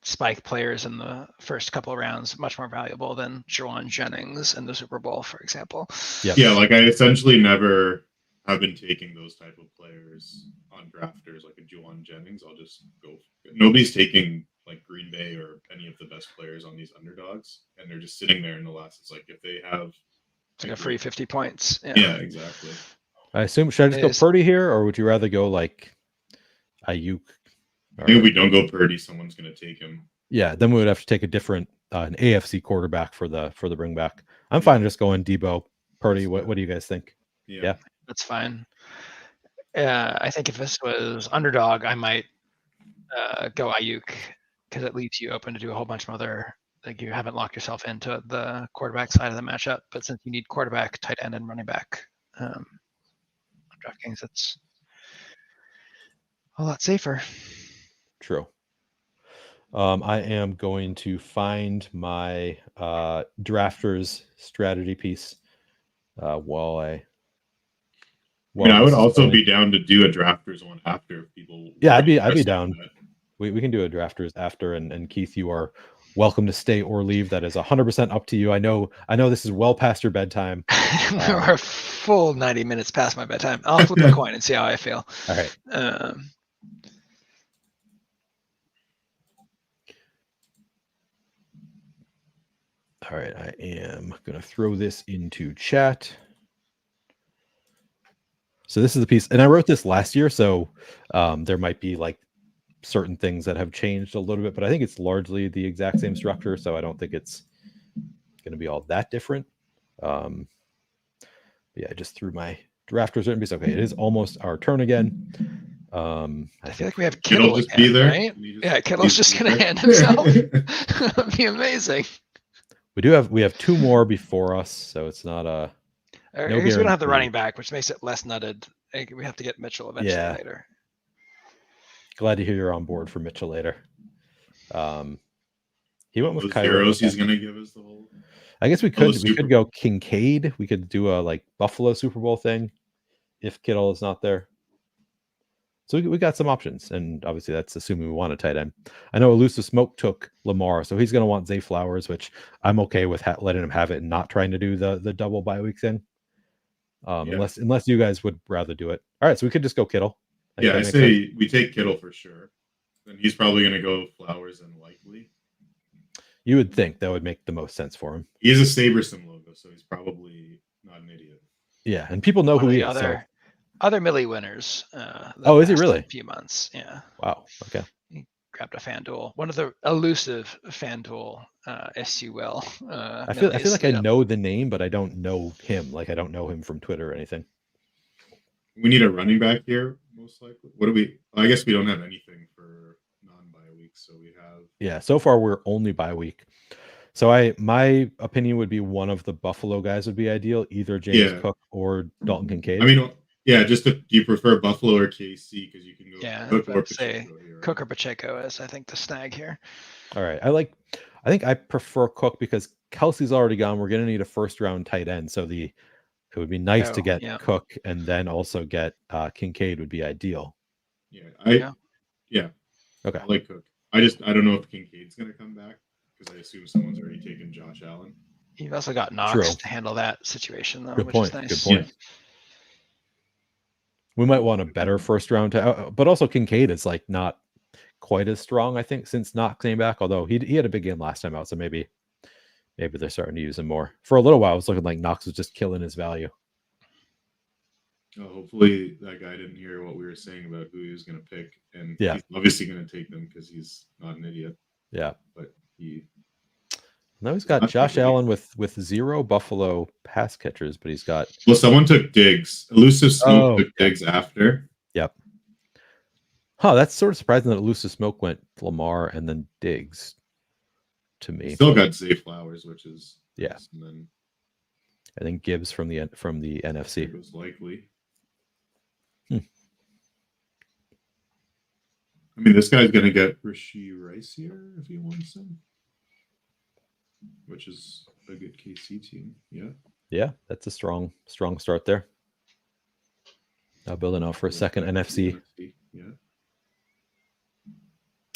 spike players in the first couple of rounds much more valuable than Juwan Jennings in the Super Bowl, for example. Yeah, like I essentially never have been taking those type of players on drafters, like a Juwan Jennings. I'll just go. Nobody's taking like Green Bay or any of the best players on these underdogs, and they're just sitting there in the last. It's like if they have. It's like a free 50 points. Yeah, exactly. I assume, should I just go Purdy here, or would you rather go like Ayuk? Maybe we don't go Purdy. Someone's going to take him. Yeah, then we would have to take a different an AFC quarterback for the bring back. I'm fine just going Debo, Purdy. What do you guys think? Yeah, that's fine. I think if this was Underdog, I might go Ayuk because it leaves you open to do a whole bunch of other. Like you haven't locked yourself into the quarterback side of the matchup, but since you need quarterback, tight end, and running back, on DraftKings, it's a lot safer. True. I am going to find my drafters strategy piece while I would also be down to do a drafters one after if people. Yeah, I'd be down. We can do a drafters after, and Keith, you are welcome to stay or leave. That is 100% up to you. I know this is well past your bedtime. We're a full 90 minutes past my bedtime. I'll flip a coin and see how I feel. All right. All right, I am going to throw this into chat. So this is the piece, and I wrote this last year, so there might be like certain things that have changed a little bit, but I think it's largely the exact same structure, so I don't think it's going to be all that different. Yeah, I just threw my drafters written piece. Okay, it is almost our turn again. I feel like we have Kittle just be there, right? Yeah, Kittle's just going to hand himself. That'd be amazing. We have two more before us, so it's not a. I guess we don't have the running back, which makes it less nutted. We have to get Mitchell eventually later. Glad to hear you're on board for Mitchell later. He went with Kyrie. He's going to give us the whole. I guess we could go Kincaid. We could do a like Buffalo Super Bowl thing if Kittle is not there. So we got some options, and obviously that's assuming we want a tight end. I know Elusive Smoke took Lamar, so he's going to want Zay Flowers, which I'm okay with letting him have it and not trying to do the double bye week thing. Unless you guys would rather do it. All right, so we could just go Kittle. I say we take Kittle for sure. Then he's probably going to go Flowers and likely. You would think that would make the most sense for him. He is a Sabersim logo, so he's probably not an idiot. Yeah, and people know who he is. Other Millie winners. Is he really? A few months, yeah. Wow. Okay. He grabbed a FanDuel, one of the elusive FanDuel SUL. I feel like I know the name, but I don't know him. Like I don't know him from Twitter or anything. We need a running back here, most likely. What do we? I guess we don't have anything for non-bye weeks, so we have. Yeah, so far we're only bye week. So my opinion would be one of the Buffalo guys would be ideal, either James Cook or Dalton Kincaid. I mean, Yeah, do you prefer Buffalo or KC? Because you can go Cook or Pacheco here, right? Cook or Pacheco is, I think, the snag here. All right. I think I prefer Cook because Kelsey's already gone. We're gonna need a first round tight end. So it would be nice to get Cook and then also get Kincaid would be ideal. Yeah. Okay. I like Cook. I don't know if Kincaid's gonna come back because I assume someone's already taken Josh Allen. You've also got Knox to handle that situation, though, Good which point. is nice. Good point. Yeah. We might want a better first round, but also Kincaid is like not quite as strong, I think, since Knox came back. Although he had a big game last time out, so maybe they're starting to use him more. For a little while, it was looking like Knox was just killing his value. Oh, hopefully that guy didn't hear what we were saying about who he was going to pick, and he's obviously going to take them because he's not an idiot. Yeah, but now he's got Josh Allen with 0 Buffalo pass catchers, but he's got. Well, someone took Diggs. Elusive Smoke took Diggs after. Yep. Huh, that's sort of surprising that Elusive Smoke went Lamar and then Diggs. To me, still got Zay Flowers, which is nice. And then Gibbs from the NFC. It was likely. I mean, this guy's going to get Rfr3shhh here if he wants him, which is a good KC team. Yeah, that's a strong start there. Now building out for a second NFC. Yeah.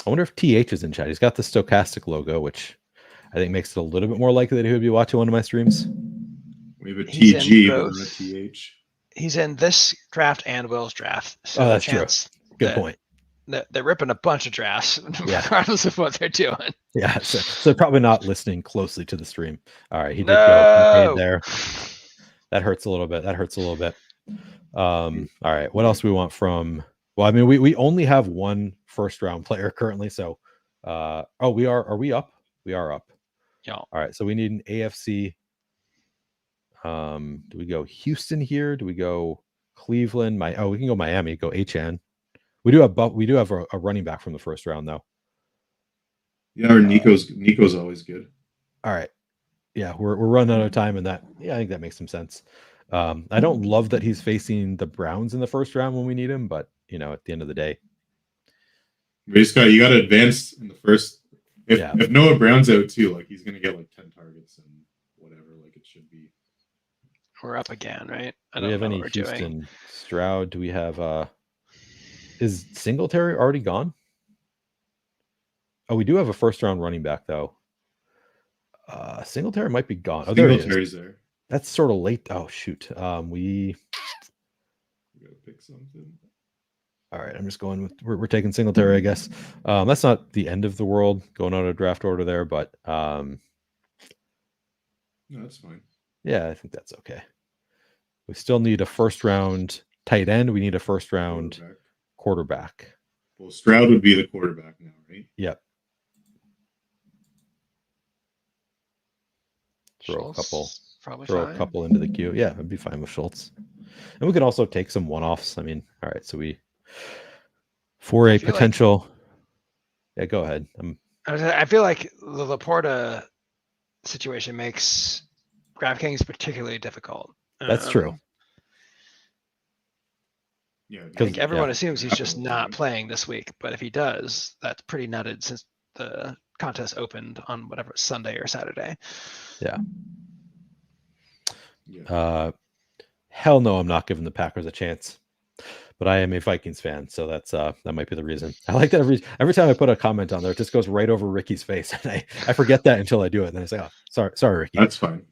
I wonder if TH is in chat. He's got the stochastic logo, which I think makes it a little bit more likely that he would be watching one of my streams. We have a TG, but not a TH. He's in this draft and Will's draft. So that's true. Good point. They're ripping a bunch of drafts, regardless of what they're doing. Yeah, so probably not listening closely to the stream. All right, he did go there. That hurts a little bit. All right, what else do we want from? Well, I mean, we only have one first round player currently, so are we up? We are up. Yeah. All right, so we need an AFC. Do we go Houston here? Do we go Cleveland? We can go Miami. Go HN. We do have a running back from the first round though. Yeah, or Nico's always good. All right. Yeah, we're running out of time, and I think that makes some sense. I don't love that he's facing the Browns in the first round when we need him, but at the end of the day, you got to advance in the first. If Noah Brown's out too, like he's gonna get like 10 targets and whatever, like it should be. We're up again, right? Do we have any Houston? Stroud? Do we have? Is Singletary already gone? Oh, we do have a first round running back though. Singletary might be gone. Oh, there he is. There. That's sort of late. Oh shoot. We gotta pick something. All right, I'm just going with we're taking Singletary, I guess. That's not the end of the world going out of draft order there, but no, that's fine. Yeah, I think that's okay. We still need a first round tight end. We need a first round quarterback. Well, Stroud would be the quarterback now, right? Yep. Throw a couple into the queue. Yeah, I'd be fine with Schultz. And we can also take some one-offs. I mean, all right, so for a potential go ahead. I feel like the Laporta situation makes DraftKings particularly difficult. That's true. Yeah, I think everyone assumes he's just not playing this week, but if he does, that's pretty nutted since the contest opened on whatever Sunday or Saturday. Yeah. Hell no, I'm not giving the Packers a chance. But I am a Vikings fan, so that might be the reason. I like that every time I put a comment on there, it just goes right over Ricky's face, and I forget that until I do it. And then I say, "Oh, sorry, Ricky." That's fine.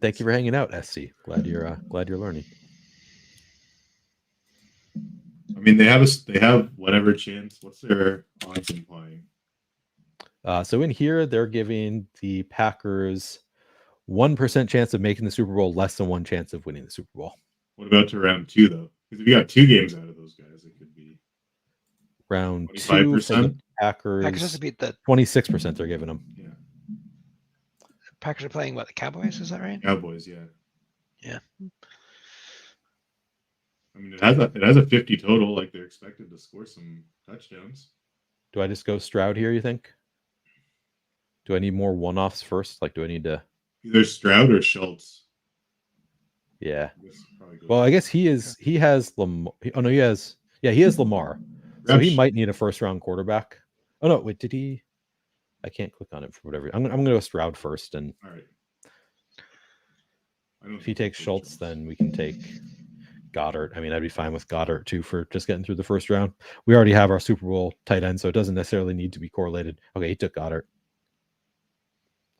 Thank you for hanging out, SC. Glad you're learning. I mean, they have whatever chance. What's their odds implying? So in here, they're giving the Packers 1% chance of making the Super Bowl, less than 1 chance of winning the Super Bowl. What about to round 2 though? Because if you got 2 games out of those guys, it could be round 2 for the Packers. Packers have to beat the 26%. They're giving them. Yeah. Packers are playing what, the Cowboys? Is that right? Cowboys, yeah. Yeah. I mean, it has a 50 total. Like they're expected to score some touchdowns. Do I just go Stroud here? You think? Do I need more one-offs first? Like, do I need to either Stroud or Schultz? Yeah. Well, I guess he has Lamar. Oh no, he has Lamar. So he might need a first round quarterback. Oh no, wait, did he? I can't click on it for whatever. I'm gonna go Stroud first, and all right. If he takes Schultz, then we can take Goddard. I mean, I'd be fine with Goddard too for just getting through the first round. We already have our Super Bowl tight end, so it doesn't necessarily need to be correlated. Okay, he took Goddard.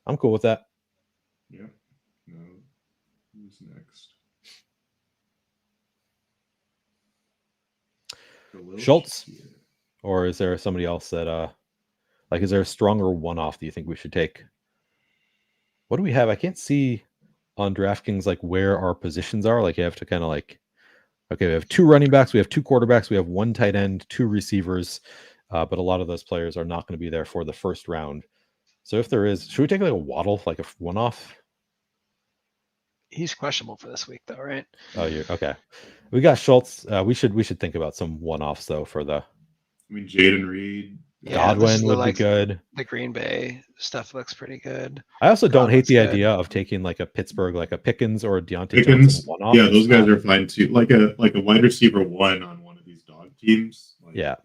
I'm cool with that. Yeah. No. Who's next? Schultz? Yeah. Or is there somebody else that is there a stronger one-off that you think we should take? What do we have? I can't see on DraftKings like where our positions are. Like you have to kind of like, okay, we have 2 running backs, we have 2 quarterbacks, we have 1 tight end, 2 receivers, but a lot of those players are not going to be there for the first round. So if there is, should we take like a Waddle, like a one-off? He's questionable for this week, though, right? Oh, you're okay. We got Schultz. We should think about some one-offs though for the. I mean, Jaden Reed. Godwin would be good. The Green Bay stuff looks pretty good. I also don't hate the idea of taking like a Pittsburgh, like a Pickens or a Deontay Johnson one-off. Yeah, those guys are fine too. Like a wide receiver 1 on one of these dog teams. Like, yeah,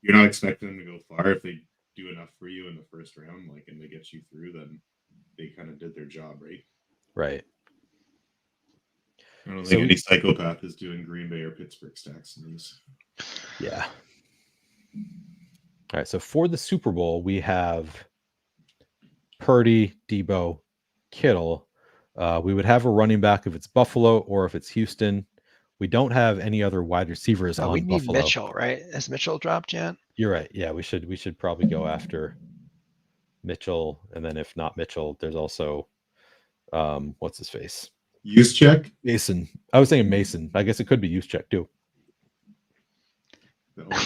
you're not expecting them to go far. If they do enough for you in the first round, like, and they get you through, then they kind of did their job, right? Right. I don't think any psychopath is doing Green Bay or Pittsburgh stacks in these. Yeah. All right, so for the Super Bowl, we have Purdy, Debo, Kittle. We would have a running back if it's Buffalo or if it's Houston. We don't have any other wide receivers on Buffalo. We need Mitchell, right? Has Mitchell dropped yet? You're right. Yeah, we should probably go after Mitchell, and then if not Mitchell, there's also what's his face? Juszczyk? Mason. I was saying Mason. I guess it could be Juszczyk too.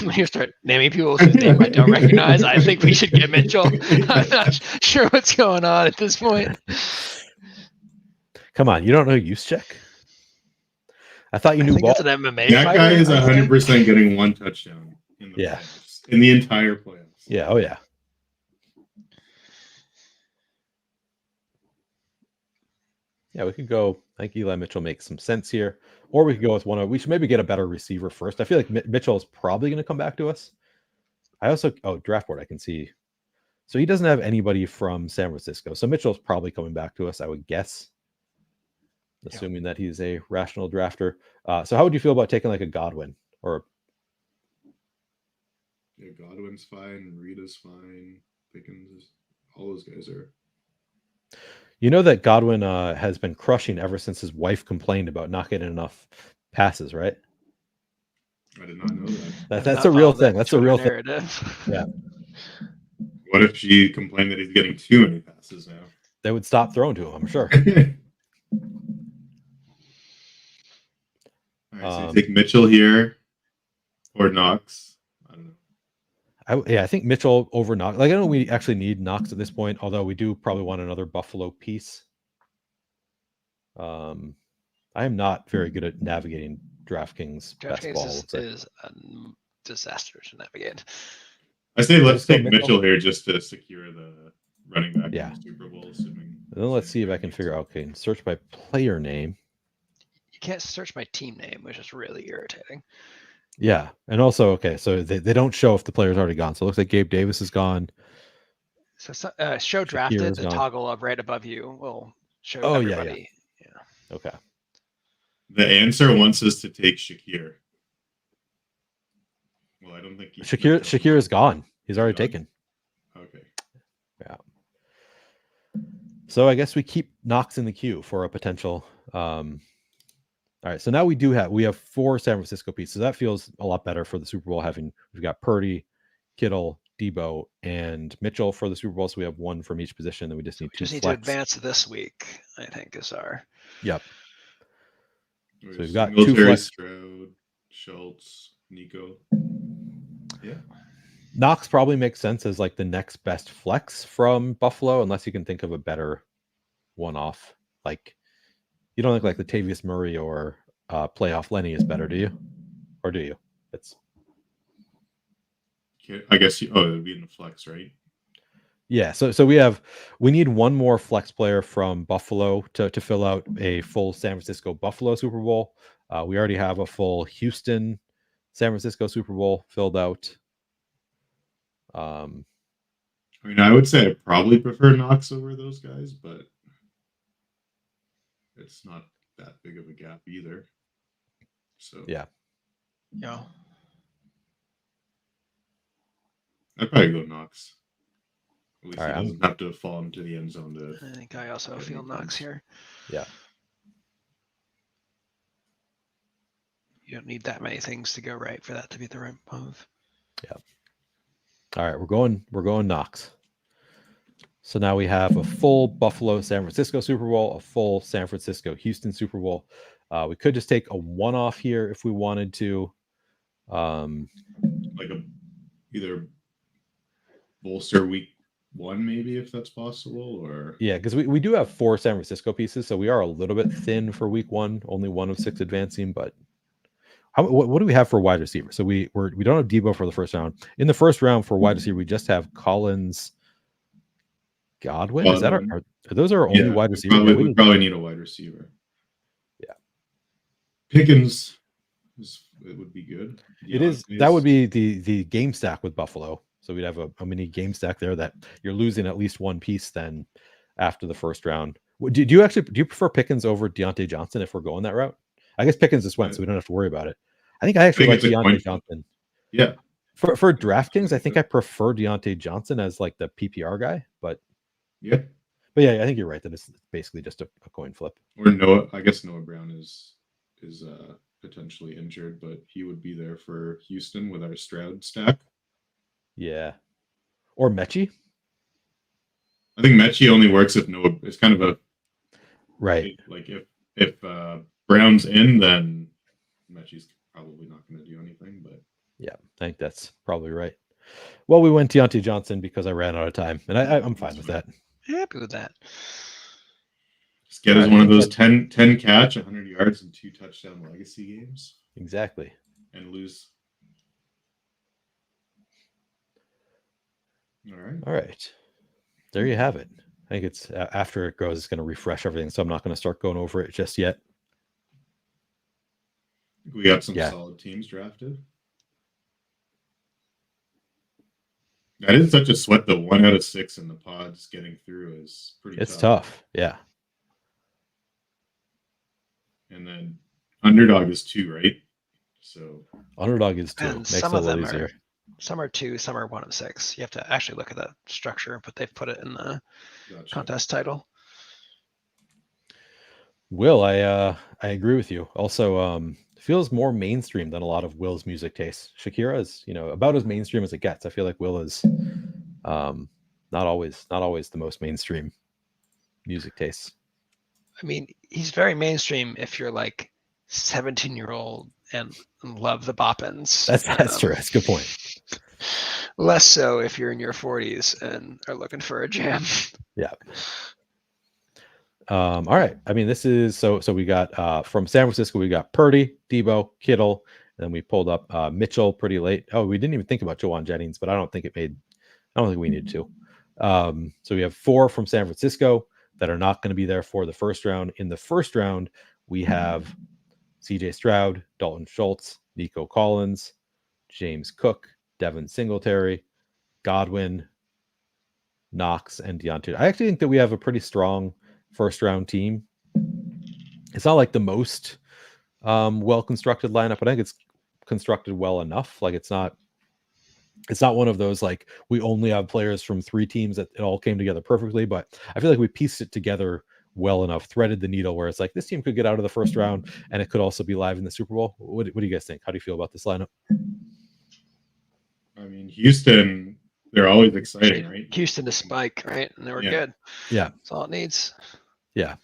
When you start naming people whose name I don't recognize, I think we should get Mitchell. I'm not sure what's going on at this point. Come on, you don't know Juszczyk? I thought you knew. It's an MMA that fighter, guy is 100% getting 1 touchdown in the playoffs, in the entire playoffs. Yeah. Oh yeah. Yeah, we could go. I think Eli Mitchell makes some sense here. Or we could go with one of. We should maybe get a better receiver first. I feel like Mitchell is probably going to come back to us. I also draft board. I can see. So he doesn't have anybody from San Francisco. So Mitchell's probably coming back to us, I would guess, assuming that he's a rational drafter. So how would you feel about taking like a Godwin or? Yeah, Godwin's fine. Rita's fine. Pickens, all those guys are. You know that Godwin has been crushing ever since his wife complained about not getting enough passes, right? I did not know that. That's a real thing. That's a real narrative. Thing. Yeah. What if she complained that he's getting too many passes now? They would stop throwing to him, I'm sure. All right, so you take Mitchell here or Knox. I don't know. I think Mitchell over Knox. Like I don't know we actually need Knox at this point, although we do probably want another Buffalo piece. I am not very good at navigating DraftKings best ball. is a disaster to navigate. I say let's take Mitchell here just to secure the running back in the Super Bowl. And then let's see if I can figure out. Okay, search by player name. You can't search by team name, which is really irritating. Yeah, and also so they don't show if the player's already gone. So it looks like Gabe Davis is gone. So show drafted, the toggle up right above you will show everybody. Yeah. Okay. The answer wants us to take Shakir. Well, I don't think Shakir is gone. He's already taken. Okay. Yeah. So I guess we keep Knox in the queue for a potential. All right, so now we have 4 San Francisco pieces. So that feels a lot better for the Super Bowl. We've got Purdy, Kittle, Debo, and Mitchell for the Super Bowl. So we have 1 from each position. Then we just need 2 need to advance this week, I think, is our. Yep. So we've got 2 flex. Stroud, Schultz, Nico. Yeah. Knox probably makes sense as like the next best flex from Buffalo, unless you can think of a better one-off. Like you don't think like Latavius Murray or playoff Lenny is better, do you? Or do you? I guess it would be in the flex, right? Yeah, so we need one more flex player from Buffalo to fill out a full San Francisco Buffalo Super Bowl. We already have a full Houston San Francisco Super Bowl filled out. I mean, I would say I probably prefer Knox over those guys, but it's not that big of a gap either. So yeah. I'd probably go Knox. At least All right, he doesn't have to fall into the end zone to. I think I also feel Knox here. Yeah. You don't need that many things to go right for that to be the right move. Yeah. All right, we're going Knox. So now we have a full Buffalo San Francisco Super Bowl, a full San Francisco Houston Super Bowl. We could just take a one-off here if we wanted to. Like either bolster week 1 maybe, if that's possible, or yeah, because we do have 4 San Francisco pieces, so we are a little bit thin for week 1, only 1 of 6 advancing, but what do we have for wide receiver? So we don't have Debo for the first round. In the first round for wide receiver, we just have Collins, Godwin. Is that are those our only wide receivers? We probably need a wide receiver. Yeah, Pickens it would be good. It is. That would be the game stack with Buffalo. So we'd have a mini game stack there that you're losing at least one piece then after the first round. Do you prefer Pickens over Deontay Johnson if we're going that route? I guess Pickens just went, so we don't have to worry about it. I think I actually like Deontay Johnson. Yeah. For DraftKings, I think I prefer Deontay Johnson as like the PPR guy, but yeah. But yeah, I think you're right that it's basically just a coin flip. Or Noah, I guess Noah Brown is potentially injured, but he would be there for Houston with our Stroud stack. Yeah. Or Mechie. I think Mechie only works if Noah. It's kind of a right. Like if Brown's in, then Mechie's probably not going to do anything. But yeah, I think that's probably right. Well, we went Deontay Johnson because I ran out of time, and I'm fine with that. Happy with that. Just get us one of those 10 catch, 100 yards, and 2 touchdown legacy games. Exactly. And lose. All right. There you have it. I think it's after it grows, it's going to refresh everything, so I'm not going to start going over it just yet. We got some solid teams drafted. That is such a sweat, though. 1 out of 6 in the pods getting through is pretty tough. It's tough, yeah. And then Underdog is 2, right? So Underdog is 2. Makes some of them easier. Some are 2, some are 1 of 6. You have to actually look at the structure, but they've put it in the contest title. Will, I agree with you. Also, feels more mainstream than a lot of Will's music tastes. Shakira is, about as mainstream as it gets. I feel like Will is not always the most mainstream music tastes. I mean, he's very mainstream if you're like 17-year-old and love the boppins. That's true. That's a good point. Less so if you're in your 40s and are looking for a jam. Yeah. All right. I mean, this is so we got from San Francisco, we got Purdy, Debo, Kittle, and then we pulled up Mitchell pretty late. Oh, we didn't even think about Jawan Jennings, but I don't think we needed to. So we have 4 from San Francisco that are not going to be there for the first round. In the first round, we have CJ Stroud, Dalton Schultz, Nico Collins, James Cook, Devin Singletary, Godwin, Knox, and Deontay. I actually think that we have a pretty strong first round team. It's not like the most well constructed lineup, but I think it's constructed well enough. Like it's not one of those like we only have players from 3 teams that it all came together perfectly, but I feel like we pieced it together well enough, threaded the needle where it's like this team could get out of the first round and it could also be live in the Super Bowl. What do you guys think? How do you feel about this lineup? I mean, Houston, they're always exciting, right? Houston to spike, right? And they were good. Yeah. That's all it needs. Yeah.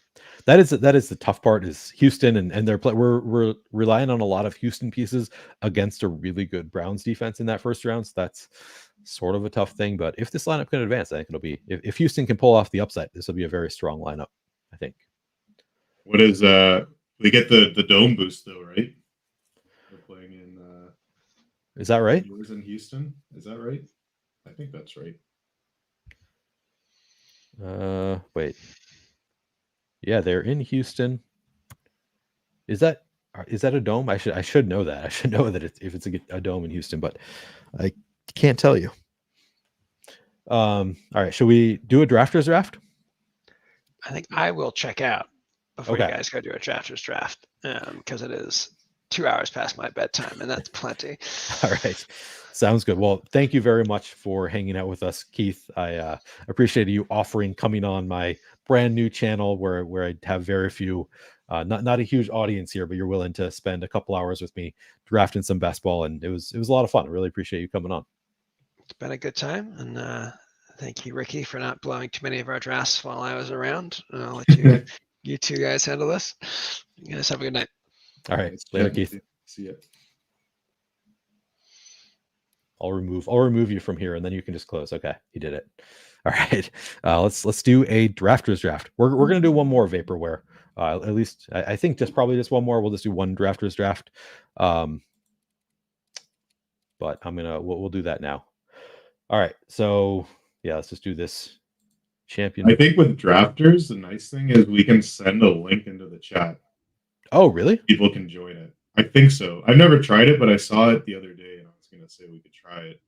That is the tough part is Houston and their play. We're relying on a lot of Houston pieces against a really good Browns defense in that first round. So that's sort of a tough thing. But if this lineup can advance, I think it'll be if Houston can pull off the upside, this will be a very strong lineup, I think. What is we get the dome boost though, right? We're playing in is that right? It was in Houston. Is that right? I think that's right. Wait. Yeah, they're in Houston. Is that a dome? I should know that. I should know that if it's a dome in Houston, but I can't tell you. All right, should we do a drafters draft? I think I will check out before you Okay. guys go do a drafters draft, because it is 2 hours past my bedtime, and that's plenty. All right. Sounds good. Well, thank you very much for hanging out with us, Keith. I appreciate you coming on my brand new channel where I have very few, not a huge audience here, but you're willing to spend a couple hours with me drafting some best ball, and it was a lot of fun. I really appreciate you coming on. It's been a good time, and thank you, Ricky, for not blowing too many of our drafts while I was around. I'll let you two guys handle this. You guys have a good night. All right, later, Keith. See ya. I'll remove you from here, and then you can just close. Okay, he did it. All right, let's do a drafters draft. We're gonna do one more vaporware. At least I think probably just one more. We'll just do one drafters draft. But we'll do that now. All right, so yeah, let's just do this champion. I think with drafters, the nice thing is we can send a link into the chat. Oh, really? People can join it. I think so. I've never tried it, but I saw it the other day, and I was going to say we could try it.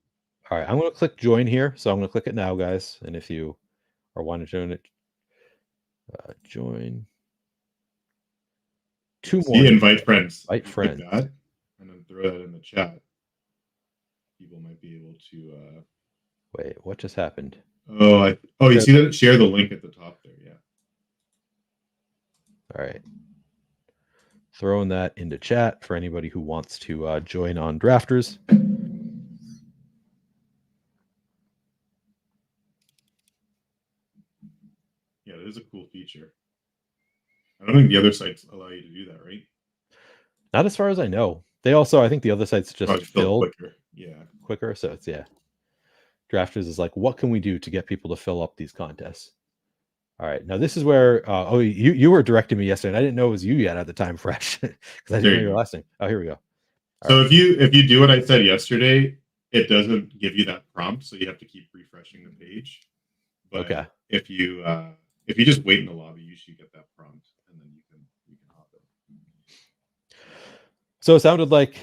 All right, I'm going to click join here. So I'm going to click it now, guys. And if you are wanting to join it, join. Two more. Invite friends. Invite friends. Like that, and then throw that in the chat. People might be able to. Wait, what just happened? Oh, you see that? Share the link at the top there. Yeah. All right. Throwing that into chat for anybody who wants to join on drafters. Yeah, it is a cool feature. I don't think the other sites allow you to do that, right? Not as far as I know. They also, I think the other sites just fill quicker. Yeah. Quicker. So it's, yeah. Drafters is like, what can we do to get people to fill up these contests? All right. Now this is where you were directing me yesterday, and I didn't know it was you yet at the time, Fresh, because I didn't know your last name. Oh, here we go. So if you do what I said yesterday, it doesn't give you that prompt, so you have to keep refreshing the page. But okay. If you just wait in the lobby, you should get that prompt, and then you can hop in. So it sounded like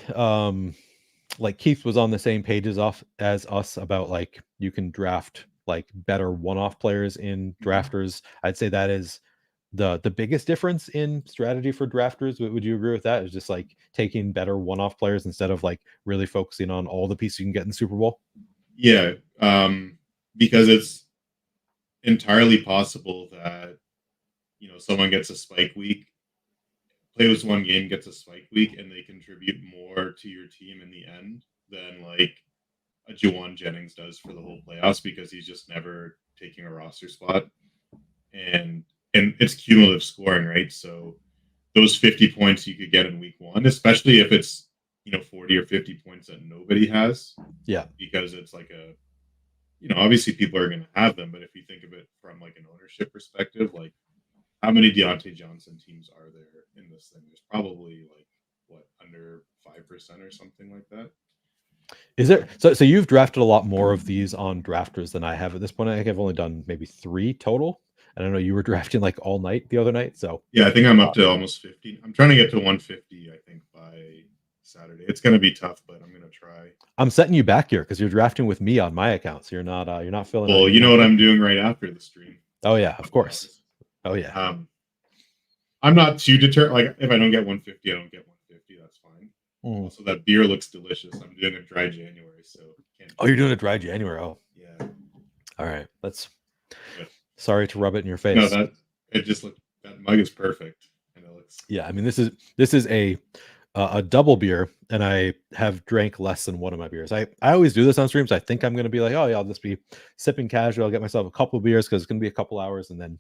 Keith was on the same page as us about like you can draft like better one-off players in drafters. I'd say that is the biggest difference in strategy for drafters. Would you agree with that? It's just like taking better one-off players instead of like really focusing on all the pieces you can get in the Super Bowl? Yeah, because it's entirely possible that someone gets a spike week, plays one game, gets a spike week, and they contribute more to your team in the end than like a Juwan Jennings does for the whole playoffs, because he's just never taking a roster spot, and it's cumulative scoring, right? So those 50 points you could get in week one, especially if it's 40 or 50 points that nobody has. Yeah, because it's like obviously people are going to have them, but if you think of it from like an ownership perspective, like how many Deontay Johnson teams are there in this thing? There's probably like under 5% or something like that. Is there? So you've drafted a lot more of these on drafters than I have at this point. I think I've only done maybe 3 total. I don't know. You were drafting like all night the other night, so yeah, I think I'm up to almost 50. I'm trying to get to 150. I think by Saturday. It's going to be tough, but I'm going to try. I'm setting you back here because you're drafting with me on my account, so you're not filling. Well, you know what I'm doing right after the stream. Oh yeah, of course. Oh yeah. I'm not too deterred. Like if I don't get 150, I don't get 150. That's fine. Also, that beer looks delicious. I'm doing a dry January, so. Oh, you're doing a dry January. Oh. Yeah. All right. That's. Sorry to rub it in your face. No, that mug is perfect, and it looks. Yeah, I mean this is a double beer, and I have drank less than one of my beers. I always do this on streams. I think I'm going to be like, oh yeah, I'll just be sipping casual. I'll get myself a couple of beers because it's going to be a couple hours, and then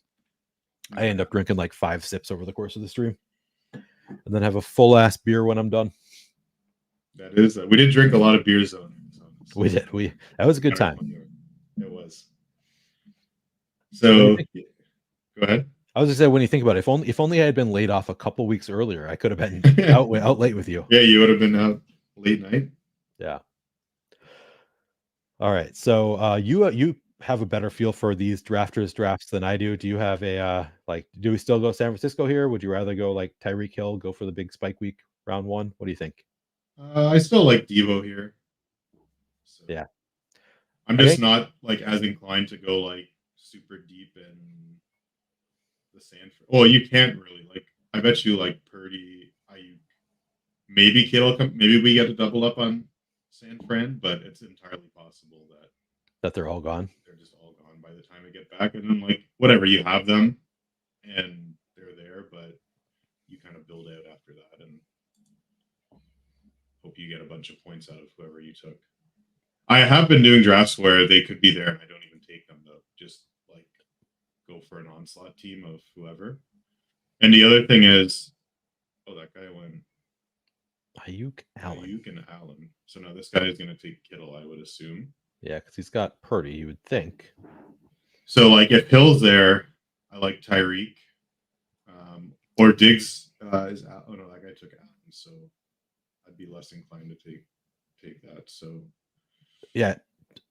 I end up drinking like 5 sips over the course of the stream, and then have a full ass beer when I'm done. That is. We did drink a lot of beers though. We did. That was a good time. It was. So, go ahead. I was just saying, when you think about it, if only I had been laid off a couple weeks earlier, I could have been out late with you. Yeah, you would have been out late night. Yeah. All right. So you have a better feel for these drafters drafts than I do. Do you have a like? Do we still go San Francisco here? Would you rather go like Tyreek Hill, go for the big spike week round 1? What do you think? I still like Devo here. So Yeah, I'm just not like as inclined to go like super deep in the Sanford. Well, you can't really like. I bet you like Purdy, Ayuk, maybe Kittle. Maybe we get a double up on San Fran, but it's entirely possible that they're all gone. They're just all gone by the time I get back, and then like whatever, you have them, and they're there, but you kind of build out after that, and hope you get a bunch of points out of whoever you took. I have been doing drafts where they could be there, and I don't even take them though. Just like go for an onslaught team of whoever. And the other thing is, that guy went Ayuk and Allen. So now this guy is going to take Kittle, I would assume. Yeah, because he's got Purdy, you would think. So like if Hill's there, I like Tyreek. Or Diggs is out. Oh no, that guy took Allen, so I'd be less inclined to take that. So yeah,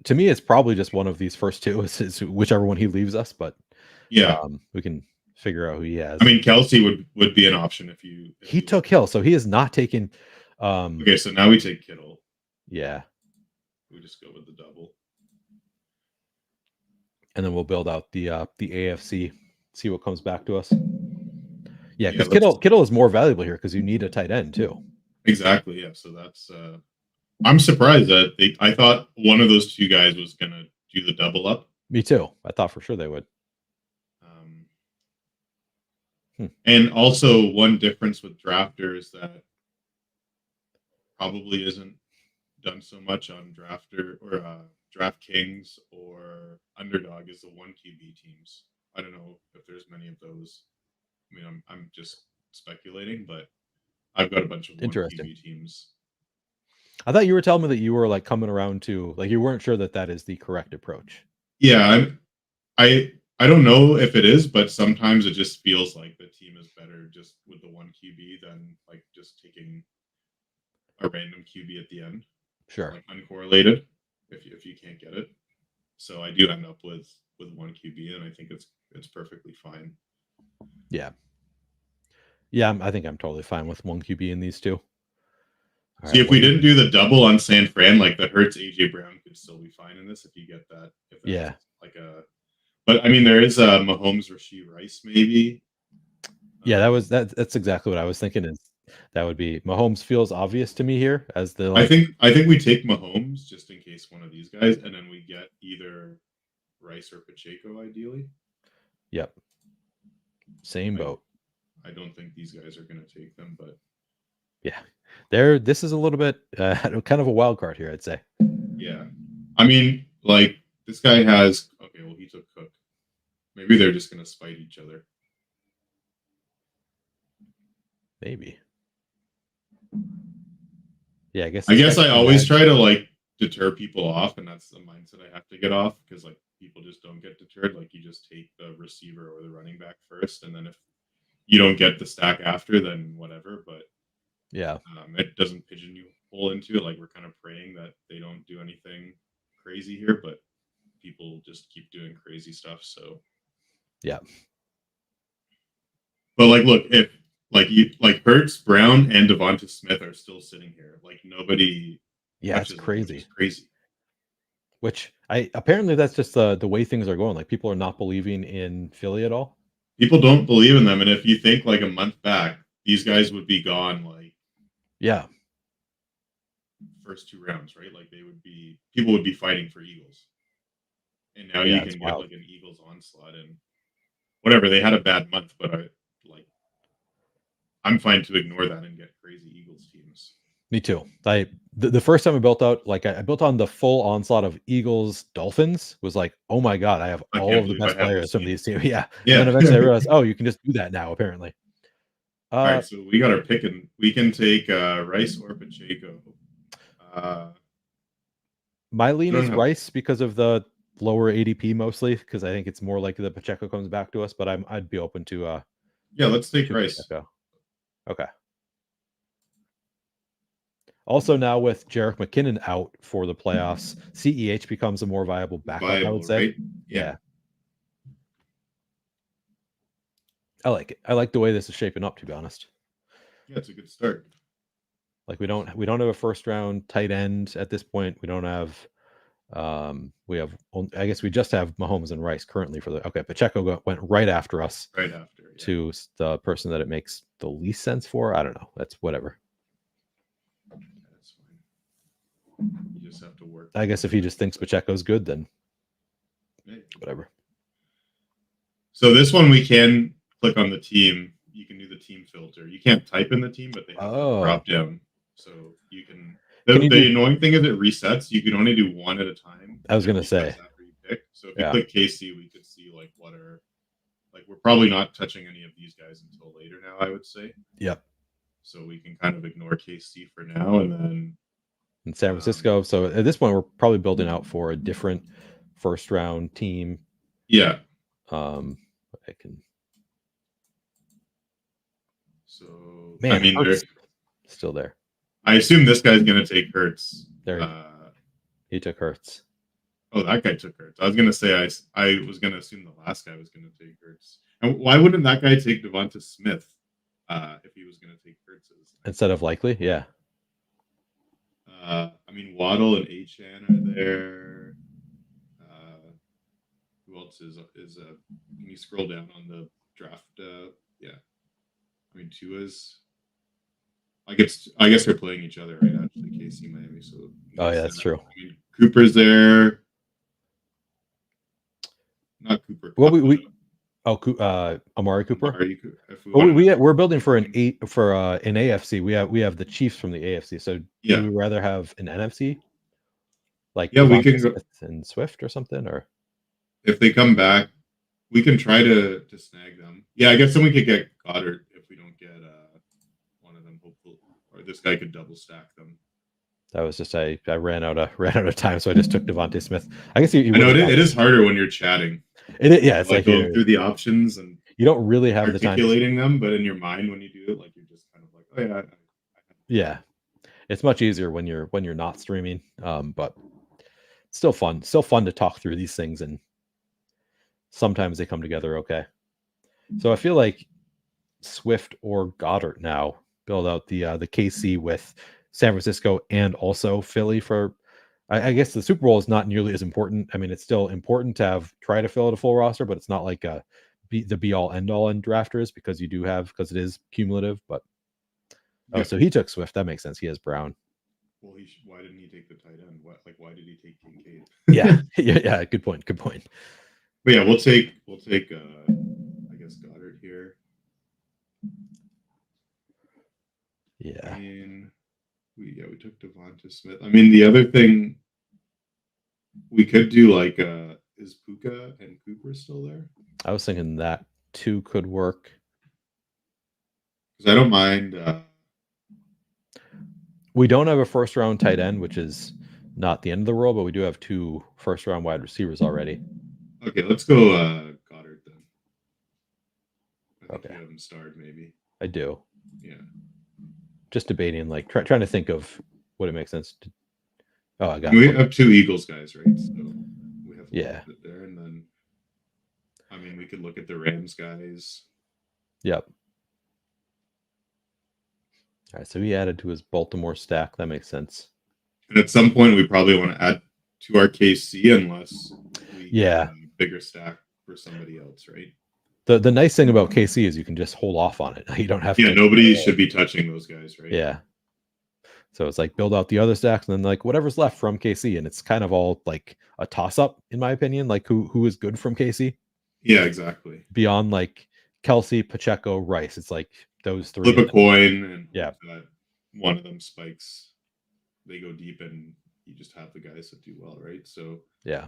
to me, it's probably just one of these first two, is whichever one he leaves us. But yeah, we can figure out who he has. I mean, Kelsey would be an option if he took Hill, so he is not taking. Okay, so now we take Kittle. Yeah, we just go with the double, and then we'll build out the AFC. See what comes back to us. Yeah, because Kittle is more valuable here because you need a tight end too. Exactly. Yeah. So that's. I'm surprised that I thought one of those two guys was gonna do the double up. Me too. I thought for sure they would. And also one difference with drafters that probably isn't done so much on Drafter or DraftKings or Underdog is the 1 QB teams. I don't know if there's many of those. I mean, I'm just speculating, but I've got a bunch of 1 QB teams. I thought you were telling me that you were like coming around to like you weren't sure that is the correct approach. Yeah, I don't know if it is, but sometimes it just feels like the team is better just with the 1 QB than like just taking a random QB at the end. Sure. Like uncorrelated if you can't get it. So I do end up with 1 QB, and I think it's perfectly fine. Yeah. Yeah, I think I'm totally fine with 1 QB in these two. All See, right, if we didn't do the double on San Fran, like the Hurts AJ Brown could still be fine in this if you get that. If that's like but I mean, there is a Mahomes Rfr3shhh maybe. Yeah, that's exactly what I was thinking. Is that would be Mahomes feels obvious to me here as the. I think we take Mahomes just in case one of these guys, and then we get either Rice or Pacheco ideally. Yep. Same boat. I don't think these guys are going to take them, but yeah, this is a little bit kind of a wild card here, I'd say. Yeah, I mean, like this guy has well, he took Cook. Maybe they're just going to spite each other. Maybe. Yeah, I guess I always try to like deter people off, and that's the mindset I have to get off because like people just don't get deterred. Like you just take the receiver or the running back first, and then if you don't get the stack after, then whatever. But yeah, it doesn't pigeonhole into it. Like we're kind of praying that they don't do anything crazy here, but people just keep doing crazy stuff. So yeah. But like, look, if like Hurts, Brown, and Devonta Smith are still sitting here, like nobody. Yeah, it's crazy. It's crazy. Which apparently that's just the way things are going. Like people are not believing in Philly at all. People don't believe in them, and if you think like a month back, these guys would be gone. Like, yeah, first 2 rounds, right? Like people would be fighting for Eagles, and now you can get like an Eagles onslaught and whatever. They had a bad month, but I'm fine to ignore that and get crazy Eagles teams. Me too. The first time I built out, like I built on the full onslaught of Eagles Dolphins was like, oh my god, I have all of the best players from these teams. Yeah. And then eventually I realized, oh, you can just do that now, apparently. All right, so we got our pick, and we can take Rice or Pacheco. My lean is Rice because of the lower ADP mostly, because I think it's more likely that Pacheco comes back to us, but I'd be open to yeah, let's take Rice. Pacheco. Okay. Also, now with Jerick McKinnon out for the playoffs, CEH becomes a more viable backup, I would say. Right? Yeah. I like it. I like the way this is shaping up, to be honest. Yeah, it's a good start. Like we don't have a first round tight end at this point. We don't have I guess we just have Mahomes and Rice currently for the Pacheco went right after us. Right after. Yeah. To the person that it makes the least sense for. I don't know. That's whatever. That's fine. You just have to work. I guess if he just thinks Pacheco's good, then whatever. So this one we can click on the team. You can do the team filter. You can't type in the team, but they have a drop down. So you can. The annoying thing is it resets. You can only do one at a time. I was gonna say. After you pick. So if you click KC, we could see like what are. Like we're probably not touching any of these guys until later now, I would say. Yep. So we can kind of ignore KC for now, and then in San Francisco. So at this point, we're probably building out for a different first round team. Yeah. I can. So man, I mean, they're still there. I assume this guy's gonna take Hurts. There. He took Hurts. Oh, that guy took Hurts. I was gonna say I was gonna assume the last guy was gonna take Hurts. And why wouldn't that guy take Devonta Smith if he was gonna take Hurts instead of Likely? Yeah. I mean Waddle and Achan are there. Who else is can you scroll down on the draft? Yeah. I mean Tua's. I guess they're playing each other right actually, KC Miami. So yeah, that's true. I mean, Cooper's there. Not Cooper. Well, Amari Cooper. We're building for an AFC. We have the Chiefs from the AFC. So do we rather have an NFC? Like we can go and Swift or something, or if they come back, we can try to snag them. Yeah, I guess then we could get Goddard if we don't get one of them. Hopefully, or this guy could double stack them. That was just I ran out of time, so I just took Devonta Smith. I guess I know it is harder when you're chatting. It's like going through the options and you don't really have the time articulating them, but in your mind when you do it, like you're just kind of like, oh yeah. It's much easier when you're not streaming, but still fun to talk through these things, and sometimes they come together okay. So I feel like Swift or Goddard now build out the KC with San Francisco and also Philly for. I guess the Super Bowl is not nearly as important. I mean, it's still important to try to fill out a full roster, but it's not like the be all end all in drafters because it is cumulative. But so he took Swift. That makes sense. He has Brown. Well, why didn't he take the tight end? Why did he take Kincaid? yeah. Good point. But yeah, we'll take I guess Goddard here. Yeah. I mean, we took Devonta Smith. I mean, the other thing we could do is Puka and Cooper still there? I was thinking that too could work. Because I don't mind. We don't have a first round tight end, which is not the end of the world, but we do have 2 first round wide receivers already. Okay, let's go Goddard then. I think you have him starred, maybe. I do. Yeah. Just debating, trying to think of what it makes sense to. Oh, I got. We have 2 Eagles guys, right? So we have a bit there, and then I mean we could look at the Rams guys. Yep. All right, so he added to his Baltimore stack. That makes sense. And at some point, we probably want to add to our KC unless we get a bigger stack for somebody else, right? The nice thing about KC is you can just hold off on it. You don't have to. Yeah, nobody should be touching those guys, right? Yeah. So it's like build out the other stacks and then whatever's left from KC, and it's kind of all like a toss up in my opinion. Like who is good from KC? Yeah, exactly. Beyond Kelsey, Pacheco, Rice, it's like those 3. Flip a coin, and one of them spikes. They go deep, and you just have the guys that do well, right? So yeah,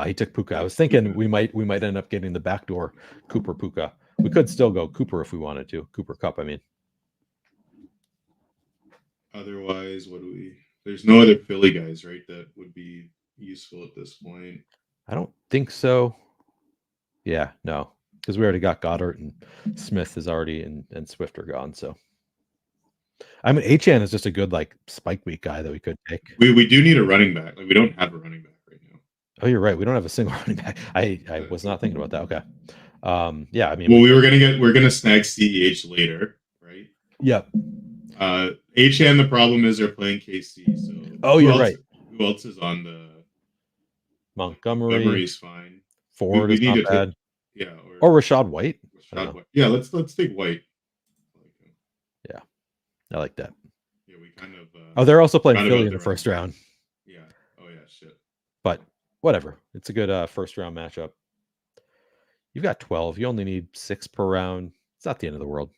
he took Puka. I was thinking we might end up getting the backdoor Cooper Puka. We could still go Cooper if we wanted to. Cooper Kupp, I mean. Otherwise, there's no other Philly guys, right, that would be useful at this point. I don't think so. Yeah, no, because we already got Goddard and Smith is already and Swift are gone. So I mean, Achane is just a good like spike week guy that we could take. We do need a running back. Like we don't have a running back right now. Oh, you're right. We don't have a single running back. I was not thinking about that. Okay. Yeah, I mean, well, we're gonna snag CEH later, right? Yep. Achane, the problem is they're playing KC. So you're right. Who else is on the Montgomery's fine. Ford is not bad. Yeah. Or Rashad White. White. Yeah, let's take White. Yeah, I like that. Yeah, we kind of. They're also playing Philly in the first round. Yeah. Oh yeah, shit. But whatever. It's a good first round matchup. You've got 12. You only need 6 per round. It's not the end of the world.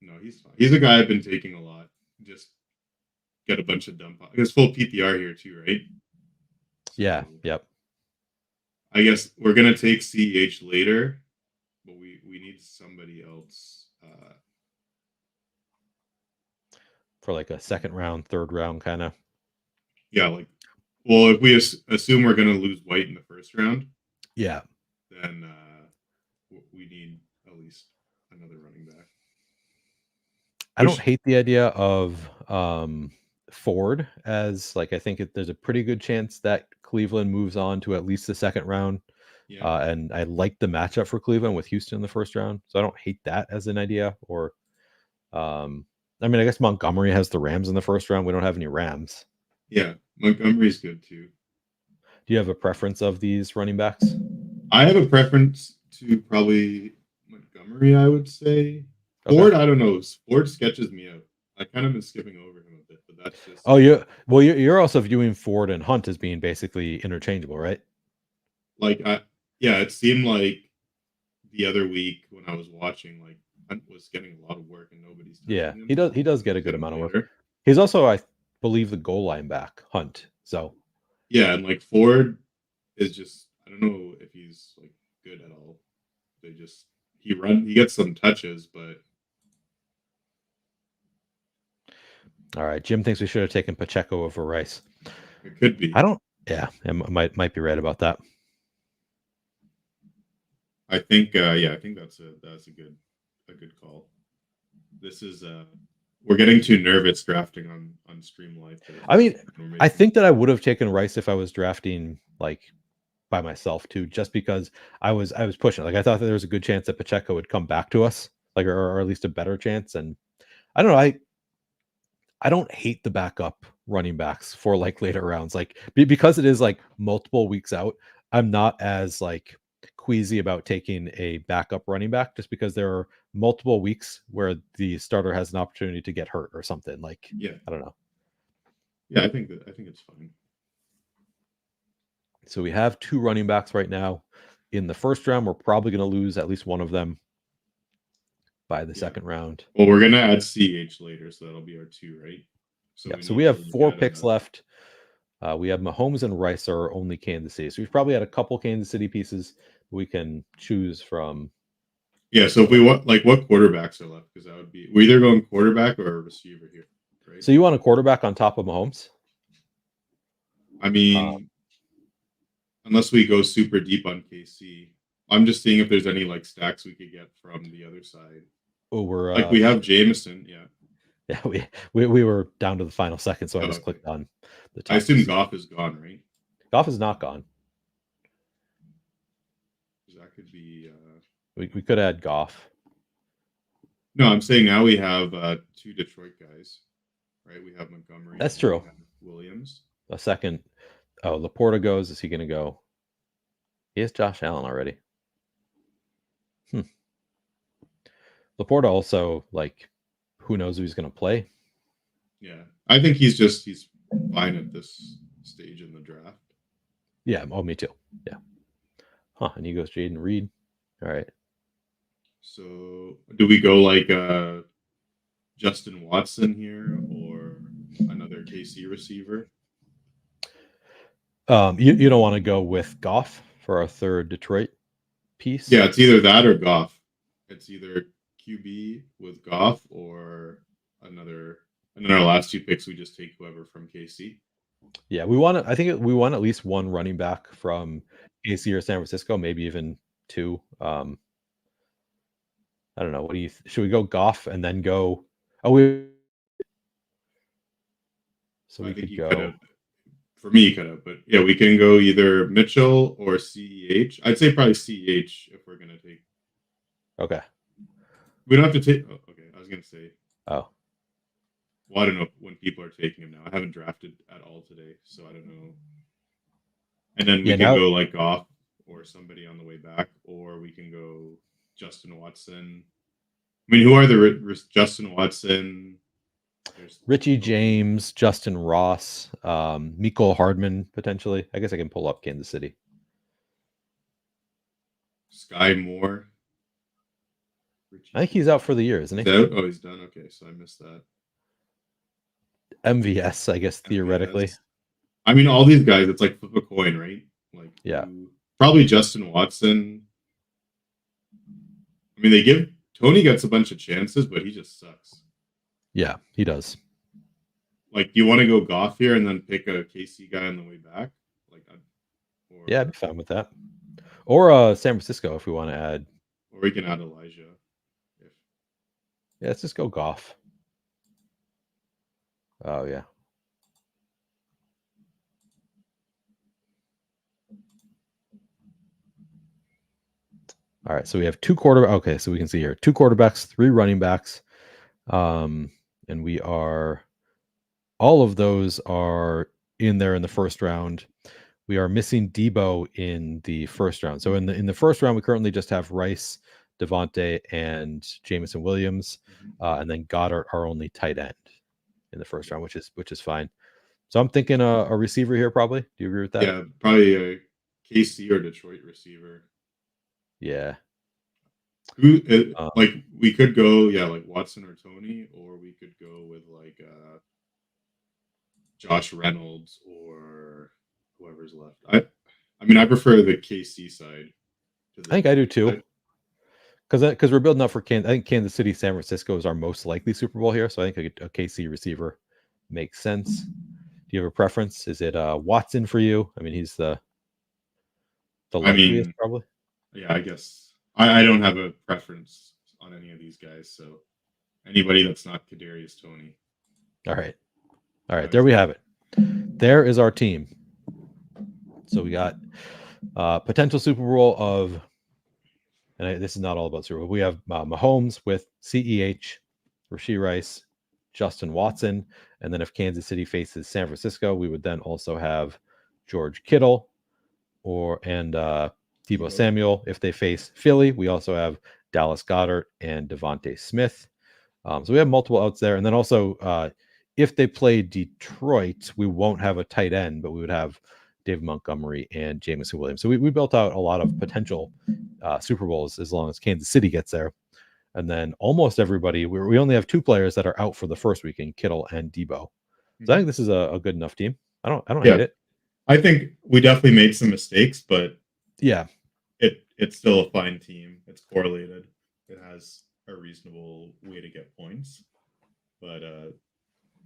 No, he's fine. He's a guy I've been taking a lot. Just get a bunch of dump. It's full PPR here too, right? Yeah. Yep. I guess we're gonna take CEH later, but we need somebody else for like a second round, third round kind of. Yeah, like, well, if we assume we're gonna lose White in the first round, yeah, then we need at least another running back. I don't hate the idea of Ford as like I think there's a pretty good chance that Cleveland moves on to at least the second round. Yeah. And I like the matchup for Cleveland with Houston in the first round, so I don't hate that as an idea. Or, I mean, I guess Montgomery has the Rams in the first round. We don't have any Rams. Yeah, Montgomery's good too. Do you have a preference of these running backs? I have a preference to probably Montgomery, I would say. Okay. Ford, I don't know. Ford sketches me out. I kind of been skipping over him a bit, but that's just. Oh, you're also viewing Ford and Hunt as being basically interchangeable, right? Like, yeah, it seemed like the other week when I was watching, like Hunt was getting a lot of work and nobody's. Yeah, him. He does get a good amount of work. He's also, I believe, the goal line back, Hunt. So. Yeah, and like Ford is just, I don't know if he's like good at all. He gets some touches, but. All right, Jim thinks we should have taken Pacheco over Rice. It could be. Yeah, I might be right about that. I think I think that's a good call. This is we're getting too nervous drafting on Stream Live. I mean, I think that I would have taken Rice if I was drafting like by myself too, just because I was pushing. Like I thought that there was a good chance that Pacheco would come back to us, like or at least a better chance. And I don't know, I don't hate the backup running backs for like later rounds, like because it is like multiple weeks out. I'm not as like queasy about taking a backup running back just because there are multiple weeks where the starter has an opportunity to get hurt or something. Like, yeah, I don't know. Yeah, I think it's fine. So we have 2 running backs right now. In the first round, we're probably going to lose at least one of them by the second round. Well, we're going to add CH later, so that'll be our 2, right? So we have 4 picks left. We have Mahomes and Rice are only Kansas City. So we've probably had a couple Kansas City pieces we can choose from. Yeah, so if we want, like, what quarterbacks are left? Because that would be, we're either going quarterback or a receiver here, right? So you want a quarterback on top of Mahomes? I mean, unless we go super deep on KC. I'm just seeing if there's any, like, stacks we could get from the other side. Oh, we're... Like, we have Jameson, yeah. Yeah, we were down to the final second, so I just clicked on the top. I assume Goff is gone, right? Goff is not gone. That could be... We could add Goff. No, I'm saying now we have 2 Detroit guys, right? We have Montgomery. That's true. Williams. A second. Oh, Laporta goes. Is he going to go? He has Josh Allen already. Laporta also, like, who knows who he's going to play? Yeah, I think he's fine at this stage in the draft. Yeah, oh, me too. Yeah. And he goes Jaden Reed. All right. So, do we go like Justin Watson here or another KC receiver? You don't want to go with Goff for our third Detroit piece? Yeah, it's either that or Goff. It's either QB with Goff or another. And then our last 2 picks, we just take whoever from KC. Yeah, we want at least one running back from KC or San Francisco, maybe even 2. I don't know. What do you? Should we go Goff and then go? Oh, So I we think could you go. could have. For me, you could have, but yeah, we can go either Mitchell or CEH. I'd say probably CEH if we're gonna take. Okay. We don't have to take. Oh, okay, I was gonna say. Oh. Well, I don't know when people are taking him now. I haven't drafted at all today, so I don't know. And then we can go like Goff or somebody on the way back, or we can go Justin Watson. I mean, who are the Justin Watson? There's Richie James, Justin Ross, Mecole Hardman potentially. I guess I can pull up Kansas City. Sky Moore. I think he's out for the year, isn't he? Out? Oh, he's done. Okay, so I missed that. MVS, I guess, theoretically. MVS. I mean, all these guys, it's like flip a coin, right? Like, yeah. Probably Justin Watson. I mean, Tony gets a bunch of chances, but he just sucks. Yeah, he does. Like, do you want to go Goff here and then pick a KC guy on the way back? Like, yeah, I'd be fine with that. Or San Francisco if we want to add. Or we can add Elijah. Yeah, let's just go Goff. Oh, yeah. All right, so we have two quarterbacks. Okay, so we can see here 2 quarterbacks, 3 running backs. And we are, all of those are in there in the first round. We are missing Debo in the first round. So in the first round, we currently just have Rice, Devontae, and Jameson Williams, and then Goddard, our only tight end in the first round, which is fine. So I'm thinking a receiver here, probably. Do you agree with that? Yeah, probably a KC or Detroit receiver. Yeah. Who like we could go, like Watson or Tony, or we could go with like Josh Reynolds or whoever's left. I mean, I prefer the KC side. I think I do too. Because we're building up for Kansas. I think Kansas City, San Francisco is our most likely Super Bowl here. So I think a KC receiver makes sense. Do you have a preference? Is it Watson for you? I mean, he's the likeliest, probably. Yeah, I guess. I don't have a preference on any of these guys. So anybody that's not Kadarius Toney. All right. There we have it. There is our team. So we got potential Super Bowl of, and this is not all about Super Bowl. We have Mahomes with CEH, Rashee Rice, Justin Watson, and then if Kansas City faces San Francisco, we would then also have George Kittle and Deebo Samuel. If they face Philly, we also have Dallas Goedert and Devontae Smith. So we have multiple outs there. And then also, if they play Detroit, we won't have a tight end, but we would have David Montgomery and Jameson Williams. So we built out a lot of potential Super Bowls as long as Kansas City gets there. And then almost everybody, we only have 2 players that are out for the first weekend, Kittle and Deebo. So I think this is a good enough team. I don't hate it. I think we definitely made some mistakes, but yeah, it's still a fine team. It's correlated. It has a reasonable way to get points. But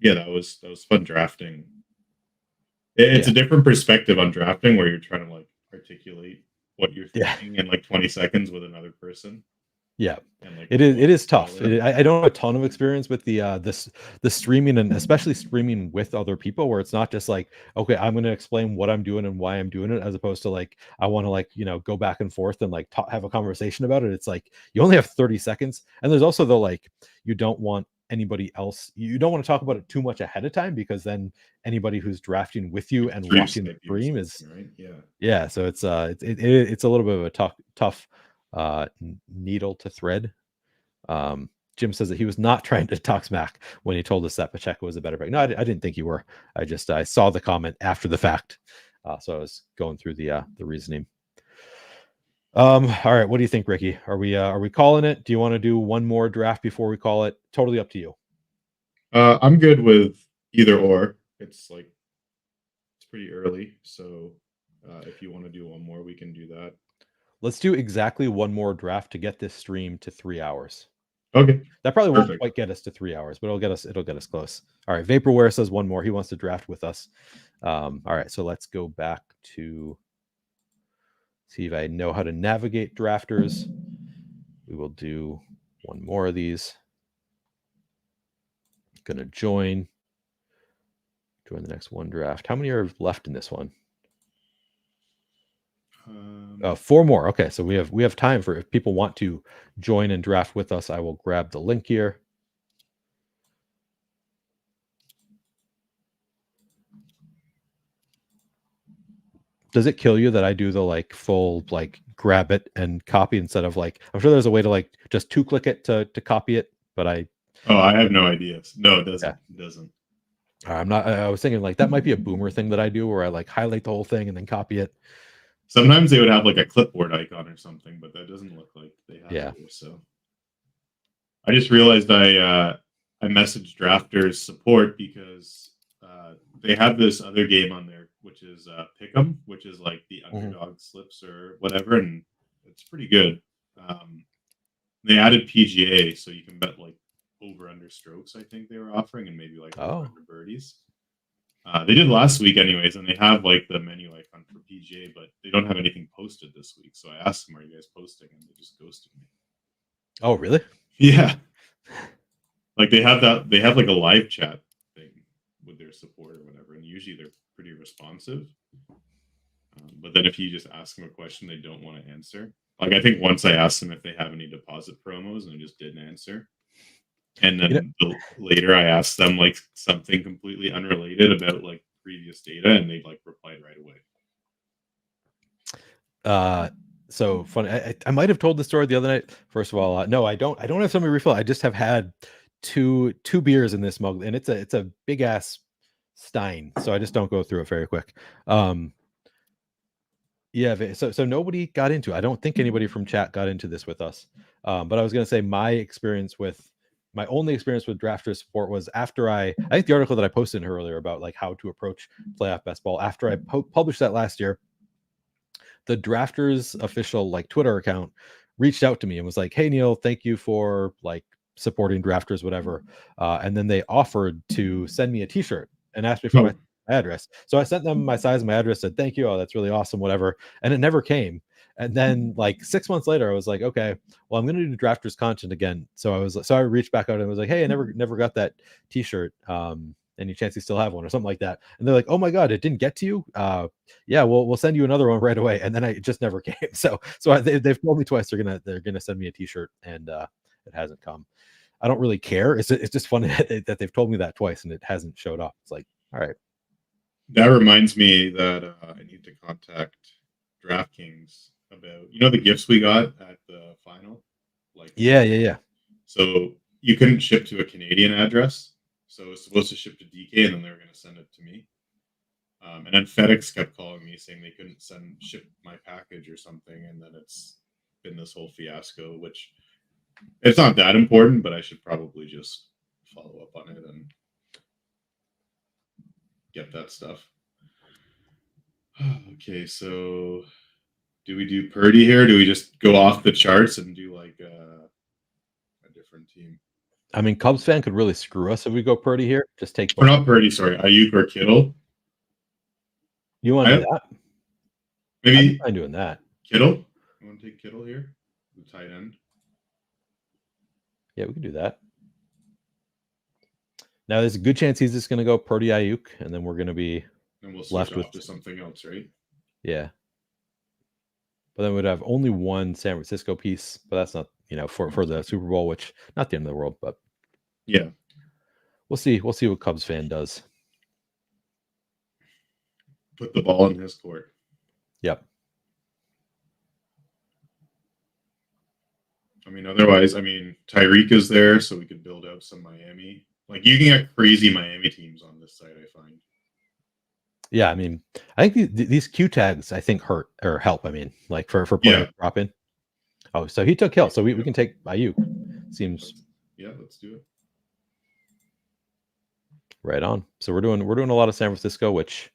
that was fun drafting. It's a different perspective on drafting where you're trying to like articulate what you're thinking in like 20 seconds with another person. Yeah, and like, it is tough. I don't have a ton of experience with the streaming, and especially streaming with other people, where it's not just like, okay, I'm going to explain what I'm doing and why I'm doing it, as opposed to like I want to like go back and forth and like have a conversation about it. It's like you only have 30 seconds, and there's also the like you don't want anybody else. You don't want to talk about it too much ahead of time, because then anybody who's drafting with you and watching the stream is right. So it's a little bit of a tough needle to thread. Jim says that he was not trying to talk smack when he told us that Pacheco was a better pick. No, I didn't think you were. I saw the comment after the fact, so I was going through the reasoning. All right, what do you think, Ricky? Are we calling it? Do you want to do one more draft before we call it? Totally up to you. I'm good with either or. It's pretty early, so if you want to do one more, we can do that. Let's do exactly one more draft to get this stream to 3 hours. Okay. That probably won't quite get us to 3 hours, but it'll get us close. All right. Vaporware says one more. He wants to draft with us. All right. So let's go back to see if I know how to navigate drafters. We will do one more of these. Gonna join. Join the next one draft. How many are left in this one? 4 more. Okay, so we have time for if people want to join and draft with us. I will grab the link here. Does it kill you that I do the like full like grab it and copy instead of like I'm sure there's a way to like just 2-click it to copy it, but I have no idea. No, it doesn't. Yeah. It doesn't. I was thinking like that might be a boomer thing that I do where I like highlight the whole thing and then copy it. Sometimes they would have like a clipboard icon or something, but that doesn't look like they have it here, so I just realized I messaged Drafters support because they have this other game on there, which is Pick'em, which is like the Underdog slips or whatever, and it's pretty good. They added PGA, so you can bet like over under strokes. I think they were offering, and maybe like over under birdies. They did last week, anyways, and they have like the menu icon for PGA, but they don't have anything posted this week. So I asked them, "Are you guys posting?" And they just ghosted me. Oh, really? Yeah. Like they have like a live chat thing with their support or whatever, and usually they're pretty responsive. But then if you just ask them a question they don't want to answer, like I think once I asked them if they have any deposit promos and they just didn't answer. And then later I asked them like something completely unrelated about like previous data, and they like replied right away. So funny. I might have told the story the other night. First of all, no, I don't have somebody refill. I just have had two beers in this mug, and it's a big ass stein, so I just don't go through it very quick. Yeah, so nobody got into it. I don't think anybody from chat got into this with us. But I was going to say my only experience with drafters support was after I think the article that I posted earlier about like how to approach playoff best ball, after I published that last year, the drafters official like Twitter account reached out to me and was like, "Hey Neil, thank you for like supporting drafters, whatever." And then they offered to send me a t-shirt and asked me for my address. So I sent them my size and my address, said, "Thank you. Oh, that's really awesome," whatever. And it never came. And then like 6 months later, I was like, okay, well, I'm going to do drafters content again. So I reached back out and was like, "Hey, I never got that t-shirt. Any chance you still have one," or something like that. And they're like, "Oh my God, it didn't get to you? Yeah, we'll send you another one right away." And then it just never came. So they've told me twice they're gonna send me a t-shirt, and it hasn't come. I don't really care. It's just funny that they've told me that twice and it hasn't showed up. It's like, all right. That reminds me that I need to contact DraftKings about the gifts we got at the final. Like yeah. So you couldn't ship to a Canadian address. So it was supposed to ship to DK, and then they were going to send it to me. And then FedEx kept calling me saying they couldn't ship my package or something, and then it's been this whole fiasco, which it's not that important, but I should probably just follow up on it and get that stuff. Okay, so do we do Purdy here? Do we just go off the charts and do like a different team? I mean, Cubs fan could really screw us if we go Purdy here. Just take. Or not Purdy, sorry, Ayuk or Kittle. You want to do that? Maybe I'm doing that. Kittle. You want to take Kittle here, the tight end? Yeah, we can do that. Now, there's a good chance he's just going to go Purdy Ayuk, and then we're going to be left with to something else, right? Yeah. But then we'd have only one San Francisco piece, but that's not, for the Super Bowl, which not the end of the world, but yeah, we'll see. We'll see what Cubs fan does. Put the ball in his court. Yep. I mean, otherwise, Tyreek is there, so we could build out some Miami. Like, you can get crazy Miami teams on this site, I find. Yeah, I think these Q tags, I think, hurt or help. Like for playing drop in. Oh, so he took Hill, so we can take Ayuk. Seems. Let's do it. Right on. So we're doing a lot of San Francisco, which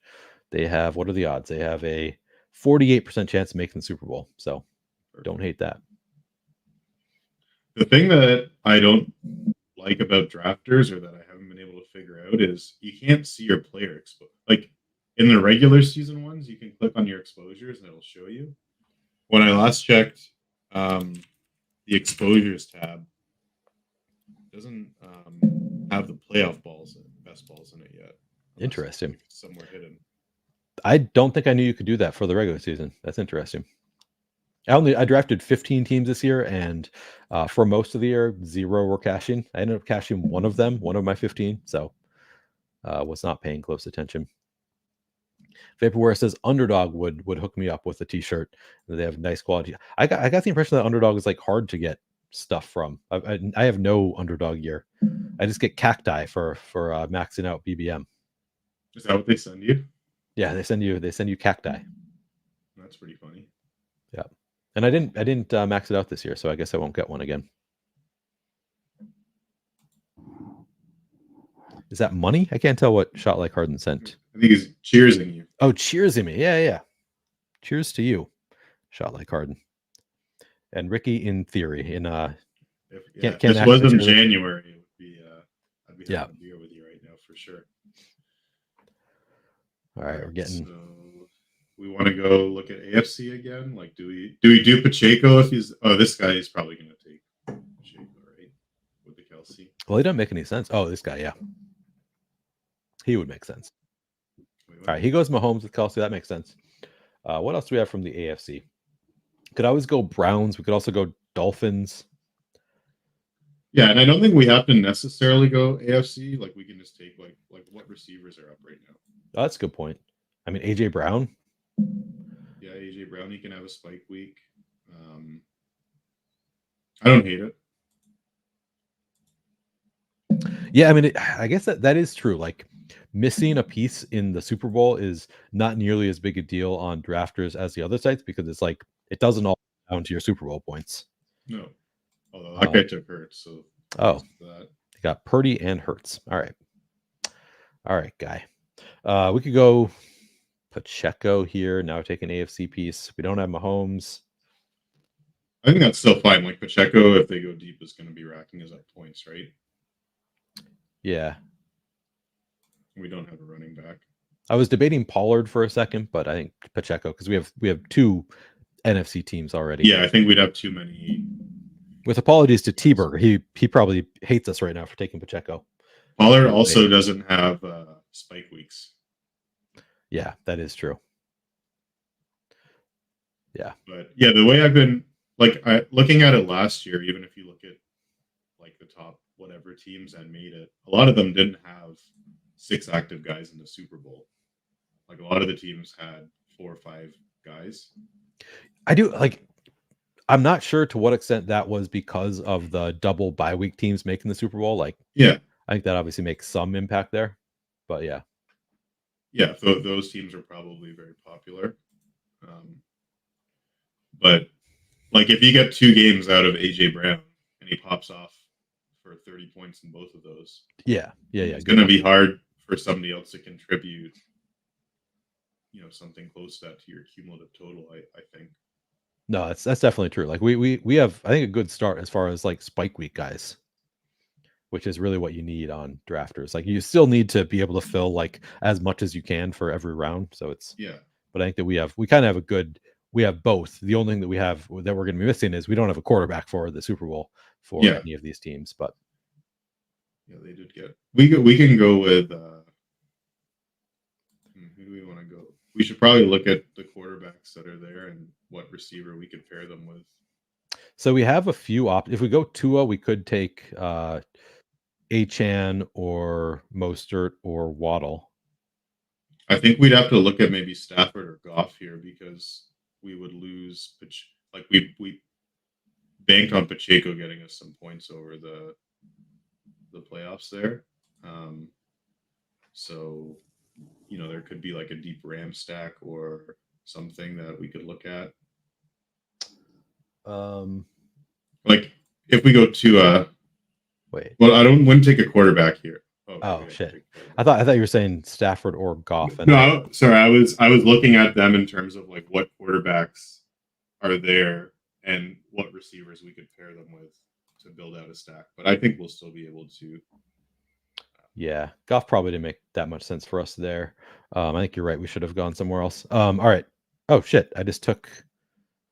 they have. What are the odds? They have a 48% chance of making the Super Bowl. So don't hate that. The thing that I don't like about drafters, or that I haven't been able to figure out, is you can't see your player exposure. Like in the regular season ones, you can click on your exposures and it'll show you. When I last checked, the exposures tab doesn't have the playoff balls, best balls in it yet. Interesting. Somewhere hidden. I don't think I knew you could do that for the regular season. That's interesting. I drafted 15 teams this year, and for most of the year, 0 were cashing. I ended up cashing one of them, one of my 15, so was not paying close attention. Vaporware says Underdog would hook me up with a t-shirt. They have nice quality. I got the impression that Underdog is like hard to get stuff from. I have no Underdog gear. I just get cacti for maxing out BBM. Is that what they send you? Yeah, they send you cacti. That's pretty funny. Yeah, and I didn't max it out this year, so I guess I won't get one again. Is that money? I can't tell what Shot Like Harden sent. I think he's cheersing you. Oh, cheersing me. Yeah. Cheers to you, Shot Like Harden. And Ricky, in theory, in if this was in January, it would be I'd be having a beer with you right now for sure. All right, we're getting. So we want to go look at AFC again. Like, do we do Pacheco if he's? Oh, this guy is probably going to take Pacheco, right? With the Kelsey. Well, he doesn't make any sense. Oh, this guy, yeah, he would make sense. All right, he goes Mahomes with Kelsey. That makes sense. What else do we have from the AFC? Could always go Browns. We could also go Dolphins. Yeah, and I don't think we have to necessarily go AFC. Like, we can just take like what receivers are up right now. Oh, that's a good point. I mean, AJ Brown. Yeah, AJ Brown. He can have a spike week. I don't hate it. Yeah, I mean, I guess that is true. Like, missing a piece in the Super Bowl is not nearly as big a deal on drafters as the other sites because it's like it doesn't all come down to your Super Bowl points. No, although that guy took Hurts, so you got Purdy and Hurts. All right, guy. We could go Pacheco here. Now take an AFC piece. We don't have Mahomes. I think that's still fine. Like Pacheco, if they go deep, is going to be racking his up points, right? Yeah. We don't have a running back. I was debating Pollard for a second, but I think Pacheco because we have 2 NFC teams already. Yeah, I think we'd have too many. With apologies to T-Burger, he probably hates us right now for taking Pacheco. Pollard also doesn't have spike weeks. Yeah, that is true. Yeah, but yeah, the way I've been looking at it last year, even if you look at like the top whatever teams that made it, a lot of them didn't have 6 active guys in the Super Bowl. Like a lot of the teams had 4 or 5 guys. I'm not sure to what extent that was because of the double bye week teams making the Super Bowl. Like, yeah, I think that obviously makes some impact there. But yeah, those teams are probably very popular. But like, if you get 2 games out of AJ Brown and he pops off for 30 points in both of those, it's going to be hard for somebody else to contribute. Something close to that to your cumulative total. I think. No, that's definitely true. Like we have, I think, a good start as far as like spike week guys, which is really what you need on drafters. Like you still need to be able to fill like as much as you can for every round. So it's But I think that we kind of have we have both. The only thing that we have that we're going to be missing is we don't have a quarterback for the Super Bowl for any of these teams. But they did get. We can go with. Who do we want to go? We should probably look at the quarterbacks that are there and what receiver we could pair them with. So we have a few options. If we go Tua, we could take Achane or Mostert or Waddle. I think we'd have to look at maybe Stafford or Goff here because we would lose. Like we banked on Pacheco getting us some points over the playoffs there. So there could be like a deep Ram stack or something that we could look at. Like if we go to well, I wouldn't take a quarterback here. Oh shit! I thought you were saying Stafford or Goff. No, sorry, I was looking at them in terms of like what quarterbacks are there and what receivers we could pair them with to build out a stack. But I think we'll still be able to. Yeah, Goff probably didn't make that much sense for us there. I think you're right. We should have gone somewhere else. All right. Oh shit! I just took.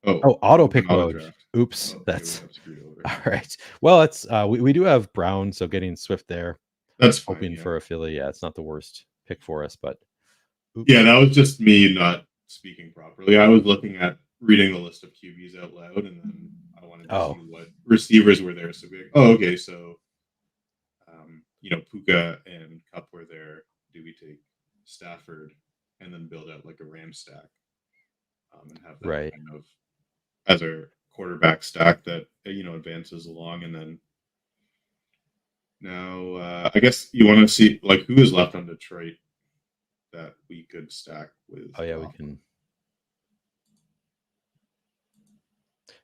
Auto pick mode. Draft. Oops, that's all right. Well, it's we do have Brown, so getting Swift there. That's hoping fine, for a Philly. Yeah, it's not the worst pick for us, but oops. Yeah, that was just me not speaking properly. I was looking at reading the list of QBs out loud, and then I wanted to see what receivers were there. So be like, oh, okay, so Puka and Cup were there. Do we take Stafford and then build out like a Ram stack, and have that kind of as a quarterback stack that advances along, and then now I guess you want to see like who is left on Detroit that we could stack with. Oh yeah, we can.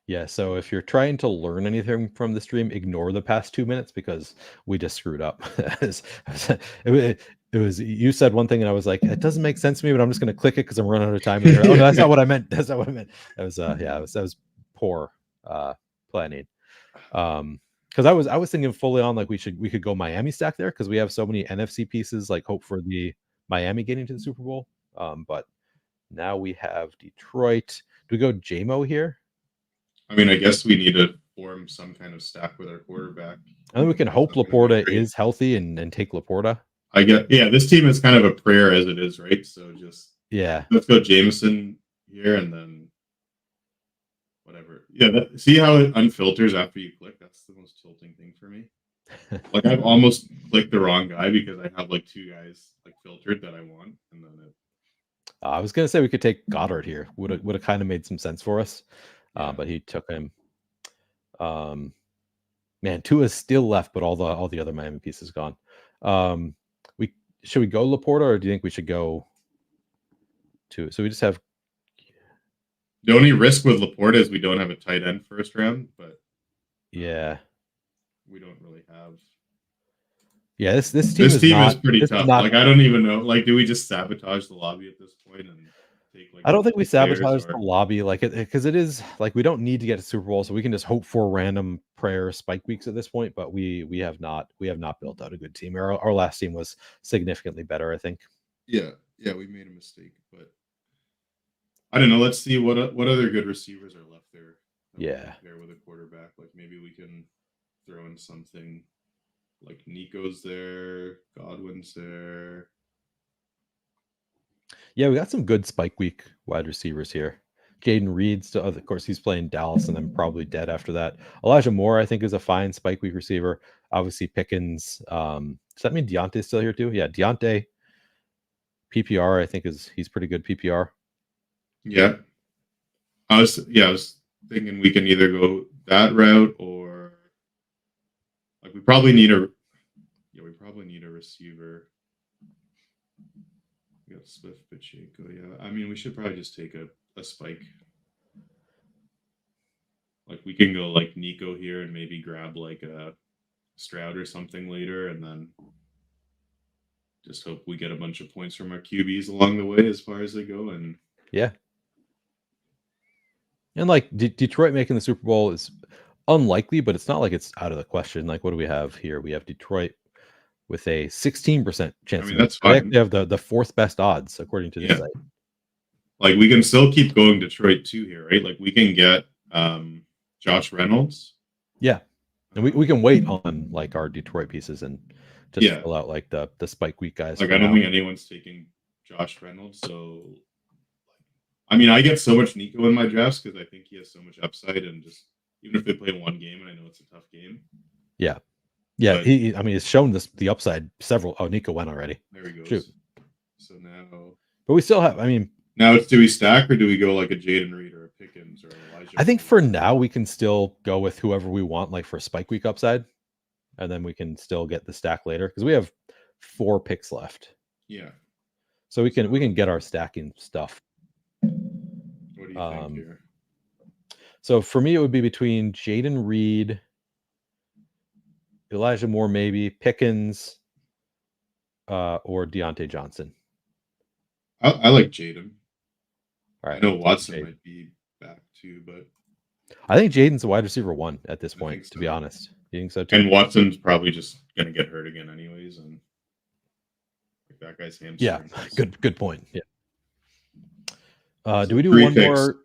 Yeah, so if you're trying to learn anything from the stream, ignore the past 2 minutes because we just screwed up. It was you said one thing and I was like, it doesn't make sense to me, but I'm just going to click it because I'm running out of time. Oh, no, that's not what I meant. That's not what I meant. That was that was poor planning. Because I was thinking fully on like we could go Miami stack there because we have so many NFC pieces. Like hope for the Miami getting to the Super Bowl. But now we have Detroit. Do we go JMO here? I mean, I guess we need to form some kind of stack with our quarterback. I think we can hope Laporta is healthy and take Laporta. This team is kind of a prayer as it is, right? So just let's go Jameson here and then whatever. Yeah, see how it unfilters after you click? That's the most tilting thing for me. Like I've almost clicked the wrong guy because I have like two guys like filtered that I want, and then I was gonna say we could take Goddard here. Would have kind of made some sense for us. But he took him. Man, two is still left, but all the other Miami pieces gone. Should we go Laporta, or do you think we should go to? So we just have. The only risk with Laporta is we don't have a tight end first round, but yeah, we don't really have. Yeah, this team is pretty tough. Like I don't even know. Like, do we just sabotage the lobby at this point and? I don't think we sabotage the lobby because it is like we don't need to get to Super Bowl, so we can just hope for random prayer spike weeks at this point. But we have not built out a good team. Our last team was significantly better, I think. Yeah, we made a mistake, but I don't know. Let's see what other good receivers are left there. There with a quarterback, like maybe we can throw in something like Nico's there, Godwin's there. Yeah, we got some good spike week wide receivers here. Jaden Reed, of course, he's playing Dallas and then probably dead after that. Elijah Moore, I think, is a fine spike week receiver. Obviously, Pickens. Does that mean Deontay's still here too? Yeah, Deontay. PPR, I think he's pretty good PPR. Yeah, I was thinking we can either go that route or like we probably need a receiver. We got Swift, Pacheco. Yeah, I mean, we should probably just take a spike. Like we can go like Nico here and maybe grab like a Stroud or something later, and then just hope we get a bunch of points from our QBs along the way as far as they go. And yeah, and like Detroit making the Super Bowl is unlikely, but it's not like it's out of the question. Like, what do we have here? We have Detroit with a 16% chance. I mean, that's fine. They have the fourth best odds according to this site. Like we can still keep going Detroit too here, right? Like we can get Josh Reynolds. Yeah, and we can wait on like our Detroit pieces and just fill out like the spike week guys. Like I don't think anyone's taking Josh Reynolds. So, I mean, I get so much Nico in my drafts because I think he has so much upside, and just even if they play one game, and I know it's a tough game. Yeah. Yeah, but, he's shown the upside several. Oh, Nico went already. There he goes. Shoot. So now, but we still have. I mean, now it's do we stack or do we go like a Jaden Reed or a Pickens or Elijah? I think for now we can still go with whoever we want, like for spike week upside, and then we can still get the stack later because we have 4 picks left. Yeah. So we can get our stacking stuff. What do you think here? So for me, it would be between Jaden Reed, Elijah Moore, maybe Pickens, or Deontay Johnson. I like Jaden. All right, I know Watson might be back too, but I think Jaden's a wide receiver 1 at this point. To be honest, you think so too? And Watson's probably just gonna get hurt again, anyways, and like that guy's hamstring. Yeah, good point. Yeah. Do we do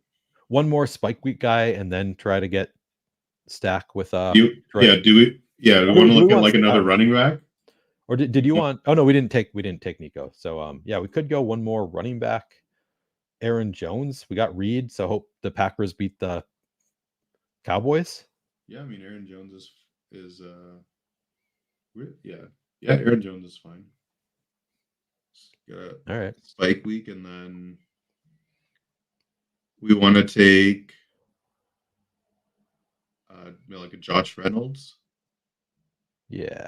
one more spike week guy and then try to get stack with do we want to look at like another running back? Or did you want? Oh no, we didn't take Nico. So yeah, we could go one more running back. Aaron Jones. We got Reed. So hope the Packers beat the Cowboys. Yeah, I mean Aaron Jones is Aaron Jones is fine. All right. Spike week, and then we want to take like a Josh Reynolds. Yeah.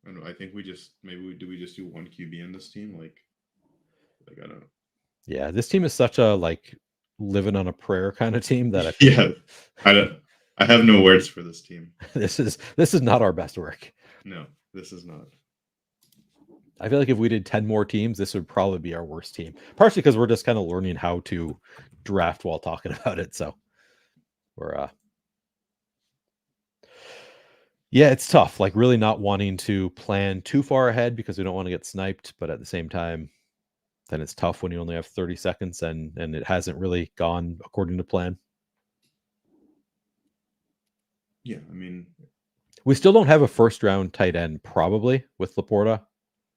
And I think we just do one QB in this team? Like I don't know. Yeah, this team is such a like living on a prayer kind of team that I have no words for this team. This is not our best work. No, this is not. I feel like if we did 10 more teams, this would probably be our worst team. Partially because we're just kind of learning how to draft while talking about it. So we're yeah, it's tough. Like really not wanting to plan too far ahead because we don't want to get sniped, but at the same time, then it's tough when you only have 30 seconds and it hasn't really gone according to plan. Yeah, I mean, we still don't have a first round tight end probably with Laporta.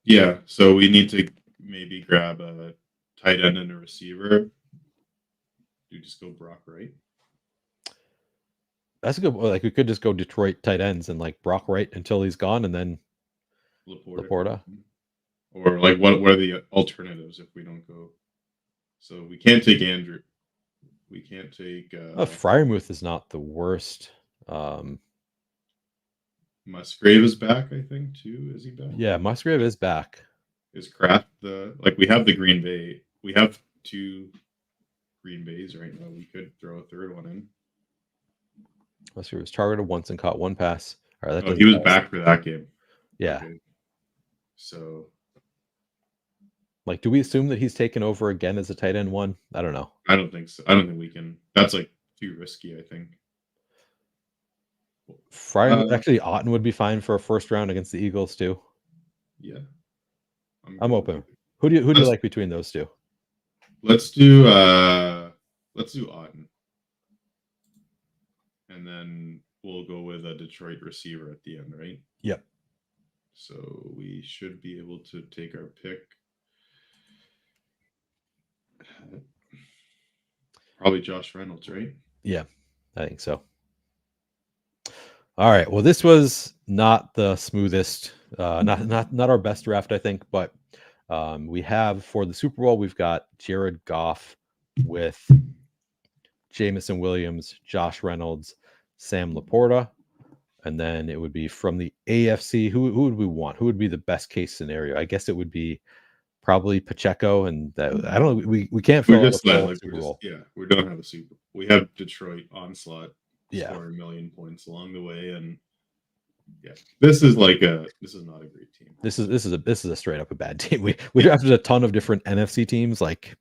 Yeah, so we need to maybe grab a tight end and a receiver. You just go Brock Wright. That's a good. Like we could just go Detroit tight ends and like Brock Wright until he's gone, and then Laporta. Or like what are the alternatives if we don't go? So we can't take Andrew. We can't take. Freiermuth is not the worst. Musgrave is back, I think, too. Is he back? Yeah, Musgrave is back. Is Kraft we have the Green Bay. We have 2 Green Bays right now. We could throw a third one in. Musgrave was targeted once and caught 1 pass. All right, he was back for that game. Yeah. Okay. So, like, do we assume that he's taken over again as a tight end 1? I don't know. I don't think so. I don't think we can. That's like too risky, I think. Actually, Otten would be fine for a first round against the Eagles too. Yeah, I'm open. Who do you like between those 2? Let's do Otten, and then we'll go with a Detroit receiver at the end, right? Yep. So we should be able to take our pick. Probably Josh Reynolds, right? Yeah, I think so. All right. Well, this was not the smoothest, not our best draft, I think, but we have for the Super Bowl, we've got Jared Goff with Jamison Williams, Josh Reynolds, Sam Laporta, and then it would be from the AFC. Who would we want? Who would be the best case scenario? I guess it would be probably Pacheco, and I don't know. We can't fill out a Super Bowl. We don't have a Super Bowl. We have Detroit onslaught. Score a million points along the way, and this is not a great team. This is a straight up a bad team. We drafted a ton of different NFC teams. Like,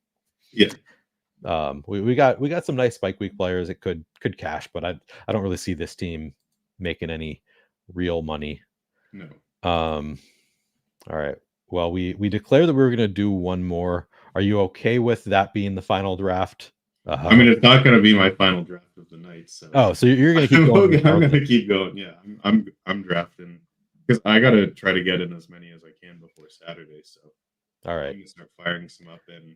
we got some nice spike week players. It could cash, but I don't really see this team making any real money. No. All right. Well, we declared that we were going to do one more. Are you okay with that being the final draft? I mean, it's not going to be my final draft of the night. So so you're going to keep going. I'm going to keep going. Yeah, I'm drafting because I got to try to get in as many as I can before Saturday. So all right, I can start firing some up, and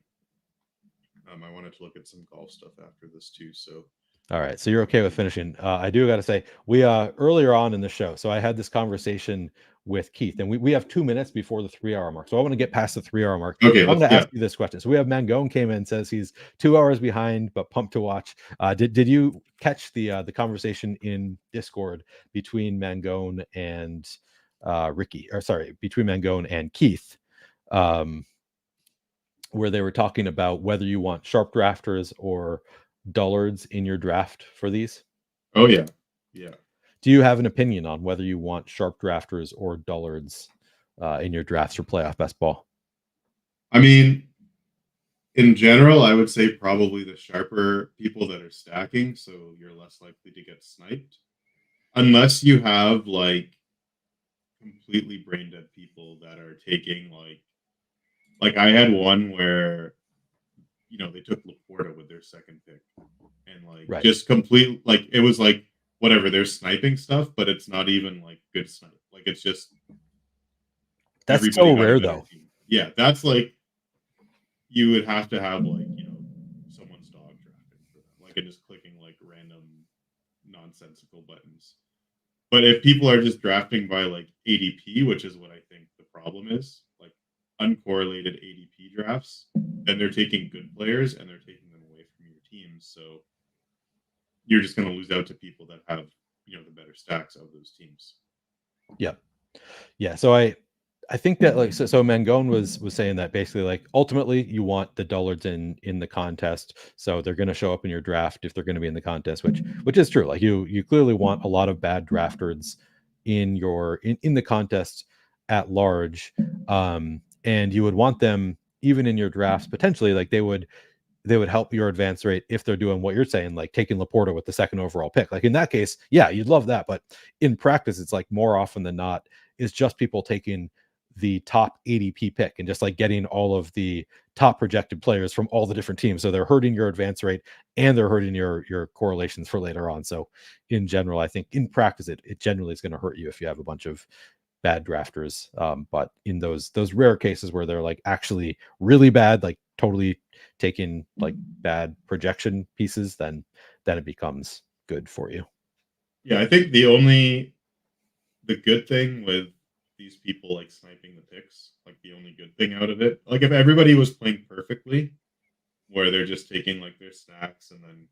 I wanted to look at some golf stuff after this too. So all right, so you're okay with finishing. I do got to say, we earlier on in the show, so I had this conversation with Keith, and we have 2 minutes before the 3-hour mark. So I want to get past the 3-hour mark. Okay, I'm going to ask you this question. So we have Mangone came in and says he's 2 hours behind, but pumped to watch. Did you catch the conversation in Discord between Mangone and between Mangone and Keith, where they were talking about whether you want sharp drafters or dullards in your draft for these? Oh yeah. Do you have an opinion on whether you want sharp drafters or dullards in your drafts for playoff best ball? I mean, in general, I would say probably the sharper people that are stacking, so you're less likely to get sniped. Unless you have like completely brain dead people that are taking like I had one where they took Laporta with their second pick and just complete it was like whatever, they're sniping stuff, but it's not even like good snipe. Like it's just that's so got a rare better though. team. Yeah, that's like you would have to have like, you know, someone's dog drafting for them, like and just clicking like random nonsensical buttons. But if people are just drafting by like ADP, which is what I think the problem is, like uncorrelated ADP drafts, then they're taking good players and they're taking them away from your teams. So you're just going to lose out to people that have, you know, the better stacks of those teams. Yeah. Yeah. So I think that like so Mangone was saying that basically like ultimately you want the dullards in the contest, so they're going to show up in your draft if they're going to be in the contest, which is true. Like you clearly want a lot of bad drafters in your in the contest at large, and you would want them even in your drafts potentially. Like they would help your advance rate if they're doing what you're saying, like taking Laporta with the second overall pick. Like in that case, yeah, you'd love that, but in practice, it's like more often than not is just people taking the top ADP pick and just like getting all of the top projected players from all the different teams. So they're hurting your advance rate and they're hurting your correlations for later on. So in general, I think in practice, it generally is going to hurt you if you have a bunch of bad drafters. But in those rare cases where they're like actually really bad, like totally taking like bad projection pieces, then it becomes good for you. Yeah, I think the good thing with these people like sniping the picks, like the only good thing out of it, like if everybody was playing perfectly, where they're just taking like their stacks and then,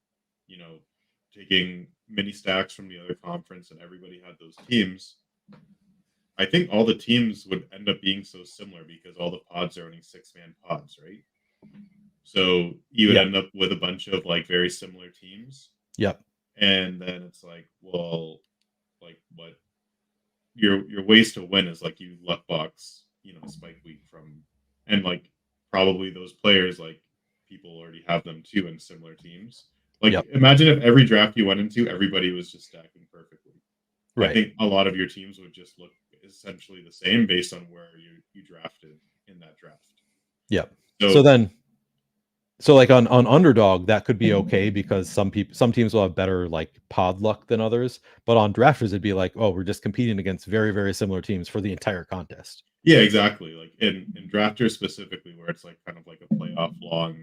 you know, taking mini stacks from the other conference and everybody had those teams, I think all the teams would end up being so similar because all the pods are only 6-man pods, right? So you would end up with a bunch of like very similar teams. Yep. And then it's like, well, like what your ways to win is like you luck box, you know, spike week from, and like probably those players, like people already have them too in similar teams. Like imagine if every draft you went into, everybody was just stacking perfectly. Right. I think a lot of your teams would just look essentially the same based on where you drafted in that draft. Yep. So like on Underdog, that could be okay because some teams will have better like pod luck than others, but on drafters it'd be like, oh, we're just competing against very, very similar teams for the entire contest. Yeah, exactly. Like in drafters specifically, where it's like kind of like a playoff long,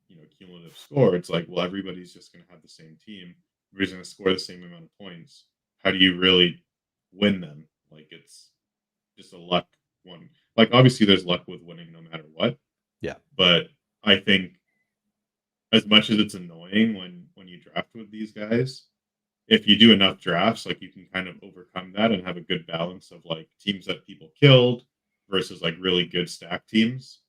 you know, cumulative score. It's like, well, everybody's just going to have the same team. Everybody's going to score the same amount of points. How do you really win them? Like it's just a luck one. Like obviously there's luck with winning no matter what. Yeah. But I think as much as it's annoying when you draft with these guys, if you do enough drafts, like you can kind of overcome that and have a good balance of like teams that people killed versus like really good stack teams.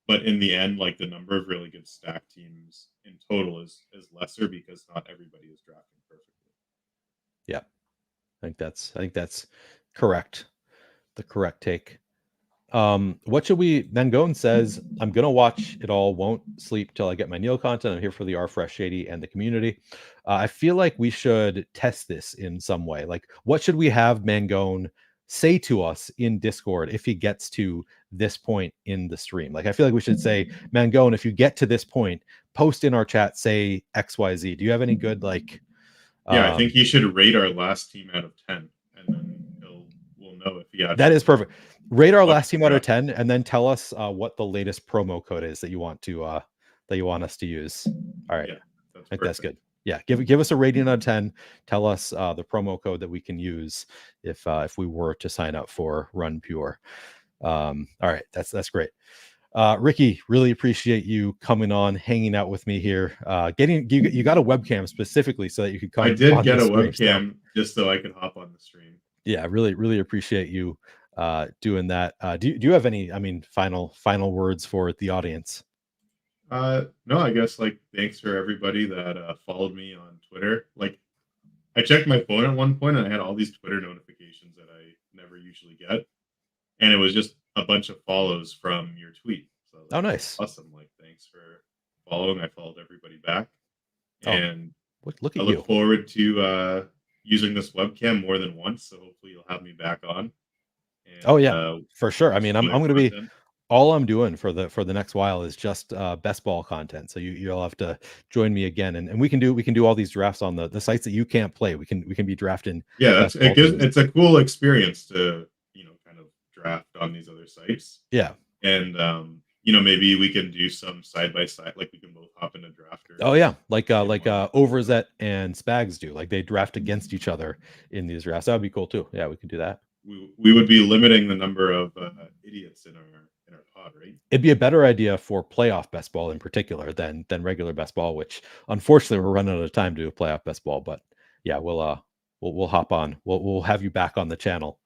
But in the end, like the number of really good stack teams in total is lesser because not everybody is drafting perfectly. Yeah. I think that's correct. The correct take. What should we then go and says, I'm going to watch it all. Won't sleep till I get my Neil content. I'm here for the Rfr3shhh Shady and the community. I feel like we should test this in some way. Like what should we have Mangone say to us in Discord if he gets to this point in the stream? Like, I feel like we should say, Mangone, if you get to this point, post in our chat, say XYZ. Do you have any good, like, yeah, I think he should rate our last team out of 10 and then we'll know if he actually. That is perfect. Rate our last team out of 10 and then tell us what the latest promo code is that you want us to use. All right. Yeah, I think that's good. Yeah. Give us a rating out of 10. Tell us the promo code that we can use if we were to sign up for Run Pure. All right. That's great. Ricky, really appreciate you coming on, hanging out with me here. You got a webcam specifically so that you could come. I did get a webcam just so I could hop on the stream. Yeah, really, really appreciate you doing that. Do you have any, final words for the audience? No, I guess like thanks for everybody that followed me on Twitter. Like I checked my phone at one point and I had all these Twitter notifications that I never usually get. And it was just a bunch of follows from your tweet. So oh, nice. Awesome. Like thanks for following. I followed everybody back. And look at I look forward to using this webcam more than once. So hopefully you'll have me back on. And, for sure. I'm going to be all I'm doing for the next while is just best ball content. So you'll have to join me again, and we can do all these drafts on the sites that you can't play. We can be drafting. Yeah, it's a cool experience to kind of draft on these other sites. Yeah, and maybe we can do some side by side, like we can both hop in a draft. Oh yeah, like Overzet and Spags do. Like they draft against each other in these drafts. That would be cool too. Yeah, we could do that. We would be limiting the number of idiots in our pod, right? It'd be a better idea for playoff best ball in particular than regular best ball, which unfortunately we're running out of time to do playoff best ball. But yeah, we'll hop on. We'll have you back on the channel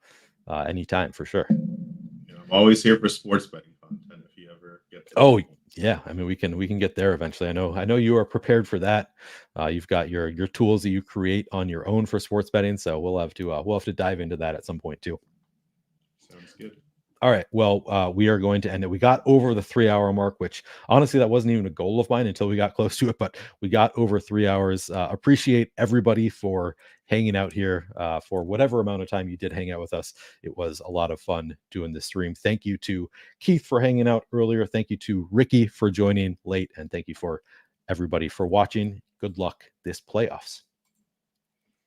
anytime for sure. I'm always here for sports betting content if you ever get to. Oh yeah, I mean we can get there eventually. I know you are prepared for that. You've got your tools that you create on your own for sports betting, so we'll have to dive into that at some point too. Sounds good. All right. Well, we are going to end it. We got over the 3-hour mark, which honestly, that wasn't even a goal of mine until we got close to it, but we got over 3 hours. Appreciate everybody for hanging out here for whatever amount of time you did hang out with us. It was a lot of fun doing this stream. Thank you to Keith for hanging out earlier. Thank you to Ricky for joining late. And thank you for everybody for watching. Good luck this playoffs.